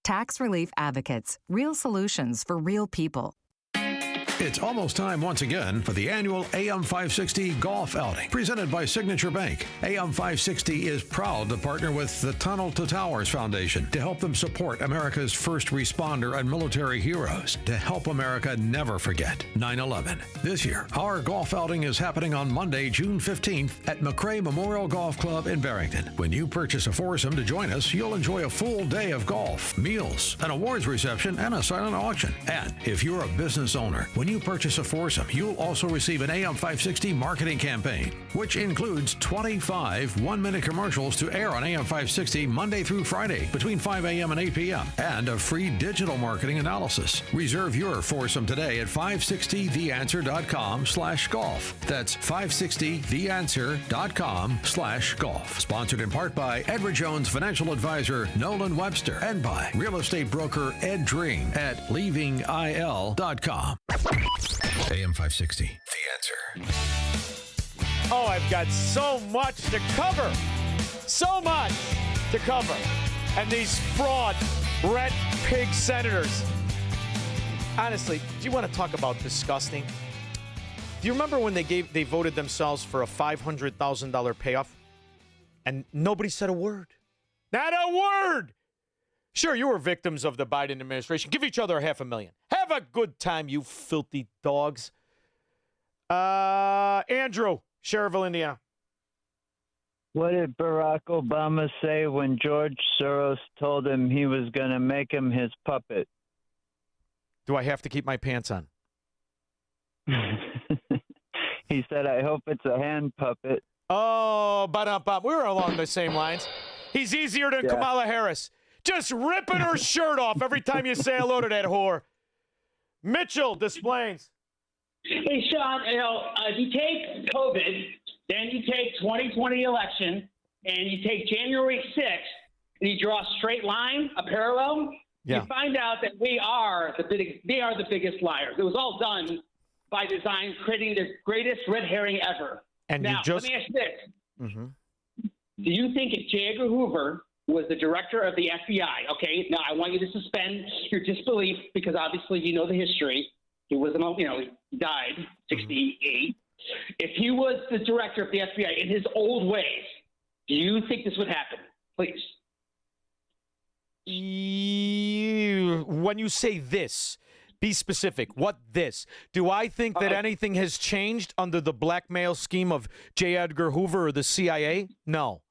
Tax Relief Advocates. Real solutions for real people. It's almost time once again for the annual AM 560 Golf Outing, presented by Signature Bank. AM 560 is proud to partner with the Tunnel to Towers Foundation to help them support America's first responder and military heroes, to help America never forget 9/11. This year, our golf outing is happening on Monday, June 15th at McRae Memorial Golf Club in Barrington. When you purchase a foursome to join us, you'll enjoy a full day of golf, meals, an awards reception, and a silent auction. And if you're a business owner, when When you purchase a foursome, you'll also receive an AM 560 marketing campaign, which includes 25 one-minute commercials to air on AM 560 Monday through Friday between 5 a.m. and 8 p.m. and a free digital marketing analysis. Reserve your foursome today at 560theanswer.com/golf. That's 560theanswer.com/golf. Sponsored in part by Edward Jones financial advisor Nolan Webster and by real estate broker Ed Dream at leavingil.com. AM 560, The Answer. Oh, I've got so much to cover. So much to cover. And these fraud, red pig senators. Honestly, do you want to talk about disgusting? Do you remember when they voted themselves for a $500,000 payoff? And nobody said a word. Not a word! Sure, you were victims of the Biden administration. Give each other $500,000. Have a good time, you filthy dogs. Andrew, Cherville, Indiana. What did Barack Obama say when George Soros told him he was going to make him his puppet? Do I have to keep my pants on? He said, I hope it's a hand puppet. Oh, ba-dum-bum. We were along the same lines. He's easier than Kamala Harris. Just ripping her shirt off every time you say hello to that whore. Mitchell, Des Plaines. Hey, Shaun, if you take COVID, then you take 2020 election, and you take January 6th, and you draw a straight line, a parallel, you find out that they are the biggest liars. It was all done by design, creating the greatest red herring ever. And now, let me ask you this. Mm-hmm. Do you think if J. Edgar Hoover was the director of the FBI, okay, now I want you to suspend your disbelief because obviously you know the history. He wasn't, he died, 68. If he was the director of the FBI in his old ways, do you think this would happen? Please. When you say this, be specific. What this? Do I think that anything has changed under the blackmail scheme of J. Edgar Hoover or the CIA? No.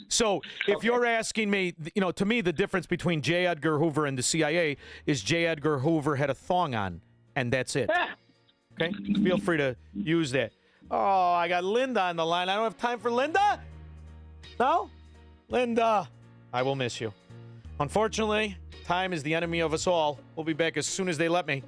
So if you're asking me, to me, the difference between J. Edgar Hoover and the CIA is J. Edgar Hoover had a thong on, and that's it. Okay? Feel free to use that. Oh, I got Linda on the line. I don't have time for Linda? No? Linda, I will miss you. Unfortunately, time is the enemy of us all. We'll be back as soon as they let me.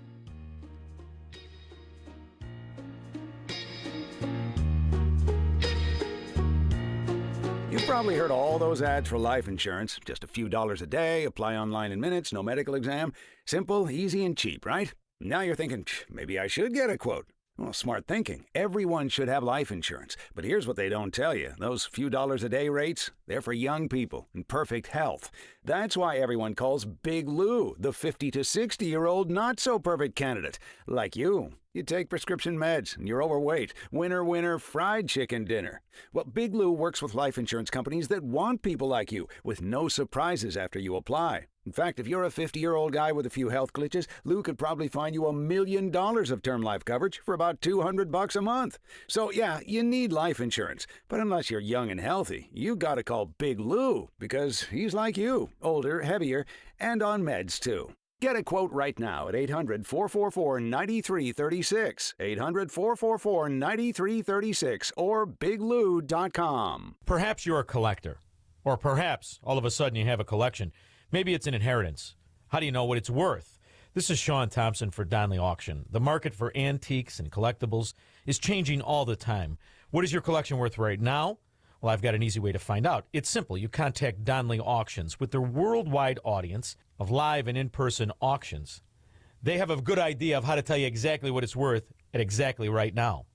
You've probably heard all those ads for life insurance. Just a few dollars a day, apply online in minutes, no medical exam. Simple, easy, and cheap, right? Now you're thinking, maybe I should get a quote. Well, smart thinking. Everyone should have life insurance. But here's what they don't tell you. Those few dollars a day rates, they're for young people in perfect health. That's why everyone calls Big Lou the 50 to 60-year-old not-so-perfect candidate. Like you. You take prescription meds, and you're overweight. Winner, fried chicken dinner. Well, Big Lou works with life insurance companies that want people like you, with no surprises after you apply. In fact, if you're a 50-year-old guy with a few health glitches, Lou could probably find you $1 million of term life coverage for about $200 a month. So, yeah, you need life insurance. But unless you're young and healthy, you gotta call Big Lou, because he's like you, older, heavier, and on meds, too. Get a quote right now at 800-444-9336, 800-444-9336, or biglou.com. Perhaps you're a collector, or perhaps all of a sudden you have a collection. Maybe it's an inheritance. How do you know what it's worth? This is Shaun Thompson for Donley Auction. The market for antiques and collectibles is changing all the time. What is your collection worth right now? Well, I've got an easy way to find out. It's simple. You contact Donley Auctions. With their worldwide audience of live and in-person auctions, they have a good idea of how to tell you exactly what it's worth at exactly right now.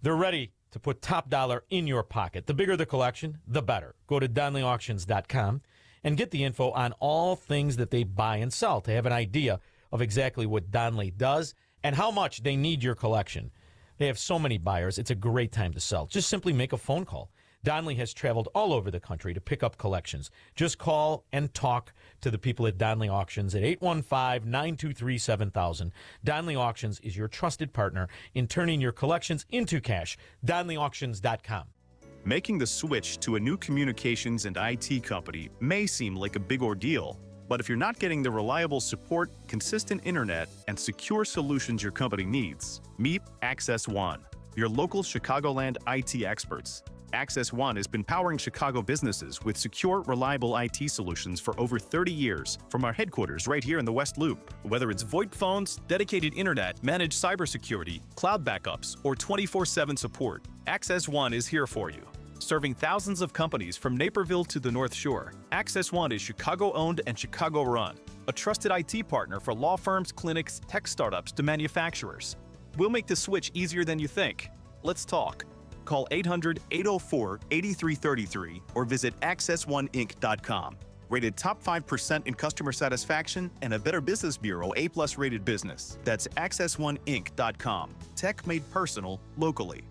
They're ready to put top dollar in your pocket. The bigger the collection, the better. Go to DonleyAuctions.com and get the info on all things that they buy and sell to have an idea of exactly what Donley does and how much they need your collection. They have so many buyers, it's a great time to sell. Just simply make a phone call. Donley has traveled all over the country to pick up collections. Just call and talk to the people at Donley Auctions at 815-923-7000. Donley Auctions is your trusted partner in turning your collections into cash. DonleyAuctions.com. Making the switch to a new communications and IT company may seem like a big ordeal. But if you're not getting the reliable support, consistent internet, and secure solutions your company needs, meet Access One, your local Chicagoland IT experts. Access One has been powering Chicago businesses with secure, reliable IT solutions for over 30 years from our headquarters right here in the West Loop. Whether it's VoIP phones, dedicated internet, managed cybersecurity, cloud backups, or 24/7 support, Access One is here for you. Serving thousands of companies from Naperville to the North Shore, Access One is Chicago-owned and Chicago-run, a trusted IT partner for law firms, clinics, tech startups to manufacturers. We'll make the switch easier than you think. Let's talk. Call 800-804-8333 or visit accessoneInc.com. Rated top 5% in customer satisfaction and a Better Business Bureau A+ rated business. That's accessoneInc.com. Tech made personal, locally.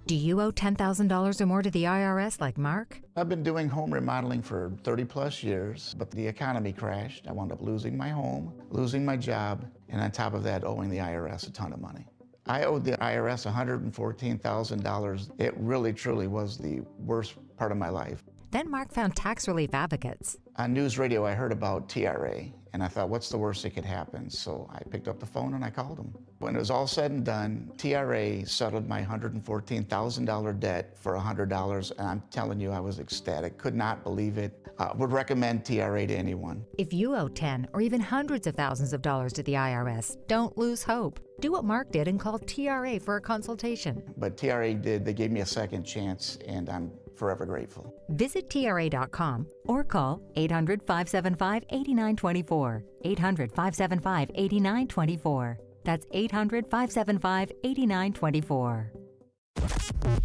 Do you owe $10,000 or more to the IRS like Mark? I've been doing home remodeling for 30 plus years, but the economy crashed. I wound up losing my home, losing my job, and on top of that, owing the IRS a ton of money. I owed the IRS $114,000. It really, truly was the worst part of my life. Then Mark found tax relief advocates. On news radio, I heard about TRA, and I thought, what's the worst that could happen? So I picked up the phone and I called them. When it was all said and done, TRA settled my $114,000 debt for $100, and I'm telling you, I was ecstatic. Could not believe it. Would recommend TRA to anyone. If you owe 10 or even hundreds of thousands of dollars to the IRS, don't lose hope. Do what Mark did and call TRA for a consultation. But TRA did. They gave me a second chance, and I'm forever grateful. Visit TRA.com or call 800-575-8924. 800-575-8924. That's 800-575-8924.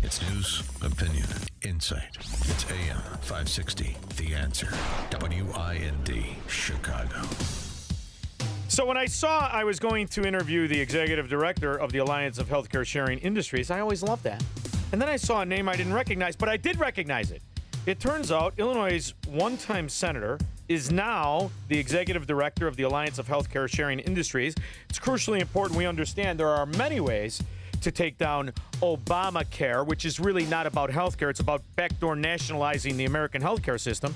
It's news, opinion, insight. It's AM 560, The Answer. WIND, Chicago. So when I saw I was going to interview the executive director of the Alliance of Healthcare Sharing Industries, I always loved that. And then I saw a name I didn't recognize, but I did recognize it. It turns out Illinois' one-time senator is now the executive director of the Alliance of Healthcare Sharing Industries. It's crucially important we understand there are many ways to take down Obamacare, which is really not about healthcare. It's about backdoor nationalizing the American healthcare system.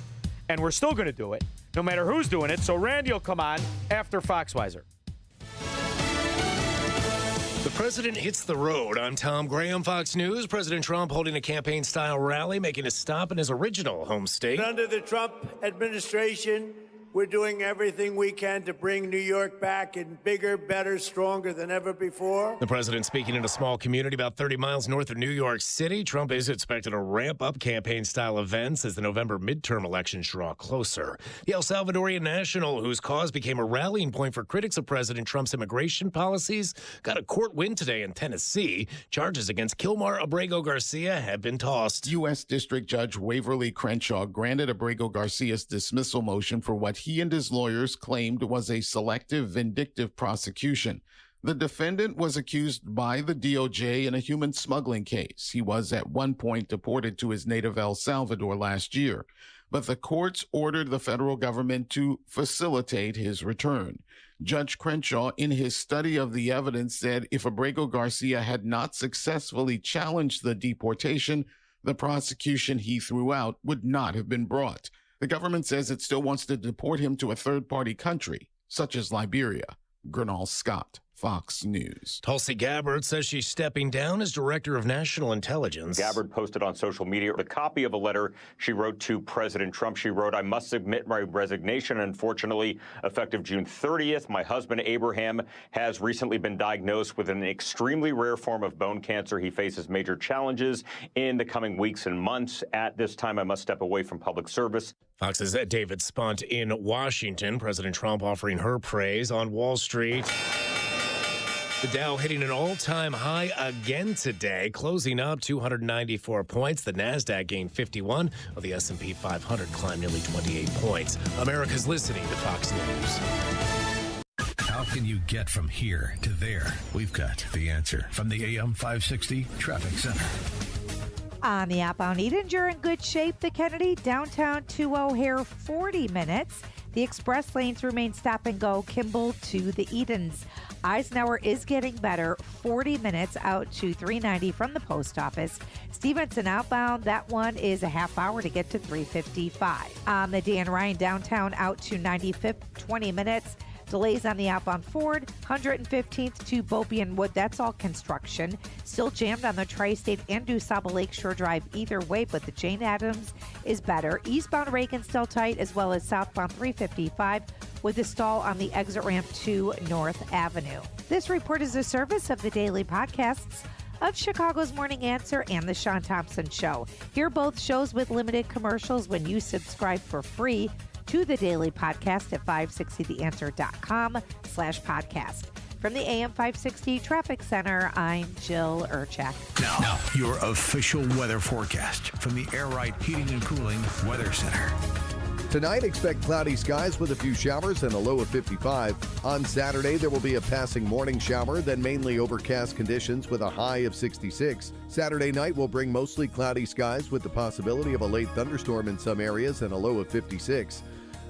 And we're still going to do it, no matter who's doing it. So Randy will come on after Foxweiser. The president hits the road. I'm Tom Graham, Fox News. President Trump holding a campaign-style rally, making a stop in his original home state. Under the Trump administration, we're doing everything we can to bring New York back in bigger, better, stronger than ever before. The president speaking in a small community about 30 miles north of New York City. Trump is expected to ramp up campaign-style events as the November midterm elections draw closer. The El Salvadorian national, whose cause became a rallying point for critics of President Trump's immigration policies, got a court win today in Tennessee. Charges against Kilmar Abrego Garcia have been tossed. U.S. District Judge Waverly Crenshaw granted Abrego Garcia's dismissal motion for what he and his lawyers claimed was a selective, vindictive prosecution. The defendant was accused by the DOJ in a human smuggling case. He was at one point deported to his native El Salvador last year, but the courts ordered the federal government to facilitate his return. Judge Crenshaw, in his study of the evidence, said if Abrego Garcia had not successfully challenged the deportation, the prosecution he threw out would not have been brought. The government says it still wants to deport him to a third-party country, such as Liberia. Gernal Scott, Fox News. Tulsi Gabbard says she's stepping down as Director of National Intelligence. Gabbard posted on social media a copy of a letter she wrote to President Trump. She wrote, "I must submit my resignation. Unfortunately, effective June 30th, my husband Abraham has recently been diagnosed with an extremely rare form of bone cancer. He faces major challenges in the coming weeks and months. At this time, I must step away from public service." Fox's David Spunt in Washington. President Trump offering her praise on Wall Street. The Dow hitting an all-time high again today, closing up 294 points. The Nasdaq gained 51, while the S&P 500 climbed nearly 28 points. America's listening to Fox News. How can you get from here to there? We've got the answer from the AM 560 Traffic Center. On the outbound Eden, you're in good shape. The Kennedy downtown to O'Hare, 40 minutes. The express lanes remain stop and go. Kimball to the Edens. Eisenhower is getting better. 40 minutes out to 390 from the post office. Stevenson outbound, that one is a half hour to get to 355. On the Dan Ryan downtown out to 95th, 20 minutes. Delays on the outbound Ford, 115th to Bopian Wood. That's all construction. Still jammed on the Tri-State and DuSable Lakeshore Drive either way, but the Jane Addams is better. Eastbound Reagan still tight, as well as southbound 355 with a stall on the exit ramp to North Avenue. This report is a service of the daily podcasts of Chicago's Morning Answer and the Shaun Thompson Show. Hear both shows with limited commercials when you subscribe for free to the daily podcast at 560theanswer.com/podcast. From the AM 560 Traffic Center, I'm Jill Urchak. Now, your official weather forecast from the Air Right Heating and Cooling Weather Center. Tonight, expect cloudy skies with a few showers and a low of 55. On Saturday, there will be a passing morning shower, then mainly overcast conditions with a high of 66. Saturday night will bring mostly cloudy skies with the possibility of a late thunderstorm in some areas and a low of 56.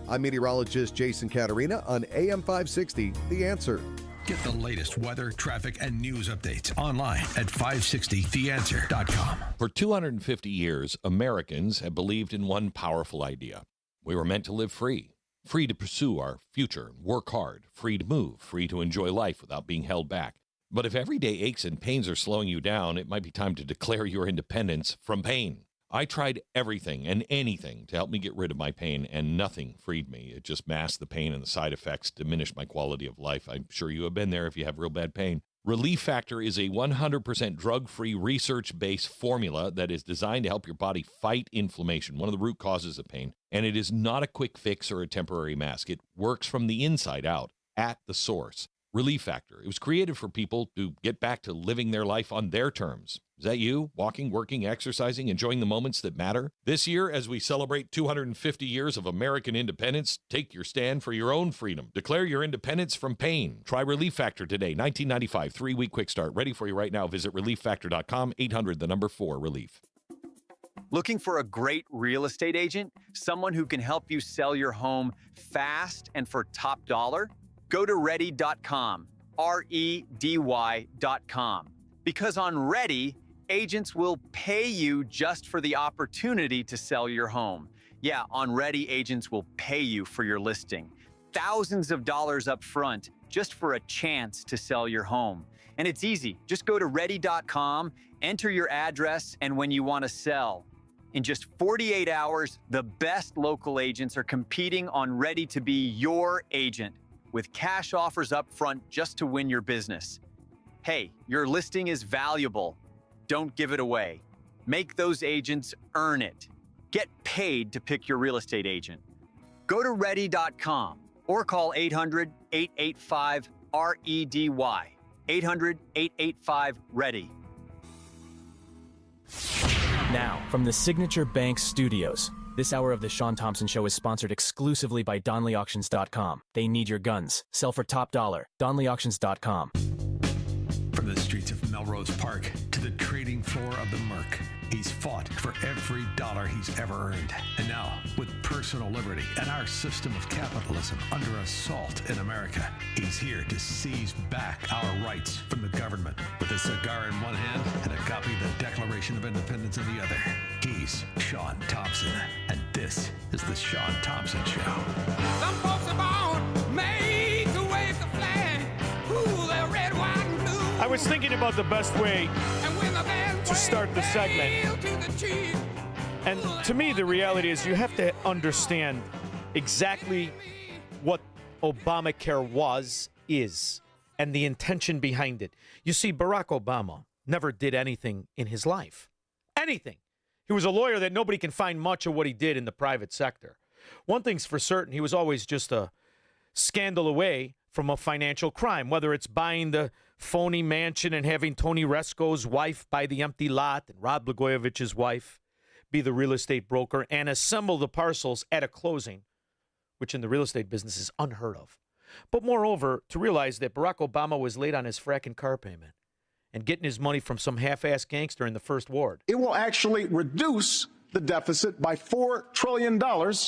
I'm meteorologist Jason Caterina on AM 560, The Answer. Get the latest weather, traffic, and news updates online at 560theanswer.com. For 250 years, Americans have believed in one powerful idea. We were meant to live free to pursue our future, work hard, free to move, free to enjoy life without being held back. But if everyday aches and pains are slowing you down, it might be time to declare your independence from pain. I tried everything and anything to help me get rid of my pain, and nothing freed me. It just masked the pain, and the side effects diminished my quality of life. I'm sure you have been there if you have real bad pain. Relief Factor is a 100% drug-free, research-based formula that is designed to help your body fight inflammation, one of the root causes of pain. And it is not a quick fix or a temporary mask. It works from the inside out, at the source. Relief Factor. It was created for people to get back to living their life on their terms. Is that you? Walking, working, exercising, enjoying the moments that matter? This year, as we celebrate 250 years of American independence, take your stand for your own freedom. Declare your independence from pain. Try Relief Factor today. 1995, 3-week quick start. Ready for you right now. Visit relieffactor.com, 800-4-RELIEF. Looking for a great real estate agent? Someone who can help you sell your home fast and for top dollar? Go to ready.com, REDY.com. Because on Ready, agents will pay you just for the opportunity to sell your home. Yeah, on Ready, agents will pay you for your listing. Thousands of dollars up front just for a chance to sell your home. And it's easy. Just go to ready.com, enter your address, and when you want to sell. In just 48 hours, the best local agents are competing on Ready to be your agent, with cash offers up front just to win your business. Hey, your listing is valuable. Don't give it away. Make those agents earn it. Get paid to pick your real estate agent. Go to ready.com or call 800-885-REDY. 800-885-READY. Now, from the Signature Bank Studios, this hour of the Shaun Thompson Show is sponsored exclusively by DonleyAuctions.com. They need your guns. Sell for top dollar. DonleyAuctions.com. From the streets of Melrose Park to the trading floor of the Merc, he's fought for every dollar he's ever earned. And now, with personal liberty and our system of capitalism under assault in America, he's here to seize back our rights from the government. With a cigar in one hand and a copy of the Declaration of Independence in the other, he's Shaun Thompson. And this is the Shaun Thompson Show. Some folks are born made to wave the flag. Ooh, they're red, white, and blue. I was thinking about the best way to start the segment. And to me, the reality is you have to understand exactly what Obamacare is, and the intention behind it. You see, Barack Obama never did anything in his life. Anything. He was a lawyer that nobody can find much of what he did in the private sector. One thing's for certain, he was always just a scandal away from a financial crime, whether it's buying the phony mansion and having Tony Resco's wife buy the empty lot and Rod Blagojevich's wife be the real estate broker and assemble the parcels at a closing, which in the real estate business is unheard of. But moreover, to realize that Barack Obama was late on his fracking car payment and getting his money from some half-assed gangster in the First Ward. It will actually reduce the deficit by $4 trillion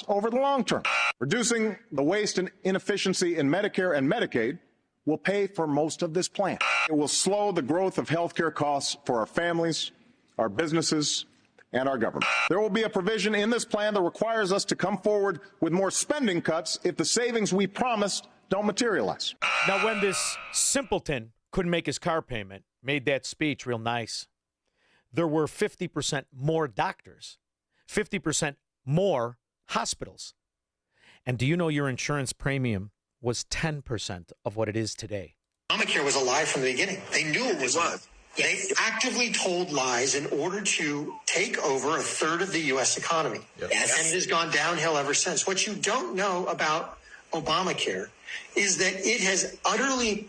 over the long term. Reducing the waste and inefficiency in Medicare and Medicaid will pay for most of this plan. It will slow the growth of healthcare costs for our families, our businesses, and our government. There will be a provision in this plan that requires us to come forward with more spending cuts if the savings we promised don't materialize. Now, when this simpleton couldn't make his car payment, made that speech real nice, there were 50% more doctors, 50% more hospitals. And do you know your insurance premium was 10% of what it is today? Obamacare was a lie from the beginning. They knew it was. They actively told lies in order to take over a third of the U.S. economy. Yep. Yes. And it has gone downhill ever since. What you don't know about Obamacare is that it has utterly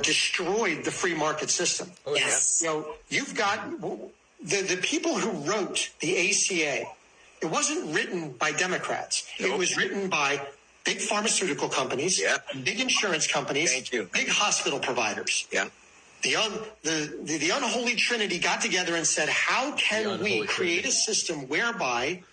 destroyed the free market system. Oh, yes. You know, you've got the people who wrote the ACA. It wasn't written by Democrats. Nope. It was written by big pharmaceutical companies, big insurance companies, big hospital providers. Yeah. The unholy trinity got together and said, how can we create a system whereby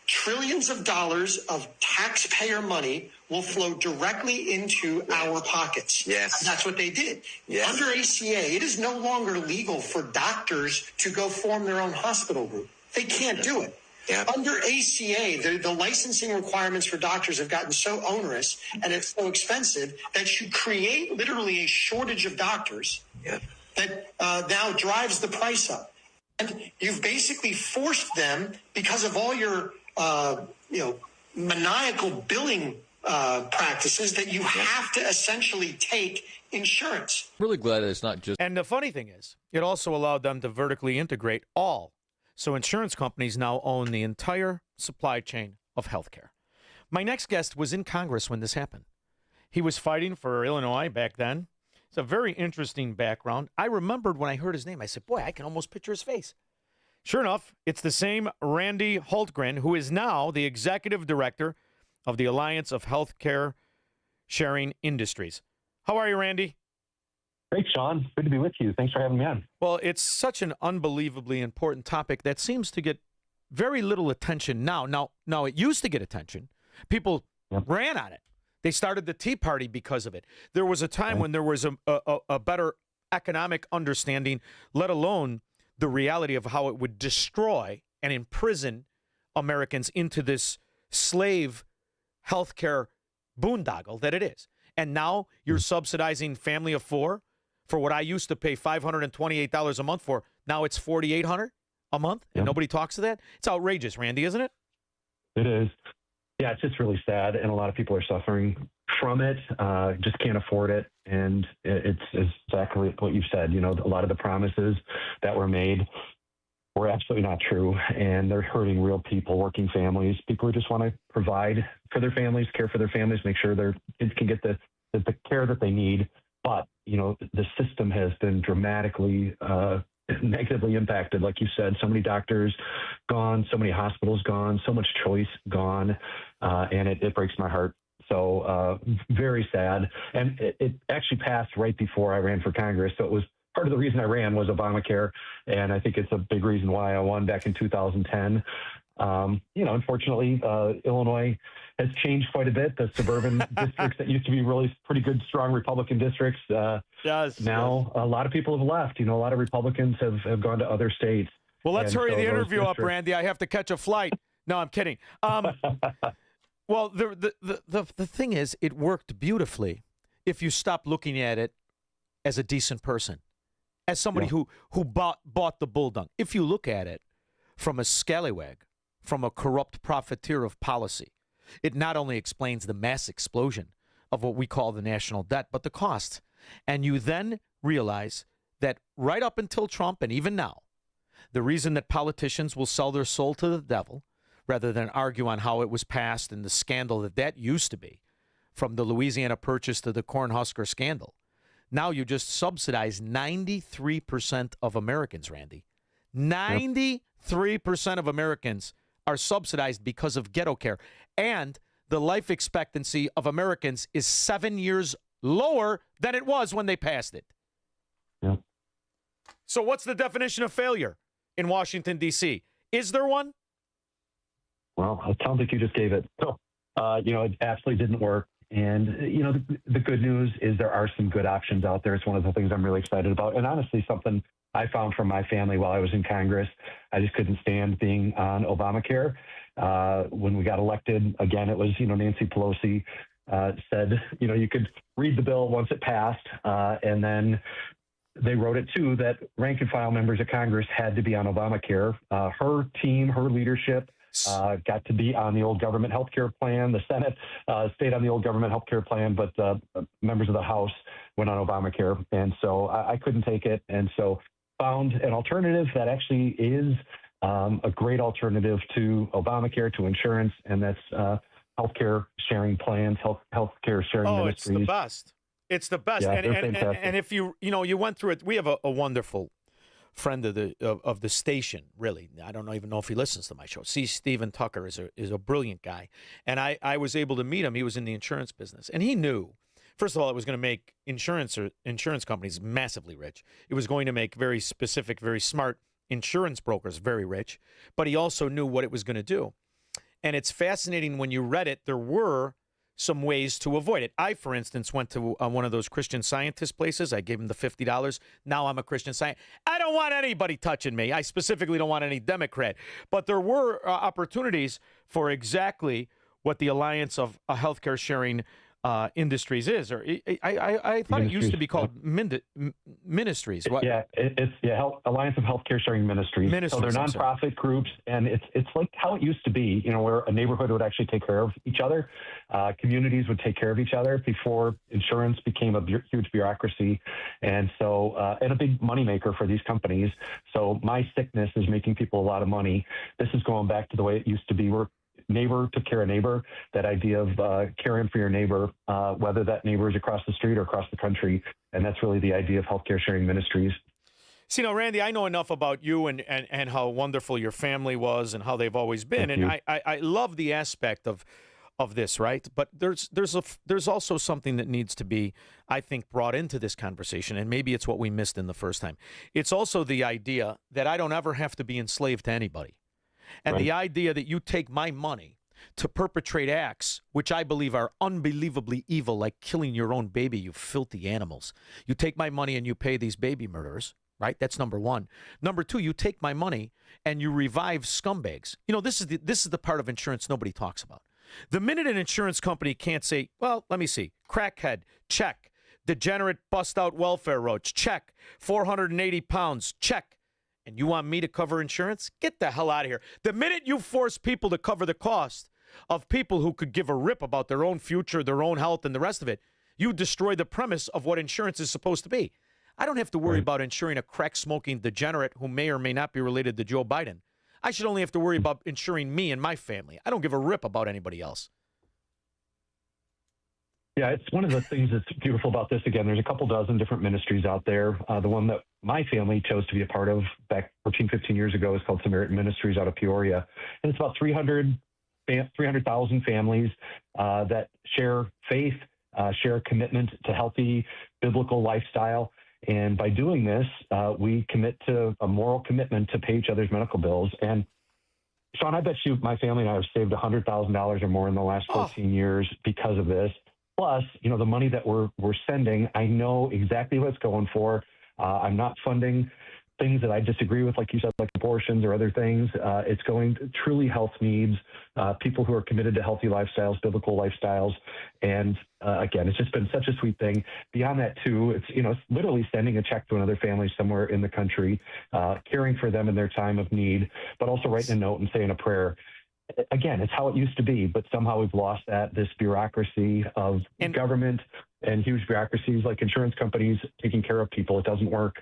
trillions of dollars of taxpayer money will flow directly into our pockets? Yes. And that's what they did. Yes. Under ACA, it is no longer legal for doctors to go form their own hospital group. They can't do it. Yeah. Under ACA, the licensing requirements for doctors have gotten so onerous and it's so expensive that you create literally a shortage of doctors that now drives the price up. And you've basically forced them, because of all your maniacal billing practices, that you have to essentially take insurance. Really glad that it's not just. And the funny thing is, it also allowed them to vertically integrate all. So insurance companies now own the entire supply chain of healthcare. My next guest was in Congress when this happened. He was fighting for Illinois back then. It's a very interesting background. I remembered when I heard his name, I said, boy, I can almost picture his face. Sure enough, it's the same Randy Hultgren, who is now the executive director of the Alliance of Healthcare Sharing Industries. How are you, Randy? Great, Shaun. Good to be with you. Thanks for having me on. Well, it's such an unbelievably important topic that seems to get very little attention now. Now it used to get attention. People ran on it. They started the Tea Party because of it. There was a time when there was a better economic understanding, let alone the reality of how it would destroy and imprison Americans into this slave healthcare boondoggle that it is. And now you're subsidizing family of four for what I used to pay $528 a month for. Now it's $4,800 a month, and nobody talks to that. It's outrageous, Randy, isn't it? It is. Yeah, it's just really sad, and a lot of people are suffering from it, just can't afford it. And it's exactly what you've said. You know, a lot of the promises that were made were absolutely not true, and they're hurting real people, working families, people who just want to provide for their families, care for their families, make sure their kids can get the care that they need. But, you know, the system has been dramatically negatively impacted. Like you said, so many doctors gone, so many hospitals gone, so much choice gone, and it breaks my heart. So very sad. And it actually passed right before I ran for Congress. So it was part of the reason I ran was Obamacare. And I think it's a big reason why I won back in 2010. Unfortunately, Illinois has changed quite a bit. The suburban districts that used to be really pretty good, strong Republican districts, now a lot of people have left. You know, a lot of Republicans have gone to other states. Well, let's hurry the interview up, Randy. I have to catch a flight. No, I'm kidding. Well, the thing is, it worked beautifully if you stop looking at it as a decent person, as somebody who bought the bull dung. If you look at it from a scallywag, from a corrupt profiteer of policy, it not only explains the mass explosion of what we call the national debt, but the costs. And you then realize that right up until Trump and even now, the reason that politicians will sell their soul to the devil rather than argue on how it was passed and the scandal that used to be, from the Louisiana Purchase to the Cornhusker scandal. Now you just subsidize 93% of Americans, Randy. 93% of Americans are subsidized because of ghetto care. And the life expectancy of Americans is 7 years lower than it was when they passed it. So what's the definition of failure in Washington, D.C.? Is there one? Well, it sounds like you just gave it. So, it absolutely didn't work. And, the good news is there are some good options out there. It's one of the things I'm really excited about. And honestly, something I found from my family while I was in Congress, I just couldn't stand being on Obamacare. When we got elected, again, it was, Nancy Pelosi said, you could read the bill once it passed, and then they wrote it too that rank and file members of Congress had to be on Obamacare. Her team, her leadership, got to be on the old government health care plan. The Senate stayed on the old government health care plan, but members of the House went on Obamacare. And so I couldn't take it. And so found an alternative that actually is a great alternative to Obamacare, to insurance, and that's healthcare sharing plans, healthcare sharing ministries. It's the best. It's the best. Yeah, and if you went through it, we have a wonderful friend of the station, really. I don't even know if he listens to my show. Stephen Tucker is a brilliant guy. And I was able to meet him. He was in the insurance business. And he knew, first of all, it was going to make insurance companies massively rich. It was going to make very specific, very smart insurance brokers very rich. But he also knew what it was going to do. And it's fascinating when you read it, there were some ways to avoid it. I, for instance, went to one of those Christian Scientist places. I gave him the $50. Now I'm a Christian Scientist. I don't want anybody touching me. I specifically don't want any Democrat. But there were opportunities for exactly what the Alliance of Healthcare Sharing Industries is. Or I thought it used to be called ministries. What? Yeah, it's Alliance of Healthcare Sharing Ministries. So they're nonprofit groups, and it's like how it used to be, where a neighborhood would actually take care of each other. Communities would take care of each other before insurance became a huge bureaucracy, and so and a big moneymaker for these companies. So my sickness is making people a lot of money. This is going back to the way it used to be, where neighbor took care of neighbor, that idea of caring for your neighbor, whether that neighbor is across the street or across the country. And that's really the idea of healthcare sharing ministries. See, Randy, I know enough about you and how wonderful your family was and how they've always been. And I love the aspect of this, right? But there's also something that needs to be, I think, brought into this conversation. And maybe it's what we missed in the first time. It's also the idea that I don't ever have to be enslaved to anybody. And the idea that you take my money to perpetrate acts which I believe are unbelievably evil, like killing your own baby, you filthy animals. You take my money and you pay these baby murderers, right? That's number one. Number two, you take my money and you revive scumbags. This is the part of insurance nobody talks about. The minute an insurance company can't say, well, let me see, crackhead, check. Degenerate, bust-out welfare roach, check. 480 pounds, check. And you want me to cover insurance? Get the hell out of here. The minute you force people to cover the cost of people who could give a rip about their own future, their own health, and the rest of it, you destroy the premise of what insurance is supposed to be. I don't have to worry about insuring a crack-smoking degenerate who may or may not be related to Joe Biden. I should only have to worry about insuring me and my family. I don't give a rip about anybody else. Yeah, it's one of the things that's beautiful about this. Again, there's a couple dozen different ministries out there. The one that my family chose to be a part of back 14, 15 years ago is called Samaritan Ministries out of Peoria. And it's about 300,000 families that share faith, share commitment to healthy biblical lifestyle. And by doing this, we commit to a moral commitment to pay each other's medical bills. And Shaun, I bet you my family and I have saved $100,000 or more in the last 14 years because of this. Plus, the money that we're sending, I know exactly what it's going for. I'm not funding things that I disagree with, like you said, like abortions or other things. It's going to truly health needs, people who are committed to healthy lifestyles, biblical lifestyles. And again, it's just been such a sweet thing. Beyond that, too, it's literally sending a check to another family somewhere in the country, caring for them in their time of need, but also writing a note and saying a prayer. Again, it's how it used to be, but somehow we've lost this bureaucracy of government and huge bureaucracies like insurance companies taking care of people. It doesn't work.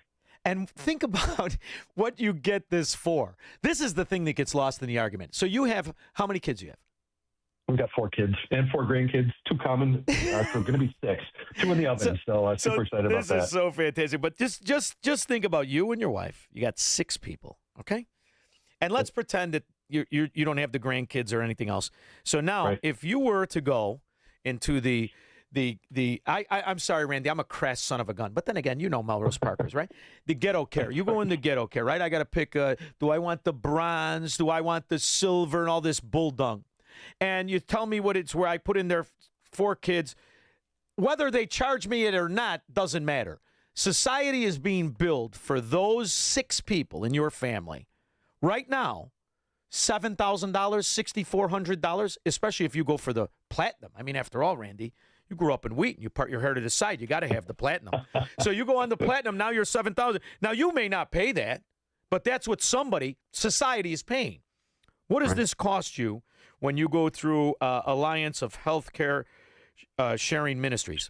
And think about what you get this for. This is the thing that gets lost in the argument. So you have, how many kids do you have? We've got 4 kids and 4 grandkids, 2 common. So we're going to be 6, 2 in the oven. So super excited about that. This is so fantastic. But just think about you and your wife. You got 6 people, okay? And let's pretend that you don't have the grandkids or anything else. So now, if you were to go into the I'm sorry, Randy, I'm a crass son of a gun. But then again, you know Melrose Parkers, right? The ghetto care. You go in the ghetto care, right? I got to pick, do I want the bronze? Do I want the silver and all this bull dung? And you tell me what it's where I put in there 4 kids. Whether they charge me it or not doesn't matter. Society is being billed for those 6 people in your family right now, $7,000, $6,400, especially if you go for the platinum. I mean, after all, Randy, you grew up in Wheaton. You part your hair to the side. You got to have the platinum. So you go on the platinum. Now you're $7,000. Now you may not pay that, but that's what society is paying. What does this cost you when you go through Alliance of Healthcare Sharing Ministries?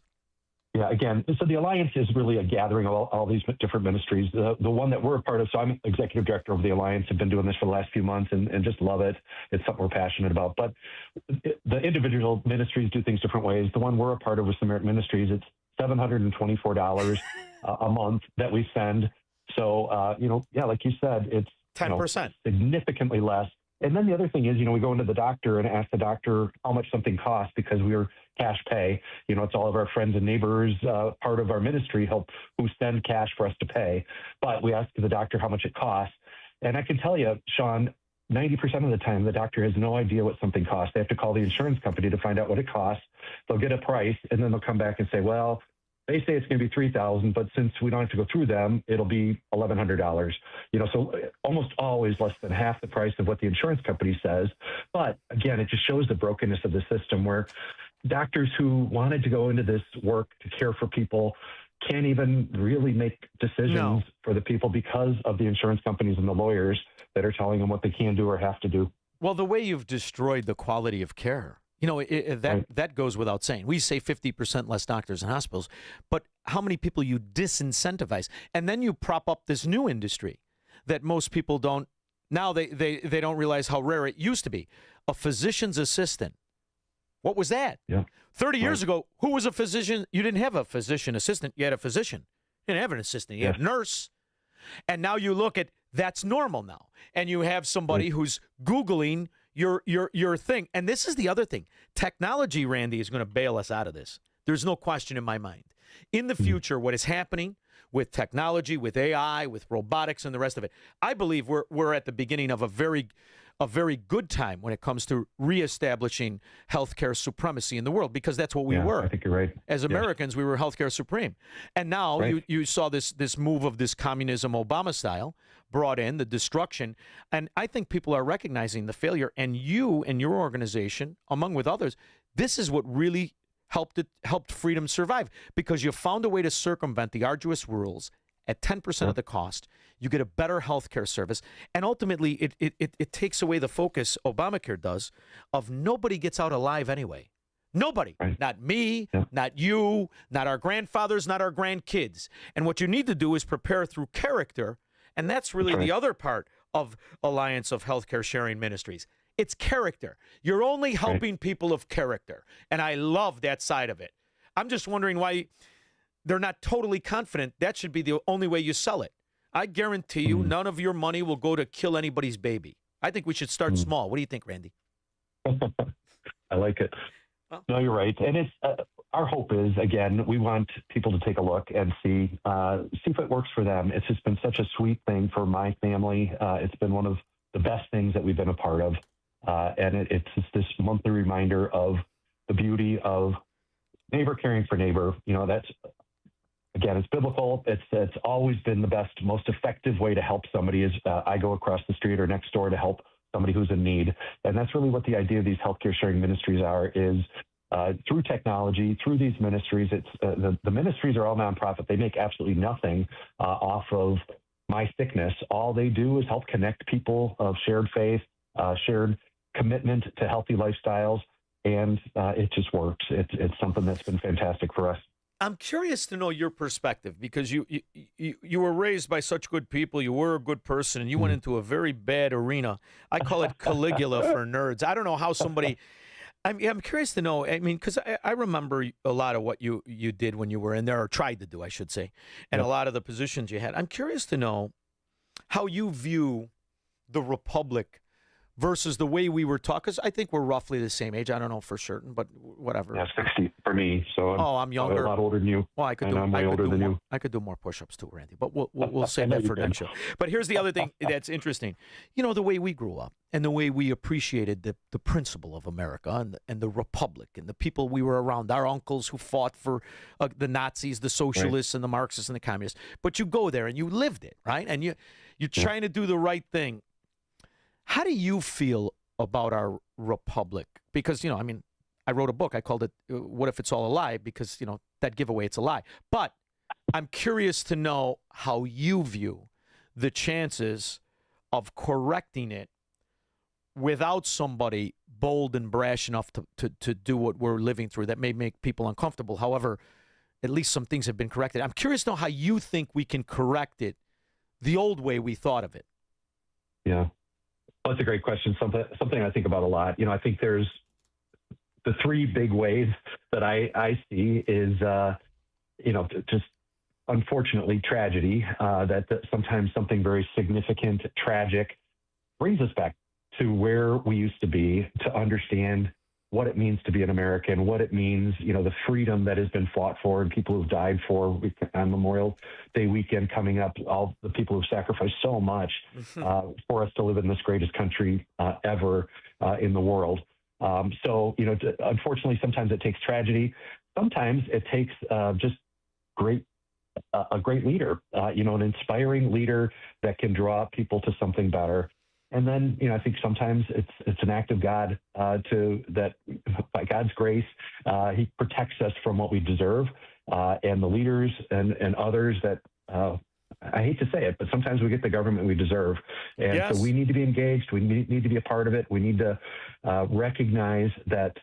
Yeah, again, so the Alliance is really a gathering of all these different ministries. The one that we're a part of, so I'm executive director of the Alliance. I've been doing this for the last few months and just love it. It's something we're passionate about. But the individual ministries do things different ways. The one we're a part of with Samaritan Ministries, it's $724 a month that we send. So, like you said, it's 10%. Significantly less. And then the other thing is, we go into the doctor and ask the doctor how much something costs because we're cash pay. It's all of our friends and neighbors, part of our ministry, who send cash for us to pay. But we ask the doctor how much it costs. And I can tell you, Shaun, 90% of the time, the doctor has no idea what something costs. They have to call the insurance company to find out what it costs. They'll get a price, and then they'll come back and say, well, they say it's going to be $3,000, but since we don't have to go through them, it'll be $1,100. So almost always less than half the price of what the insurance company says. But again, it just shows the brokenness of the system where doctors who wanted to go into this work to care for people can't even really make decisions for the people because of the insurance companies and the lawyers that are telling them what they can do or have to do. Well, the way you've destroyed the quality of care. That goes without saying. We say 50% less doctors in hospitals, but how many people you disincentivize? And then you prop up this new industry that most people don't. Now they don't realize how rare it used to be. A physician's assistant. What was that? Yeah. 30 years ago, who was a physician? You didn't have a physician assistant. You had a physician. You didn't have an assistant. You had a nurse. And now you look at that's normal now. And you have somebody who's Googling your thing. And this is the other thing. Technology, Randy, is going to bail us out of this. There's no question in my mind. In the future, what is happening with technology, with AI, with robotics and the rest of it, I believe we're at the beginning of a very good time when it comes to reestablishing healthcare supremacy in the world, because that's what we were. I think you're right. As Americans, we were healthcare supreme. And now you saw this move of this communism Obama style brought in, the destruction. And I think people are recognizing the failure. And you and your organization, among with others, this is what really helped freedom survive, because you found a way to circumvent the arduous rules at 10% of the cost. You get a better health care service. And ultimately, it takes away the focus, Obamacare does, of nobody gets out alive anyway. Nobody. Not me, not you, not our grandfathers, not our grandkids. And what you need to do is prepare through character. And that's really the other part of Alliance of Healthcare Sharing Ministries. It's character. You're only helping people of character. And I love that side of it. I'm just wondering why they're not totally confident. That should be the only way you sell it. I guarantee you none of your money will go to kill anybody's baby. I think we should start small. What do you think, Randy? I like it. No, you're right. And it's our hope is, again, we want people to take a look and see if it works for them. It's just been such a sweet thing for my family. It's been one of the best things that we've been a part of. And it's just this monthly reminder of the beauty of neighbor caring for neighbor. That's, again, it's biblical. It's always been the best, most effective way to help somebody is I go across the street or next door to help somebody who's in need. And that's really what the idea of these healthcare sharing ministries are, is through technology, through these ministries. It's the ministries are all nonprofit. They make absolutely nothing off of my sickness. All they do is help connect people of shared faith, shared commitment to healthy lifestyles. And it just works. It's something that's been fantastic for us. I'm curious to know your perspective, because you were raised by such good people. You were a good person, and you went into a very bad arena. I call it Caligula for nerds. I don't know how somebody. I'm curious to know. I mean, because I remember a lot of what you did when you were in there, or tried to do, I should say, and a lot of the positions you had. I'm curious to know how you view the republic versus the way we were taught? Because I think we're roughly the same age. I don't know for certain, but whatever. Yeah, 60 for me. So I'm younger. A lot older than you. Well, I could do. I'm way older than you. I could do more push-ups too, Randy. But we'll save that for next show. But here's the other thing that's interesting. The way we grew up and the way we appreciated the principle of America and the republic and the people we were around, our uncles who fought for the Nazis, the socialists, and the Marxists and the communists. But you go there and you lived it, right? And you're trying to do the right thing. How do you feel about our republic? Because, I wrote a book. I called it What If It's All a Lie? Because, that giveaway, it's a lie. But I'm curious to know how you view the chances of correcting it without somebody bold and brash enough to do what we're living through that may make people uncomfortable. However, at least some things have been corrected. I'm curious to know how you think we can correct it the old way we thought of it. Yeah. Well, that's a great question. Something I think about a lot. I think there's the three big ways that I see is, just unfortunately tragedy, that sometimes something very significant, tragic brings us back to where we used to be, to understand what it means to be an American, what it means, the freedom that has been fought for and people who've died for on Memorial Day weekend coming up, all the people who've sacrificed so much for us to live in this greatest country ever in the world. Unfortunately, sometimes it takes tragedy. Sometimes it takes just a great leader, an inspiring leader that can draw people to something better. And then, I think sometimes it's an act of God that by God's grace, he protects us from what we deserve. And the leaders and others that, I hate to say it, but sometimes we get the government we deserve. And Yes. So we need to be engaged. We need to be a part of it. We need to recognize that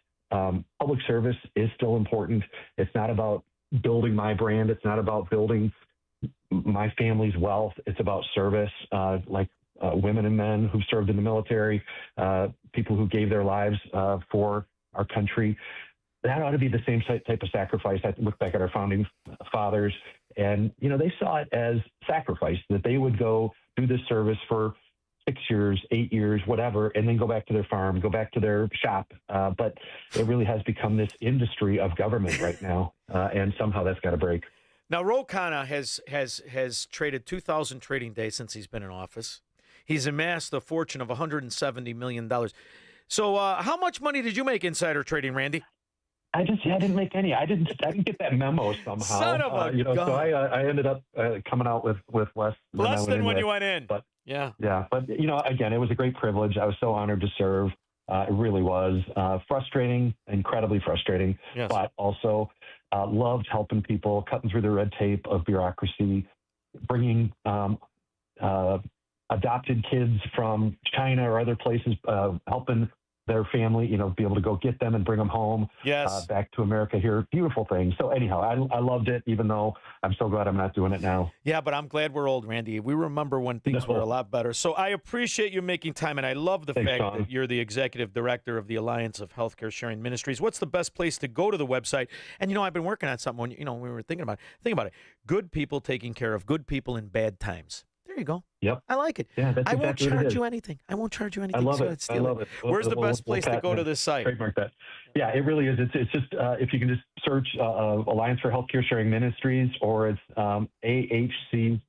public service is still important. It's not about building my brand. It's not about building my family's wealth. It's about service, women and men who served in the military, people who gave their lives for our country. That ought to be the same type of sacrifice. I look back at our founding fathers, and they saw it as sacrifice, that they would go do this service for 6 years, 8 years, whatever, and then go back to their farm, go back to their shop. But it really has become this industry of government right now, and somehow that's got to break. Now, Ro Khanna has traded 2,000 trading days since he's been in office. He's amassed a fortune of $170 million. So how much money did you make insider trading, Randy? I didn't make any. I didn't get that memo somehow. Son of a gun. So I ended up coming out with less. Less than when you went in. But yeah. But again, it was a great privilege. I was so honored to serve. It really was frustrating, incredibly frustrating. Yes. But also loved helping people, cutting through the red tape of bureaucracy, bringing adopted kids from China or other places, helping their family, be able to go get them and bring them home back to America here. Beautiful thing. So anyhow, I loved it, even though I'm so glad I'm not doing it now. Yeah, but I'm glad we're old, Randy. We remember when things were a lot better. So I appreciate you making time, and I love the fact Shaun. that you're the executive director of the Alliance of Healthcare Sharing Ministries. What's the best place to go to the website? And, I've been working on something when we were thinking about it. Think about it. Good people taking care of good people in bad times. There you go. Yep. I like it. Yeah, that's I won't exactly what it charge is. you anything. I won't charge you anything. I love so it. I'd I steal love it. it. Where's the best place to go to patent this site? Trademark that. Yeah, it really is. It's just if you can just search Alliance for Healthcare Sharing Ministries, or it's ahcsm.org.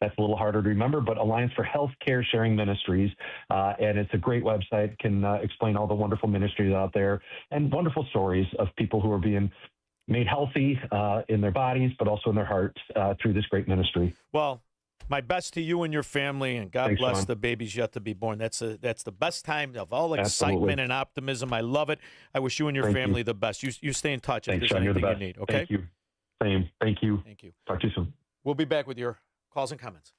That's a little harder to remember, but Alliance for Healthcare Sharing Ministries, and it's a great website. Can explain all the wonderful ministries out there and wonderful stories of people who are being made healthy in their bodies, but also in their hearts through this great ministry. Well, my best to you and your family, and God Thanks, bless Shaun. the babies yet to be born. That's the best time of all excitement Absolutely. and optimism. I love it. I wish you and your Thank family you. the best. You stay in touch Thanks, if Shaun. there's You're the anything you best. need, okay? Thank you. Same. Thank you. Thank you. Talk to you soon. We'll be back with your calls and comments.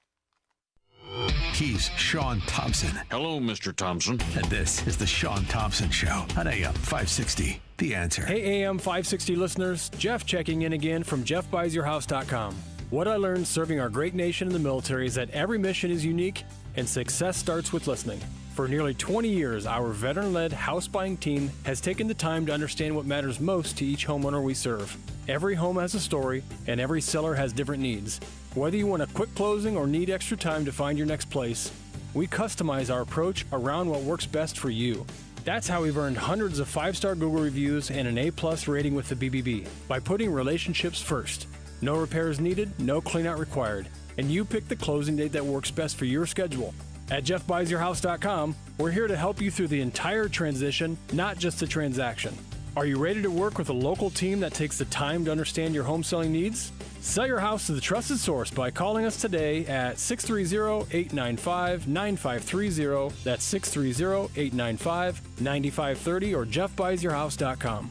He's Shaun Thompson. Hello, Mr. Thompson. And this is the Shaun Thompson Show on AM 560. The Answer. Hey, AM 560 listeners. Jeff checking in again from JeffBuysYourHouse.com. What I learned serving our great nation in the military is that every mission is unique and success starts with listening. For nearly 20 years, our veteran-led house buying team has taken the time to understand what matters most to each homeowner we serve. Every home has a story, and every seller has different needs. Whether you want a quick closing or need extra time to find your next place, We customize our approach around what works best for you. That's how we've earned hundreds of 5-star Google reviews and an A+ rating with the BBB, by putting relationships first. No repairs needed, no cleanout required, and you pick the closing date that works best for your schedule. At JeffBuysYourHouse.com, we're here to help you through the entire transition, not just the transaction. Are you ready to work with a local team that takes the time to understand your home selling needs? Sell your house to the trusted source by calling us today at 630-895-9530. That's 630-895-9530 or JeffBuysYourHouse.com.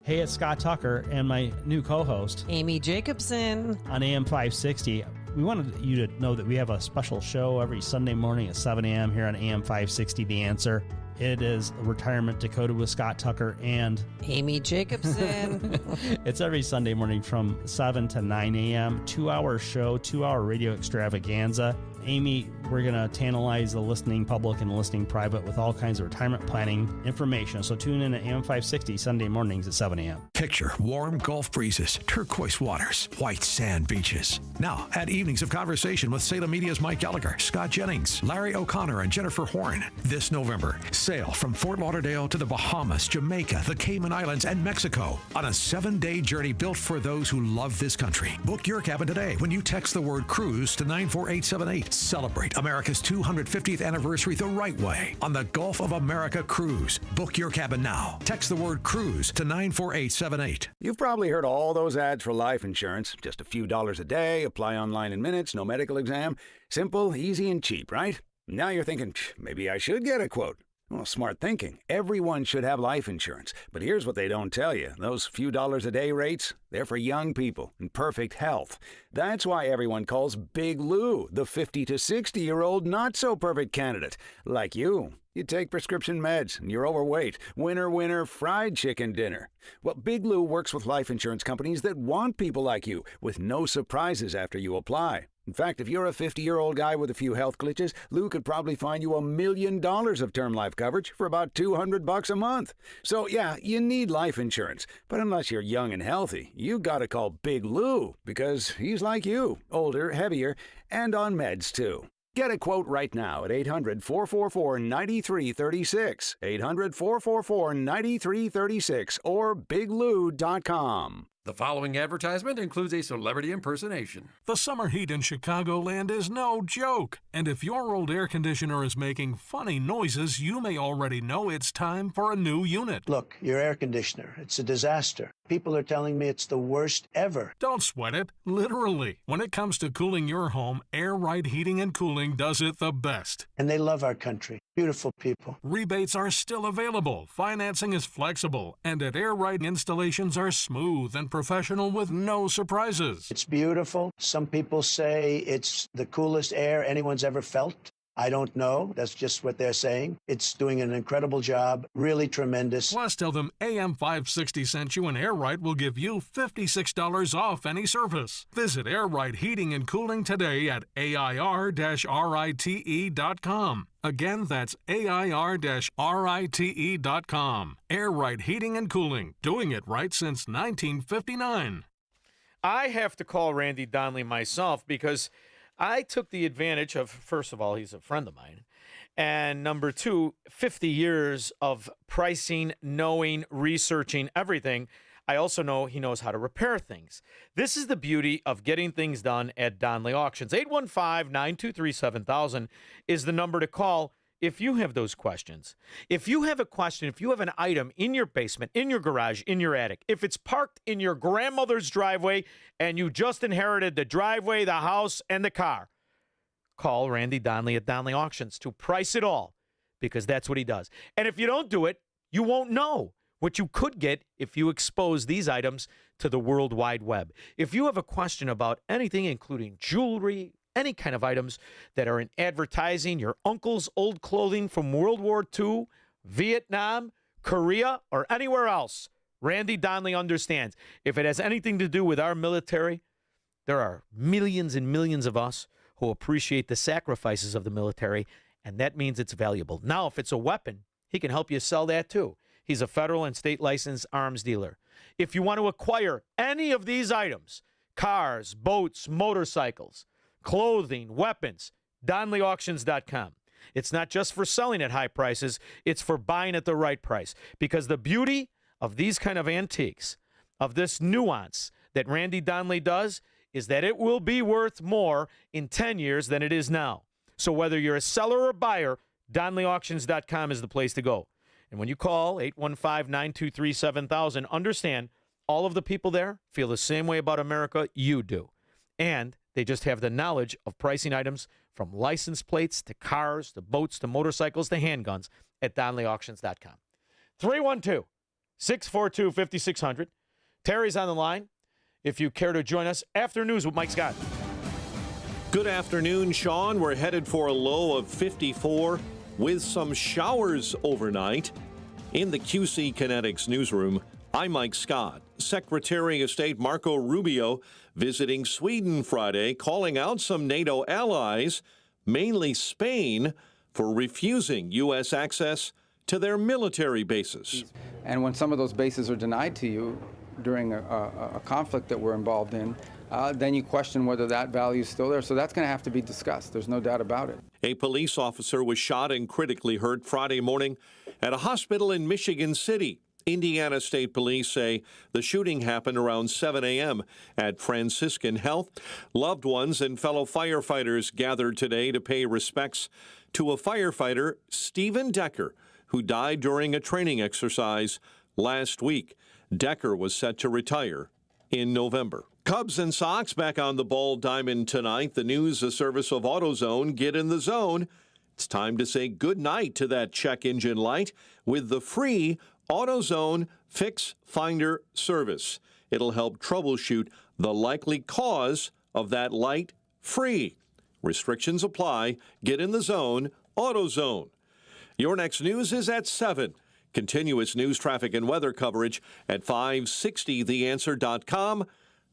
Hey, it's Scott Tucker and my new co-host, Amy Jacobson, on AM 560. We wanted you to know that we have a special show every Sunday morning at 7 a.m. here on AM 560, The Answer. It is Retirement Decoded with Scott Tucker and Amy Jacobson. It's every Sunday morning from 7 to 9 a.m. 2-hour show, 2-hour radio extravaganza. Amy, we're going to tantalize the listening public and the listening private with all kinds of retirement planning information. So tune in at AM 560 Sunday mornings at 7 a.m. Picture warm Gulf breezes, turquoise waters, white sand beaches. Now, add evenings of conversation with Salem Media's Mike Gallagher, Scott Jennings, Larry O'Connor, and Jennifer Horn. This November, sail from Fort Lauderdale to the Bahamas, Jamaica, the Cayman Islands, and Mexico on a 7-day journey built for those who love this country. Book your cabin today when you text the word cruise to 94878. Celebrate America's 250th anniversary the right way on the Gulf of America Cruise. Book your cabin now. Text the word cruise to 94878. You've probably heard all those ads for life insurance. Just a few dollars a day, apply online in minutes, no medical exam. Simple, easy, and cheap, right? Now you're thinking, maybe I should get a quote. Well, smart thinking. Everyone should have life insurance. But here's what they don't tell you. Those few dollars a day rates, they're for young people in perfect health. That's why everyone calls Big Lou the 50 to 60-year-old not-so-perfect candidate. Like you. You take prescription meds, and you're overweight. Winner, winner, fried chicken dinner. Well, Big Lou works with life insurance companies that want people like you, with no surprises after you apply. In fact, if you're a 50-year-old guy with a few health glitches, Lou could probably find you $1 million of term life coverage for about $200 a month. So, yeah, you need life insurance. But unless you're young and healthy, you gotta call Big Lou, because he's like you, older, heavier, and on meds, too. Get a quote right now at 800-444-9336, 800-444-9336, or biglou.com. The following advertisement includes a celebrity impersonation. The summer heat in Chicagoland is no joke. And if your old air conditioner is making funny noises, you may already know it's time for a new unit. Look, your air conditioner, it's a disaster. People are telling me it's the worst ever. Don't sweat it, literally. When it comes to cooling your home, Air Right Heating and Cooling does it the best. And they love our country. Beautiful people. Rebates are still available, financing is flexible, and at Air Right installations are smooth and professional with no surprises. It's beautiful. Some people say it's the coolest air anyone's ever felt. I don't know. That's just what they're saying. It's doing an incredible job. Really tremendous. Plus, tell them AM 560 sent you, and Air Right will give you $56 off any service. Visit Air Right Heating and Cooling today at AIR-RITE.com. Again, that's AIR-RITE.com. Air Right Heating and Cooling. Doing it right since 1959. I have to call Randy Donnelly myself because I took the advantage of, first of all, he's a friend of mine, and number two, 50 years of pricing, knowing, researching everything. I also know he knows how to repair things. This is the beauty of getting things done at Donnelly Auctions. 815-923-7000 is the number to call if you have those questions. If you have a question, if you have an item in your basement, in your garage, in your attic, if it's parked in your grandmother's driveway and you just inherited the driveway, the house, and the car, call Randy Donnelly at Donnelly Auctions to price it all, because that's what he does. And if you don't do it, you won't know what you could get if you expose these items to the World Wide Web. If you have a question about anything, including jewelry, any kind of items that are in advertising, your uncle's old clothing from World War II, Vietnam, Korea, or anywhere else, Randy Donnelly understands. If it has anything to do with our military, there are millions and millions of us who appreciate the sacrifices of the military, and that means it's valuable. Now, if it's a weapon, he can help you sell that too. He's a federal and state licensed arms dealer. If you want to acquire any of these items, cars, boats, motorcycles, clothing, weapons, DonleyAuctions.com. It's not just for selling at high prices, it's for buying at the right price. Because the beauty of these kind of antiques, of this nuance that Randy Donley does, is that it will be worth more in 10 years than it is now. So whether you're a seller or buyer, DonleyAuctions.com is the place to go. And when you call 815-923-7000, understand all of the people there feel the same way about America you do. And they just have the knowledge of pricing items from license plates to cars to boats to motorcycles to handguns at DonleyAuctions.com. 312-642-5600. Terry's on the line. If you care to join us after news with Mike Scott. Good afternoon, Shaun. We're headed for a low of 54 with some showers overnight. In the QC Kinetics newsroom, I'm Mike Scott. Secretary of State Marco Rubio visiting Sweden Friday, calling out some NATO allies, mainly Spain, for refusing U.S. access to their military bases. And when some of those bases are denied to you during a conflict that we're involved in, then you question whether that value is still there. So that's going to have to be discussed. There's no doubt about it. A police officer was shot and critically hurt Friday morning at a hospital in Michigan City. Indiana State Police say the shooting happened around 7 a.m. at Franciscan Health. Loved ones and fellow firefighters gathered today to pay respects to a firefighter, Stephen Decker, who died during a training exercise last week. Decker was set to retire in November. Cubs and Sox back on the Ball Diamond tonight. The news, a service of AutoZone. Get in the zone. It's time to say goodnight to that check engine light with the free AutoZone Fix Finder service. It'll help troubleshoot the likely cause of that light free. Restrictions apply. Get in the zone. AutoZone. Your next news is at 7. Continuous news, traffic, and weather coverage at 560theanswer.com.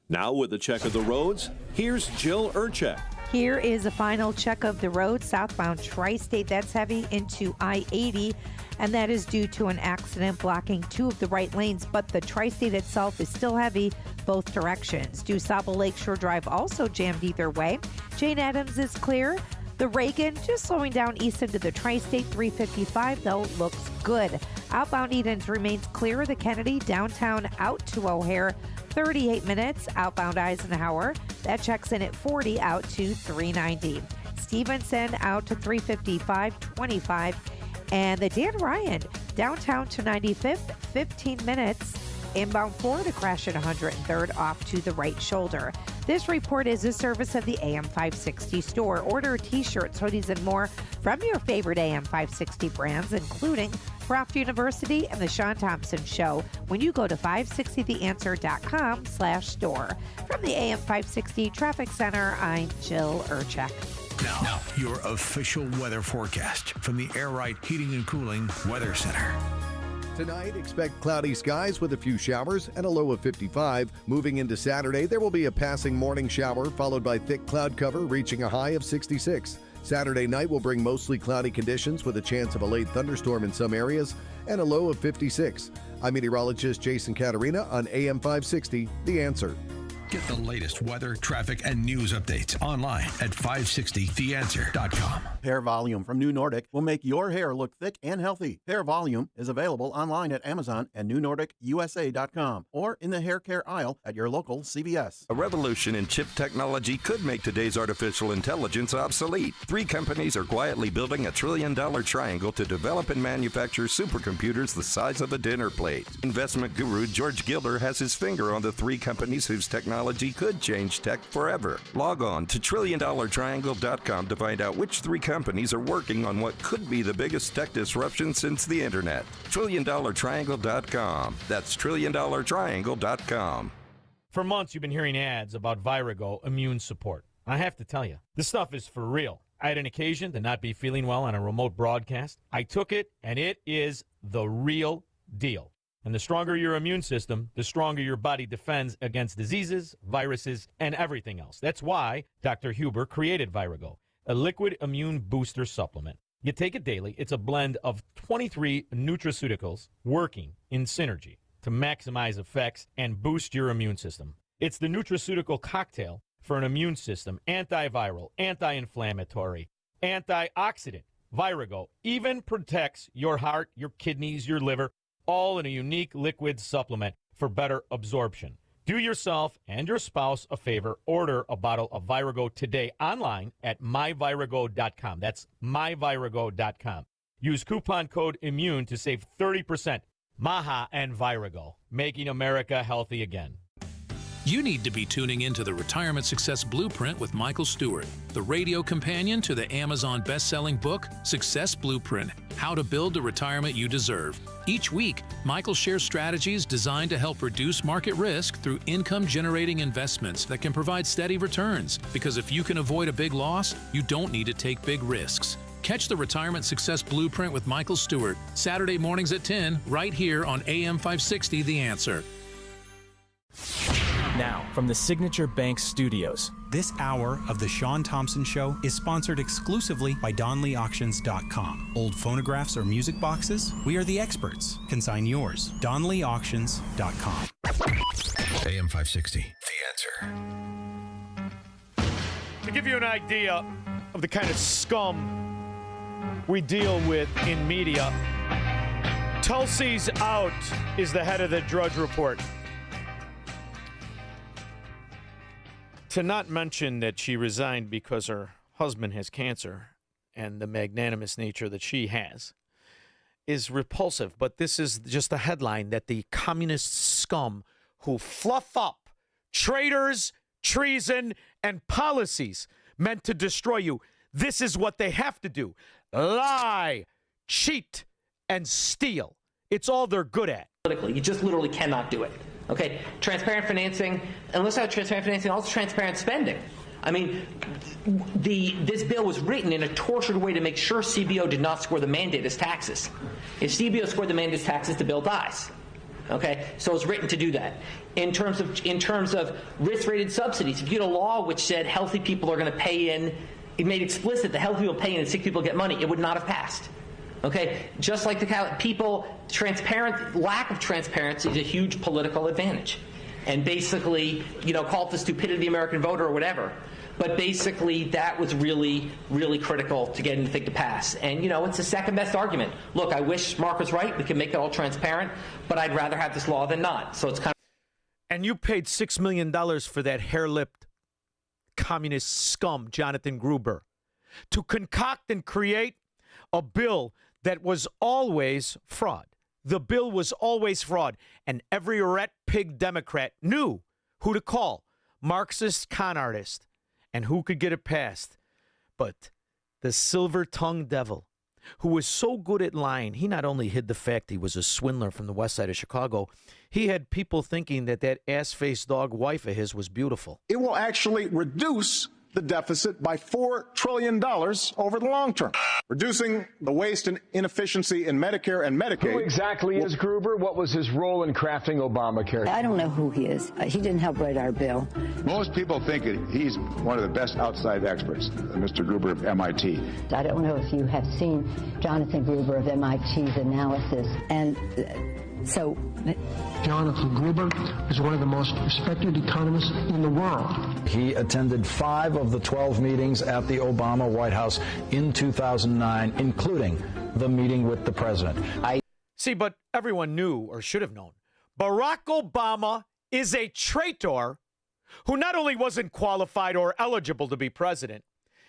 Now with a check of the roads, here's Jill Urchek. Here is a final check of the road. Southbound Tri-State, that's heavy into I-80, and that is due to an accident blocking two of the right lanes, but the Tri-State itself is still heavy both directions. DuSable Lakeshore Drive also jammed either way. Jane Addams is clear. The Reagan just slowing down east into the Tri-State. 355, though, looks good. Outbound Edens remains clear. The Kennedy downtown out to O'Hare, 38 minutes. Outbound Eisenhower, that checks in at 40 out to 390. Stevenson out to 355, 25. And the Dan Ryan downtown to 95th, 15 minutes. Inbound 4 to crash at 103rd off to the right shoulder. This report is a service of the AM 560 store. Order t-shirts, hoodies, and more from your favorite AM 560 brands, including Craft University and the Shaun Thompson Show when you go to 560theanswer.com/store. From the AM 560 Traffic Center, I'm Jill Urchek. Now, your official weather forecast from the Air Right Heating and Cooling Weather Center. Tonight, expect cloudy skies with a few showers and a low of 55. Moving into Saturday, there will be a passing morning shower followed by thick cloud cover reaching a high of 66. Saturday night will bring mostly cloudy conditions with a chance of a late thunderstorm in some areas and a low of 56. I'm meteorologist Jason Caterina on AM 560, The Answer. Get the latest weather, traffic, and news updates online at 560theanswer.com. Hair Volume from New Nordic will make your hair look thick and healthy. Hair Volume is available online at Amazon and NewNordicUSA.com or in the hair care aisle at your local CVS. A revolution in chip technology could make today's artificial intelligence obsolete. 3 companies are quietly building a $1 trillion triangle to develop and manufacture supercomputers the size of a dinner plate. Investment guru George Gilder has his finger on the 3 companies whose technology could change tech forever. Log on to TrillionDollarTriangle.com to find out which 3 companies are working on what could be the biggest tech disruption since the internet. TrillionDollarTriangle.com. That's TrillionDollarTriangle.com. For months, you've been hearing ads about Virago immune support. I have to tell you, this stuff is for real. I had an occasion to not be feeling well on a remote broadcast. I took it, and it is the real deal. And the stronger your immune system, the stronger your body defends against diseases, viruses, and everything else. That's why Dr. Huber created Virago, a liquid immune booster supplement. You take it daily. It's a blend of 23 nutraceuticals working in synergy to maximize effects and boost your immune system. It's the nutraceutical cocktail for an immune system, antiviral, anti-inflammatory, antioxidant. Virago even protects your heart, your kidneys, your liver, all in a unique liquid supplement for better absorption. Do yourself and your spouse a favor. Order a bottle of Virago today online at myvirago.com. That's myvirago.com. Use coupon code IMMUNE to save 30%. Maha and Virago, making America healthy again. You need to be tuning into the Retirement Success Blueprint with Michael Stewart, the radio companion to the Amazon best-selling book, Success Blueprint, How to Build the Retirement You Deserve. Each week, Michael shares strategies designed to help reduce market risk through income-generating investments that can provide steady returns. Because if you can avoid a big loss, you don't need to take big risks. Catch the Retirement Success Blueprint with Michael Stewart, Saturday mornings at 10, right here on AM 560, The Answer. Now, from the Signature Bank Studios. This hour of The Shaun Thompson Show is sponsored exclusively by DonleyAuctions.com. Old phonographs or music boxes? We are the experts. Consign yours. DonleyAuctions.com. AM 560, The Answer. To give you an idea of the kind of scum we deal with in media, Tulsi's out is the head of the Drudge Report. To not mention that she resigned because her husband has cancer and the magnanimous nature that she has is repulsive. But this is just the headline that the communist scum who fluff up traitors, treason, and policies meant to destroy you. This is what they have to do. Lie, cheat, and steal. It's all they're good at. Politically, you just literally cannot do it. Okay, transparent financing, unless I have transparent financing, also transparent spending. I mean, this bill was written in a tortured way to make sure CBO did not score the mandate as taxes. If CBO scored the mandate as taxes, the bill dies. Okay, so it's written to do that. In terms of risk-rated subsidies, if you had a law which said healthy people are going to pay in, it made explicit that healthy people pay in and sick people get money, it would not have passed. Okay, just like lack of transparency is a huge political advantage. And basically, call it the stupidity of the American voter or whatever. But basically, that was really, really critical to getting the thing to pass. And, it's the second best argument. Look, I wish Mark was right. We can make it all transparent, but I'd rather have this law than not. So it's kind of. And you paid $6 million for that hair-lipped communist scum, Jonathan Gruber, to concoct and create a bill that was always fraud. The bill was always fraud. And every rat pig Democrat knew who to call. Marxist con artist. And who could get it passed. But the silver-tongued devil, who was so good at lying, he not only hid the fact he was a swindler from the west side of Chicago, he had people thinking that ass-faced dog wife of his was beautiful. It will actually reduce the deficit by $4 trillion over the long term, reducing the waste and inefficiency in Medicare and Medicaid. Who exactly is Gruber? What was his role in crafting Obamacare? I don't know who he is. He didn't help write our bill. Most people think he's one of the best outside experts, Mr. Gruber of MIT. I don't know if you have seen Jonathan Gruber of MIT's analysis. And so Jonathan Gruber is one of the most respected economists in the world. He attended 5 of the 12 meetings at the Obama White House in 2009, including the meeting with the president. See, but everyone knew, or should have known, Barack Obama is a traitor who not only wasn't qualified or eligible to be president,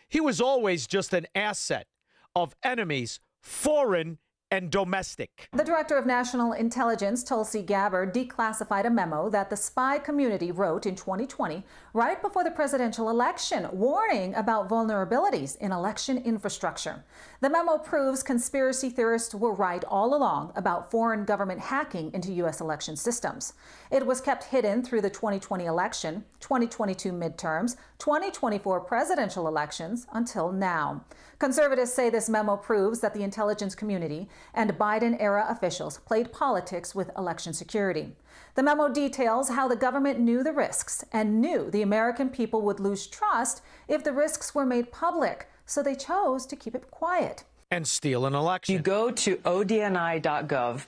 he was always just an asset of enemies, foreign and domestic. The Director of National Intelligence, Tulsi Gabbard, declassified a memo that the spy community wrote in 2020, right before the presidential election, warning about vulnerabilities in election infrastructure. The memo proves conspiracy theorists were right all along about foreign government hacking into U.S. election systems. It was kept hidden through the 2020 election, 2022 midterms, 2024 presidential elections until now. Conservatives say this memo proves that the intelligence community and Biden-era officials played politics with election security. The memo details how the government knew the risks and knew the American people would lose trust if the risks were made public, so they chose to keep it quiet. And steal an election. You go to odni.gov,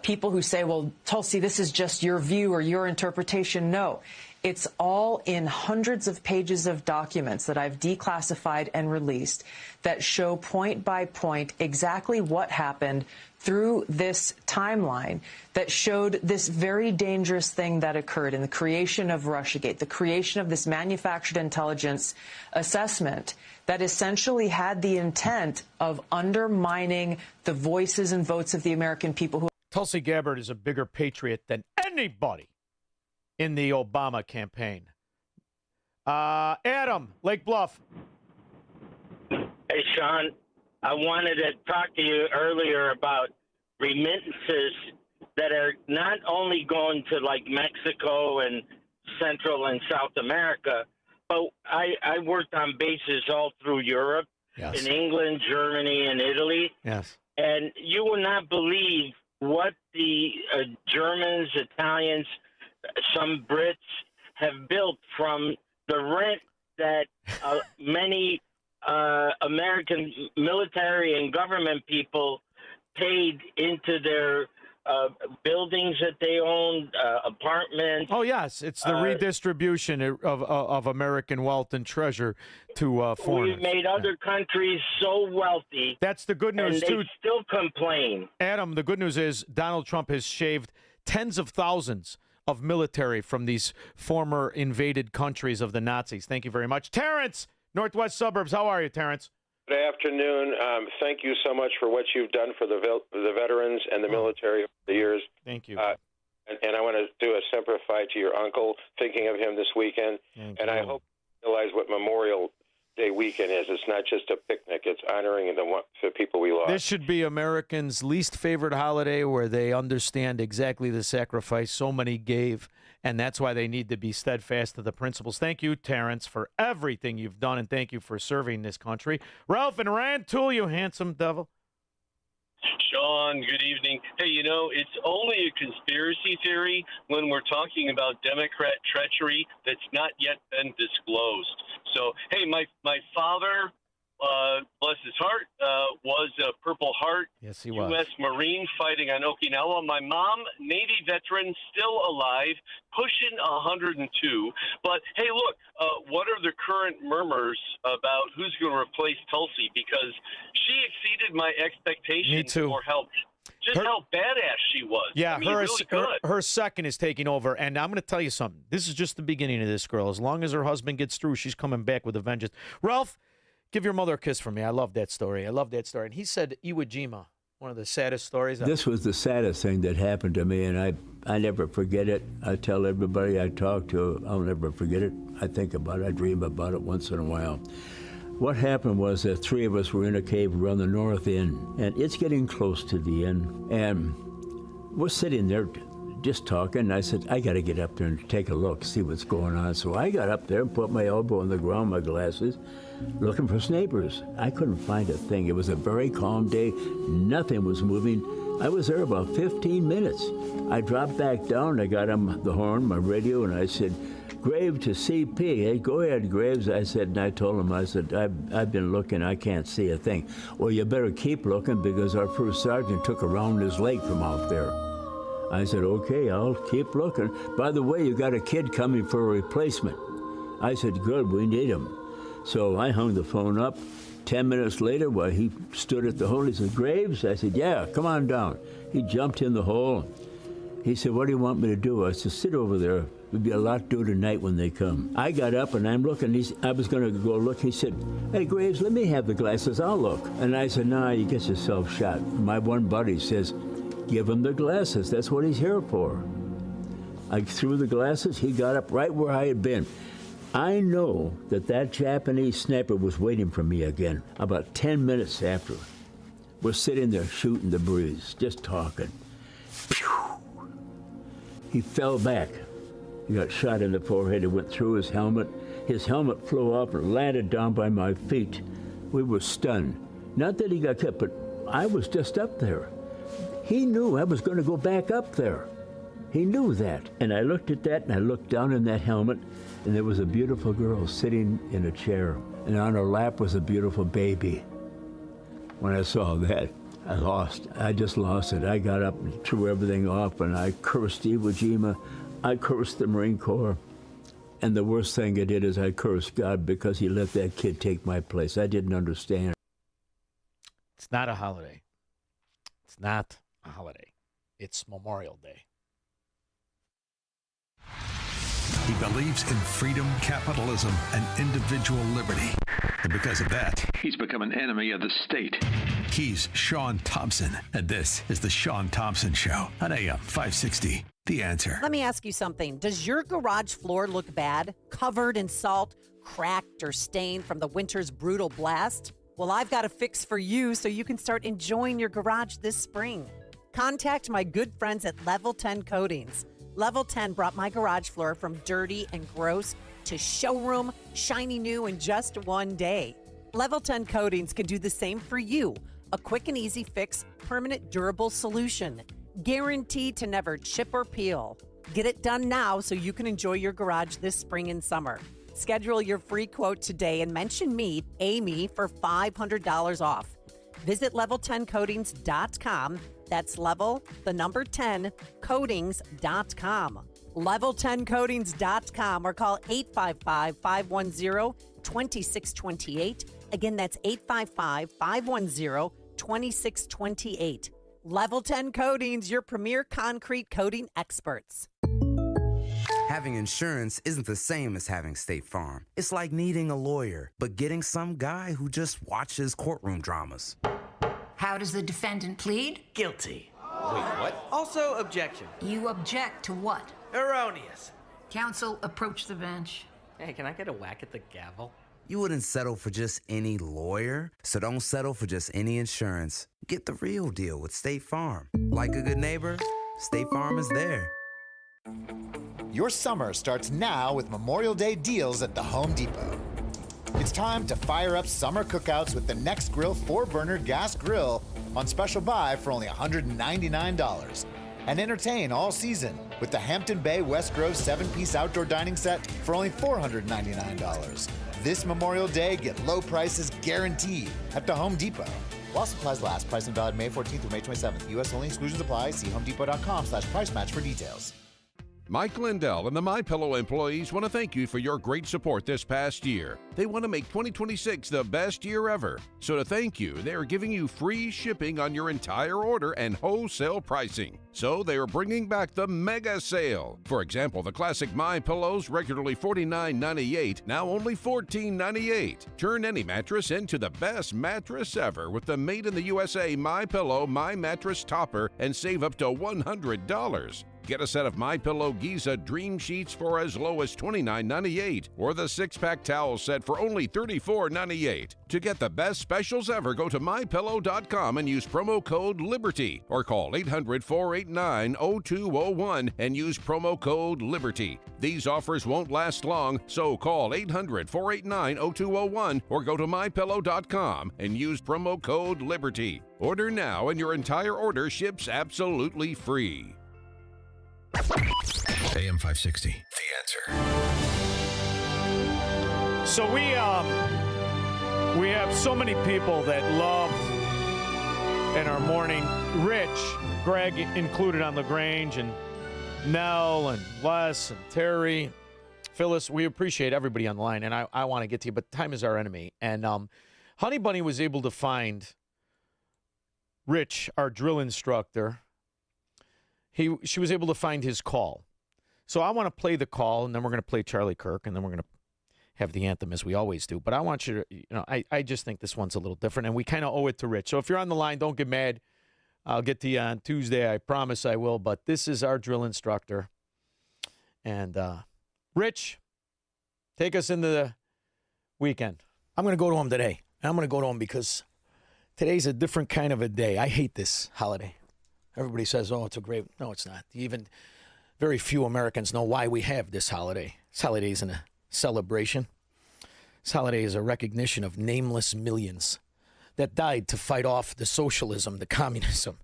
people who say, well, Tulsi, this is just your view or your interpretation. No, It's all in hundreds of pages of documents that I've declassified and released that show point by point exactly what happened through this timeline that showed this very dangerous thing that occurred in the creation of Russiagate, the creation of this manufactured intelligence assessment that essentially had the intent of undermining the voices and votes of the American people. Tulsi Gabbard is a bigger patriot than anybody in the Obama campaign. Adam, Lake Bluff. Hey, Shaun, I wanted to talk to you earlier about remittances that are not only going to like Mexico and Central and South America, but I worked on bases all through Europe, yes, in England, Germany, and Italy. Yes. And you will not believe what the Germans, Italians, some Brits have built from the rent that many American military and government people paid into their buildings that they owned, apartments. Oh, yes. It's the redistribution of American wealth and treasure to foreigners. We've made other countries so wealthy. That's the good news, and too. They still complain. Adam, the good news is Donald Trump has shaved tens of thousands of military from these former invaded countries of the Nazis. Thank you very much. Terrence, Northwest Suburbs. How are you, Terrence? Good afternoon. Thank you so much for what you've done for the veterans and the military over the years. Thank you. And I want to do a Semper to your uncle, thinking of him this weekend. I hope you realize what Memorial Day weekend is. It's not just a picnic. It's honoring the people we lost. This should be Americans' least favorite holiday, where they understand exactly the sacrifice so many gave, and that's why they need to be steadfast to the principles. Thank you, Terrence, for everything you've done, and thank you for serving this country. Ralph and Rantoul, you handsome devil. Shaun, good evening. Hey, you know, it's only a conspiracy theory when we're talking about Democrat treachery that's not yet been disclosed. So, hey, my father, bless his heart, was a Purple Heart yes, he was. U.S. Marine fighting on Okinawa. My mom, Navy veteran, still alive, pushing 102. But, hey, look, what are the current murmurs about who's going to replace Tulsi? Because she exceeded my expectations. Me too. For help. Just how badass she was. Yeah, I mean, really her second is taking over. And I'm going to tell you something. This is just the beginning of this girl. As long as her husband gets through, she's coming back with a vengeance. Ralph, give your mother a kiss for me. I love that story. And he said Iwo Jima, one of the saddest stories. This was the saddest thing that happened to me, and I never forget it. I tell everybody I talk to, I'll never forget it. I think about it. I dream about it once in a while. What happened was that three of us were in a cave around the north end, and it's getting close to the end, and we're sitting there just talking, and I said, I got to get up there and take a look, see what's going on. So I got up there and put my elbow on the ground, my glasses, looking for snipers. I couldn't find a thing. It was a very calm day. Nothing was moving. I was there about 15 minutes. I dropped back down. I got on the horn, my radio, and I said, Graves to CP. Hey, go ahead, Graves. I said, and I told him, I said, I've been looking. I can't see a thing. Well, you better keep looking because our first sergeant took a round his leg from out there. I said, okay, I'll keep looking. By the way, you got a kid coming for a replacement. I said, good, we need him. So I hung the phone up. 10 minutes later, well, he stood at the hole. He said, Graves? I said, yeah, come on down. He jumped in the hole. He said, what do you want me to do? I said, sit over there. There'll be a lot to do tonight when they come. I got up and I'm looking. I was going to go look. He said, hey, Graves, let me have the glasses. I'll look. And I said, no, you get yourself shot. My one buddy says, give him the glasses. That's what he's here for. I threw the glasses. He got up right where I had been. I know that Japanese sniper was waiting for me again about 10 minutes after. We're sitting there shooting the breeze, just talking. Pew! He fell back. He got shot in the forehead. It went through his helmet. His helmet flew off and landed down by my feet. We were stunned. Not that he got cut, but I was just up there. He knew I was going to go back up there. He knew that. And I looked at that, and I looked down in that helmet, and there was a beautiful girl sitting in a chair, and on her lap was a beautiful baby. When I saw that, I just lost it. I got up and threw everything off, and I cursed Iwo Jima. I cursed the Marine Corps. And the worst thing I did is I cursed God because he let that kid take my place. I didn't understand. It's not a holiday. It's not a holiday. It's Memorial Day. He believes in freedom, capitalism, and individual liberty. And because of that, he's become an enemy of the state. He's Shaun Thompson, and this is the Shaun Thompson Show on AM 560. The Answer. Let me ask you something. Does your garage floor look bad? Covered in salt, cracked, or stained from the winter's brutal blast? Well, I've got a fix for you so you can start enjoying your garage this spring. Contact my good friends at Level 10 Coatings. Level 10 brought my garage floor from dirty and gross to showroom, shiny new in just one day. Level 10 Coatings can do the same for you. A quick and easy fix, permanent durable solution. Guaranteed to never chip or peel. Get it done now so you can enjoy your garage this spring and summer. Schedule your free quote today and mention me, Amy, for $500 off. Visit level10coatings.com. That's level, the number 10, coatings.com. Level10coatings.com or call 855-510-2628. Again, that's 855-510-2628. Level 10 Coatings, your premier concrete coating experts. Having insurance isn't the same as having State Farm. It's like needing a lawyer, but getting some guy who just watches courtroom dramas. How does the defendant plead? Guilty. Wait, what? Also, objection. You object to what? Erroneous. Counsel, approach the bench. Hey, can I get a whack at the gavel? You wouldn't settle for just any lawyer, so don't settle for just any insurance. Get the real deal with State Farm. Like a good neighbor, State Farm is there. Your summer starts now with Memorial Day deals at the Home Depot. It's time to fire up summer cookouts with the Next Grill 4-burner gas grill on special buy for only $199. And entertain all season with the Hampton Bay West Grove 7-piece outdoor dining set for only $499. This Memorial Day, get low prices guaranteed at the Home Depot. While supplies last, pricing valid May 14th through May 27th. U.S. only, exclusions apply. See homedepot.com/price match for details. Mike Lindell and the MyPillow employees want to thank you for your great support this past year. They want to make 2026 the best year ever. So to thank you, they are giving you free shipping on your entire order and wholesale pricing. So they are bringing back the mega sale. For example, the classic MyPillows, regularly $49.98, now only $14.98. Turn any mattress into the best mattress ever with the made in the USA MyPillow My Mattress Topper and save up to $100. Get a set of MyPillow Giza Dream Sheets for as low as $29.98 or the 6-pack towel set for only $34.98. To get the best specials ever, go to MyPillow.com and use promo code LIBERTY or call 800-489-0201 and use promo code LIBERTY. These offers won't last long, so call 800-489-0201 or go to MyPillow.com and use promo code LIBERTY. Order now and your entire order ships absolutely free. AM 560, The Answer. So we have so many people that love in our morning. Rich, Greg included on LaGrange, and Nell, and Les, and Terry, Phyllis. We appreciate everybody on the line, and I want to get to you, but time is our enemy. And Honey Bunny was able to find Rich, our drill instructor. She was able to find his call. So I want to play the call, and then we're going to play Charlie Kirk, and then we're going to have the anthem as we always do. But I want you to, I just think this one's a little different, and we kind of owe it to Rich. So if you're on the line, don't get mad. I'll get to you on Tuesday. I promise I will. But this is our drill instructor. And Rich, take us into the weekend. I'm going to go to him today. I'm going to go to him because today's a different kind of a day. I hate this holiday. Everybody says, oh, it's a great... No, it's not. Even very few Americans know why we have this holiday. This holiday isn't a celebration. This holiday is a recognition of nameless millions that died to fight off the socialism, the communism,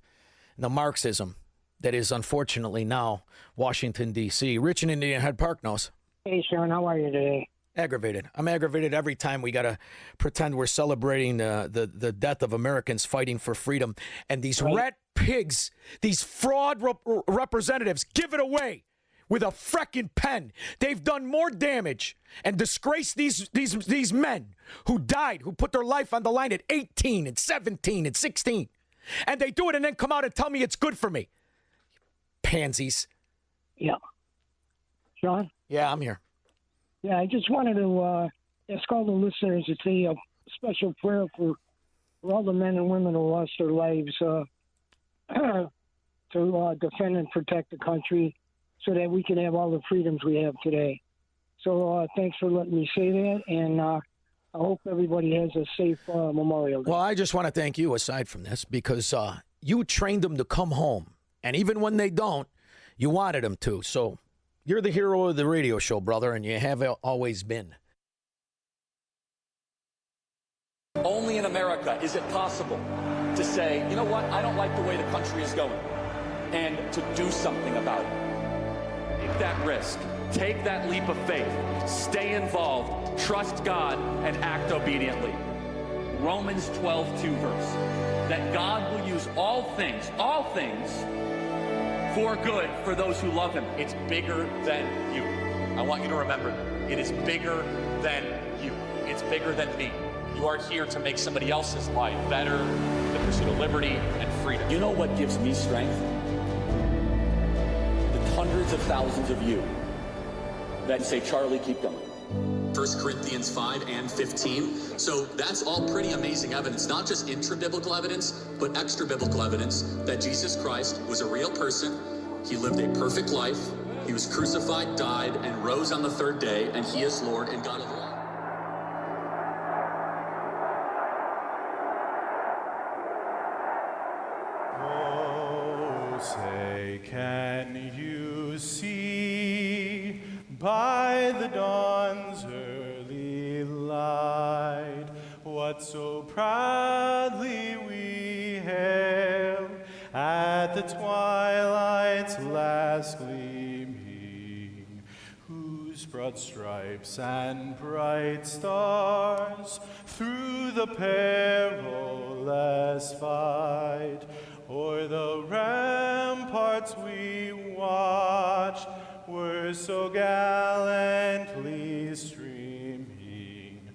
and the Marxism that is unfortunately now Washington, D.C. Rich in Indian Head Park knows. Hey, Shaun, how are you today? Aggravated. I'm aggravated every time we got to pretend we're celebrating the death of Americans fighting for freedom. And these rat pigs, these fraud representatives give it away. with a frickin' pen. They've done more damage and disgraced these men who died, who put their life on the line at 18 and 17 and 16. And they do it and then come out and tell me it's good for me. Pansies. Yeah. Shaun? Yeah, I'm here. Yeah, I just wanted to ask all the listeners to say a special prayer for all the men and women who lost their lives to defend and protect the country so that we can have all the freedoms we have today. So thanks for letting me say that, and I hope everybody has a safe Memorial Day. Well, I just want to thank you, aside from this, because you trained them to come home. And even when they don't, you wanted them to. So you're the hero of the radio show, brother, and you have always been. Only in America is it possible to say, you know what, I don't like the way the country is going, and to do something about it. Take that risk. Take that leap of faith. Stay involved. Trust God and act obediently. Romans 12:2 verse. That God will use all things for good for those who love him. It's bigger than you. I want you to remember that. It is bigger than you. It's bigger than me. You are here to make somebody else's life better, the pursuit of liberty and freedom. You know what gives me strength? The hundreds of thousands of you that say, Charlie, keep going. 1 Corinthians 5 and 15. So that's all pretty amazing evidence, not just intra-biblical evidence, but extra-biblical evidence that Jesus Christ was a real person. He lived a perfect life. He was crucified, died, and rose on the third day, and he is Lord and God of all. Oh, say, can you see by the dawn's early light what so proudly we hailed at the twilight's last gleaming, whose broad stripes and bright stars through the perilous fight o'er the ramparts we watched were so gallantly streaming,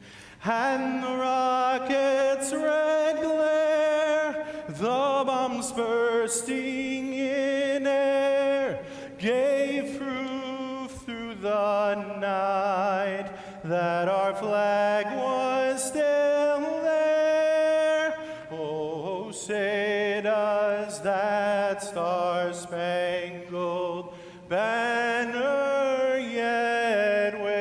and the rockets' red glare, the bombs bursting in air, gave proof through the night that our flag was still there. Oh, say does that star-spangled banner yet wave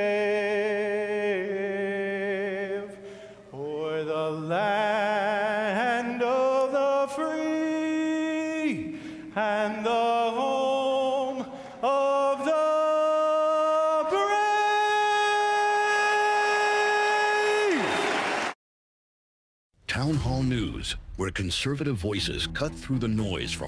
o'er the land of the free and the home of the brave. Town Hall News, where conservative voices cut through the noise from